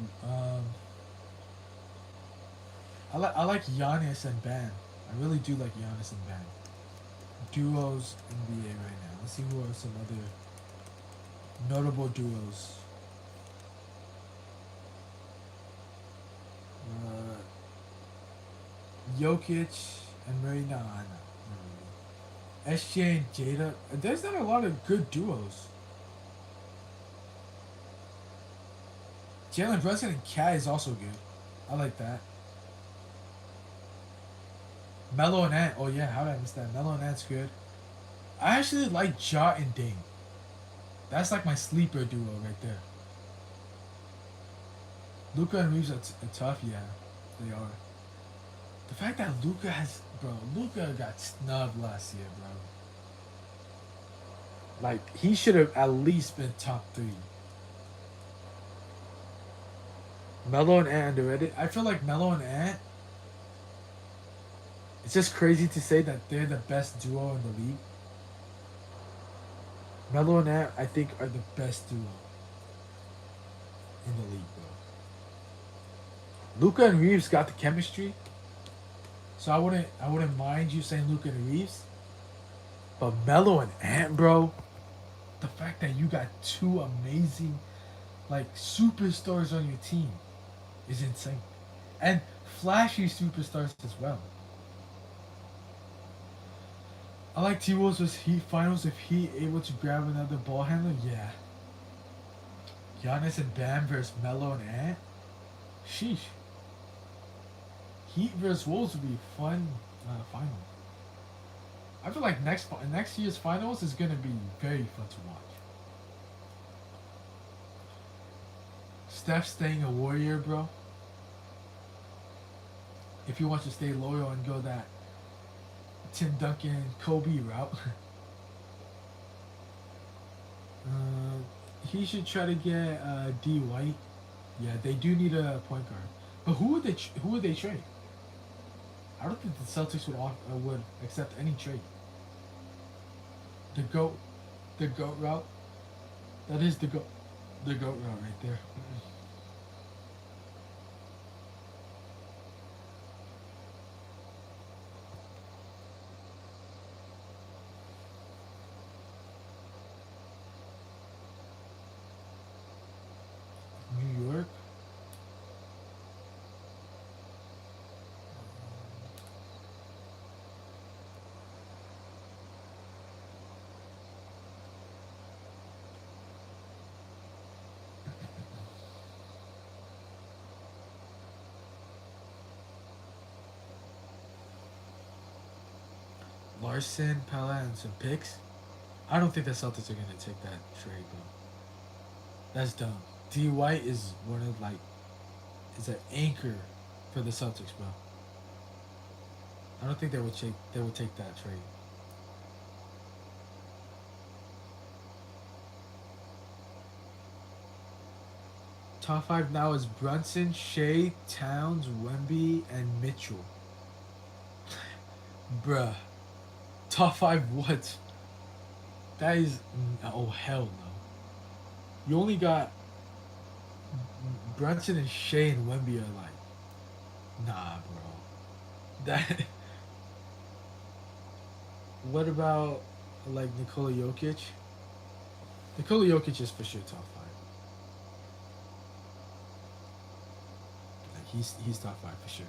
Speaker 1: I like Giannis and Bam. I really do like Giannis and Bam. Duos NBA right now. Let's see who are some other notable duos. Uh, Jokic and Murray. Nah, not really. SJ and Jada. There's not a lot of good duos. Jalen Brunson and Cat is also good. I like that. Melo and Ant. Oh yeah, how did I miss that? Melo and Ant's good. I actually like Ja and Dame. That's like my sleeper duo right there. Luca and Reeves are tough, yeah, they are. The fact that Luca got snubbed last year, bro. Like he should have at least been top 3. Melo and Ant underrated. I feel like Melo and Ant. It's just crazy to say that they're the best duo in the league. Melo and Ant, I think, are the best duo in the league, bro. Luca and Reeves got the chemistry, so I wouldn't mind you saying Luca and Reeves. But Melo and Ant, bro, the fact that you got 2 amazing, like superstars on your team, is insane, and flashy superstars as well. I like T Wolves with Heat finals if he able to grab another ball handler. Yeah. Giannis and Bam versus Melo and Ant. Sheesh. Heat versus Wolves would be a fun final. I feel like next year's finals is gonna be very fun to watch. Steph staying a warrior, bro. If he wants to stay loyal and go that Tim Duncan Kobe route, he should try to get D White. Yeah, they do need a point guard. But who would they trade? I don't think the Celtics would accept any trade. The goat, the goat route. That is the goat route right there. New York. Larson, Pella, and some picks. I don't think the Celtics are gonna take that trade, bro. That's dumb. D White is one of like is an anchor for the Celtics, bro. I don't think they would take that trade. Top five now is Brunson, Shea, Towns, Wemby, and Mitchell. Bruh. Top five what? That is oh hell no. You only got Brunson and Shea and Wemby are like, nah, bro. That. What about like Nikola Jokic? Nikola Jokic is for sure top five. Like he's top five for sure.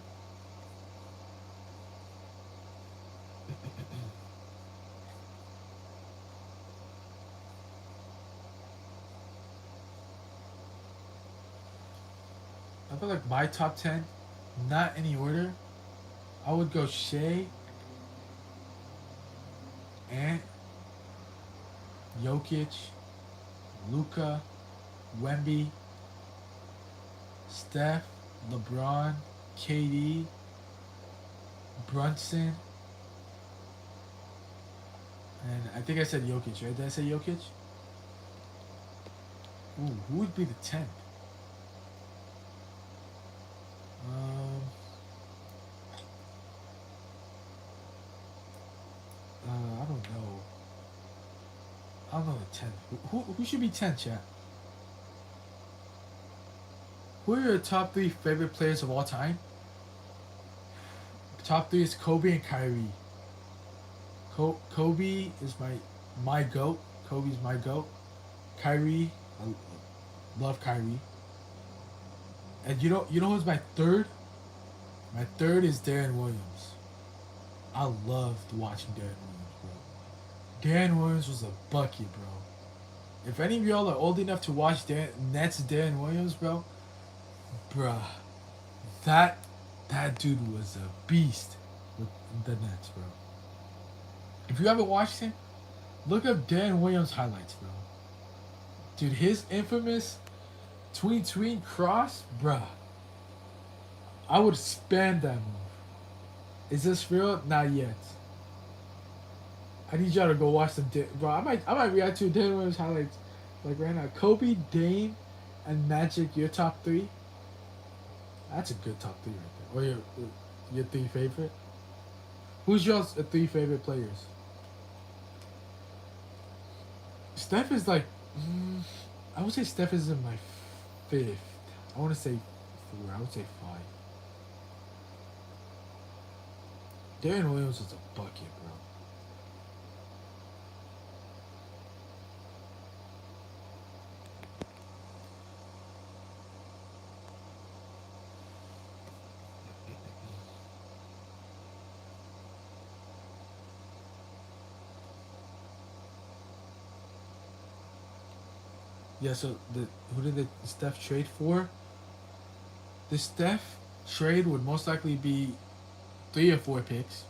Speaker 1: I feel like my top ten, not any order. I would go Shea, Ant, Jokic, Luca, Wemby, Steph, LeBron, KD, Brunson, and I think I said Jokic, right? Did I say Jokic? Ooh, who would be the 10th? Um, I don't know. I don't know the 10th. Who should be 10th, chat? Who are your top three favorite players of all time? Top three is Kobe and Kyrie. Kobe is my goat. Kobe's my goat. Kyrie, I love Kyrie. And you know who's my third? My third is Darren Williams. I loved watching Darren Williams, bro. Darren Williams was a bucket, bro. If any of y'all are old enough to watch Nets Darren Williams, bro, bruh, that that dude was a beast with the Nets, bro. If you haven't watched him, look up Darren Williams highlights, bro. Dude, his infamous tween cross, bruh. I would spam that move. Is this real? Not yet. I need y'all to go watch some. Bro, I might react to Darren Williams highlights like right now. Kobe, Dame, and Magic. Your top three. That's a good top three right there. Or your three favorite. Who's your three favorite players? Steph is like, I would say Steph is in my fifth. I want to say four. I would say five. Darren Williams is a bucket, bro. Yeah, so who did the Steph trade for? The Steph trade would most likely be three or four picks.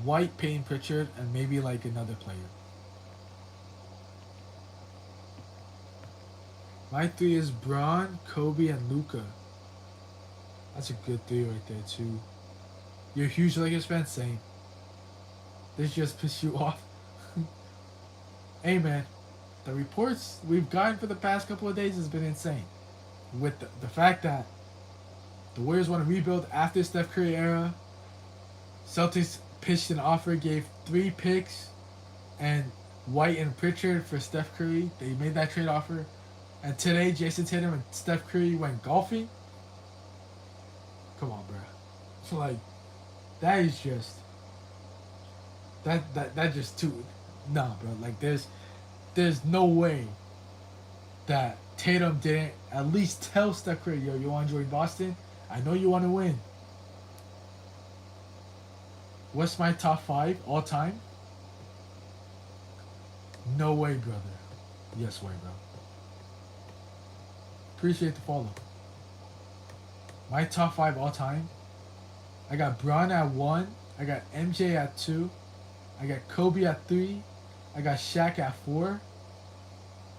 Speaker 1: White, Payne Pritchard, and maybe like another player. My three is Braun, Kobe, and Luca. That's a good three right there too. You're a huge Lakers fan, same. This just piss you off. Hey man, the reports we've gotten for the past couple of days has been insane. With the fact that the Warriors want to rebuild after Steph Curry era, Celtics pitched an offer, gave three picks, and White and Pritchard for Steph Curry. They made that trade offer. And today, Jason Tatum and Steph Curry went golfing. Come on, bro. So like, that is just that just too. Nah, bro. Like, there's no way that Tatum didn't at least tell Steph Curry, yo, you want to join Boston? I know you want to win. What's my top five all time? No way, brother. Yes way, bro. Appreciate the follow. My top five all time. I got Braun at one. I got MJ at two. I got Kobe at 3. I got Shaq at 4.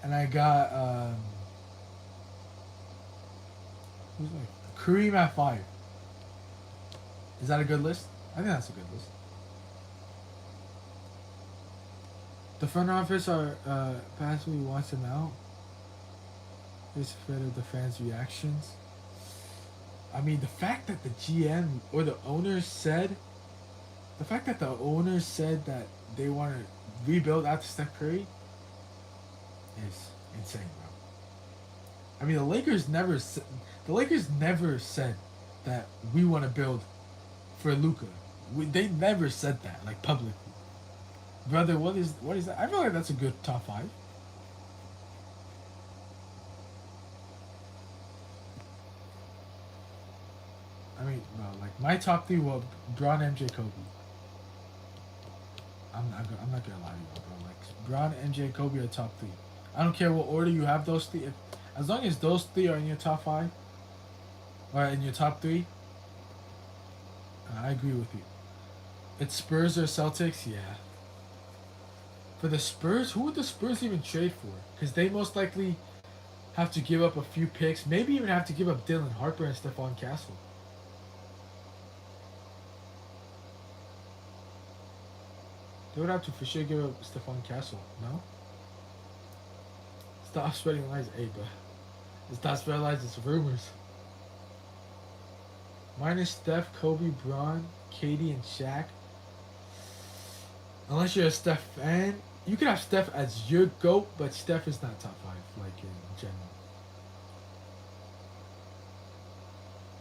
Speaker 1: And I got who's my Kareem at 5. Is that a good list? I think that's a good list. The front office are passively wants him out. Is afraid of the fans' reactions. I mean, the fact that the GM or the fact that the owners said that they want to rebuild after Steph Curry is insane, bro. I mean, the Lakers never said that we want to build for Luka. They never said that like publicly, brother. What is that? I feel like that's a good top 5. I mean, bro, like my top 3 were Braun, MJ, Kobe. I'm not gonna lie to you, bro. Like Braun, MJ, Kobe are top 3. I don't care what order you have those 3. As long as those 3 are in your top 5 or in your top 3, I agree with you. It's Spurs or Celtics, yeah. For the Spurs, who would the Spurs even trade for? Because they most likely have to give up a few picks, maybe even have to give up Dylan Harper and Stephon Castle. They would have to for sure give up Stephon Castle, no? Stop spreading lies, hey, bro. Stop spreading lies, it's rumors. Minus Steph, Kobe, Braun, Katie, and Shaq. Unless you're a Steph fan, you can have Steph as your GOAT, but Steph is not top 5, like in general.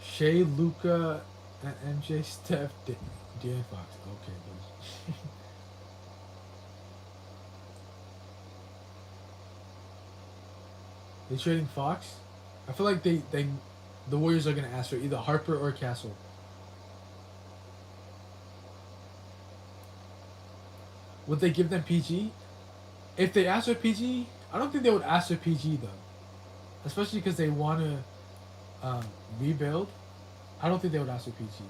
Speaker 1: Shea, Luca, and MJ, Steph, De'Aaron Fox. Okay, buddy. They trading Fox? I feel like the Warriors are gonna ask for either Harper or Castle. Would they give them PG? If they ask for PG, I don't think they would ask for PG though. Especially because they want to rebuild. I don't think they would ask for PG.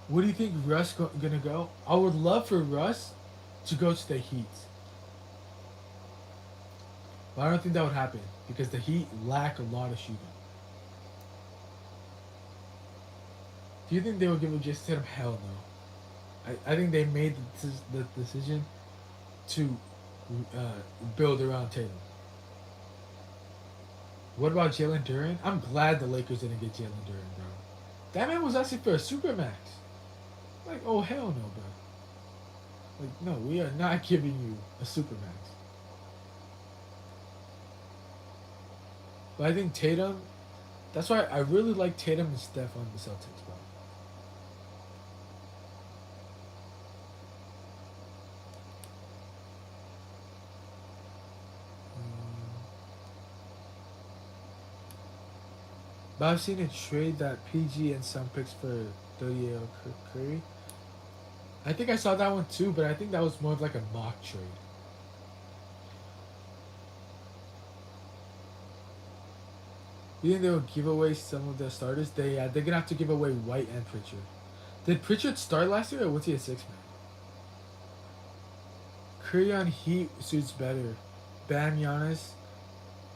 Speaker 1: Where do you think Russ gonna go? I would love for Russ to go to the Heat. But I don't think that would happen because the Heat lack a lot of shooting. Do you think they would give him Jason Tatum? Hell no. I think they made the decision to build around Tatum. What about Jalen Duren? I'm glad the Lakers didn't get Jalen Duren, bro. That man was asking for a supermax. Like, oh hell no, bro. Like, no, we are not giving you a supermax. But I think Tatum. That's why I really like Tatum and Steph on the Celtics, bro. But I've seen a trade that PG and some picks for 38 Curry. I think I saw that one too, but I think that was more of like a mock trade. You think they will give away some of their starters? They're gonna have to give away White and Pritchard. Did Pritchard start last year or was he a 6 man? Curry on Heat suits better. Bam Giannis.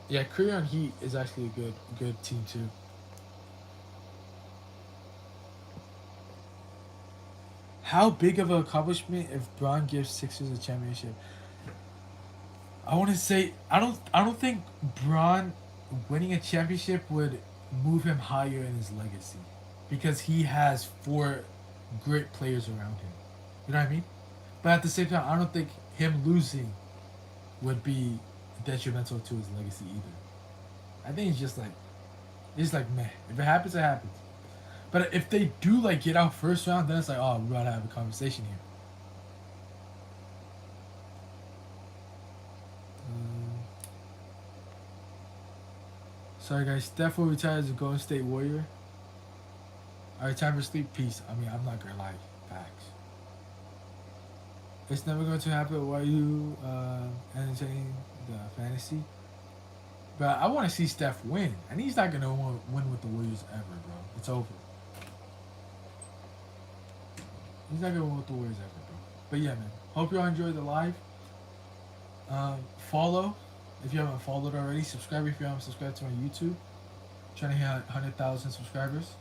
Speaker 1: Yeah, Curry on Heat is actually a good team too. How big of an accomplishment if Braun gives Sixers a championship? I want to say I don't think Braun winning a championship would move him higher in his legacy because he has 4 great players around him. You know what I mean? But at the same time, I don't think him losing would be detrimental to his legacy either. I think it's like meh. If it happens, it happens. But if they do like get out first round, then it's like, oh, we gotta have a conversation here. Sorry guys, Steph will retire as a Golden State Warrior. Alright, time for sleep. Peace. I mean, I'm not gonna lie. Facts. It's never going to happen. Why you entertaining the fantasy? But I want to see Steph win, and he's not gonna win with the Warriors ever, bro. It's over. He's not gonna win with the Warriors ever, bro. But yeah, man. Hope y'all enjoyed the live. Follow if you haven't followed already. Subscribe if you haven't subscribed to my YouTube. Trying to hit 100,000 subscribers.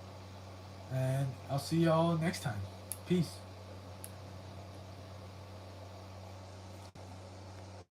Speaker 1: And I'll see y'all next time. Peace.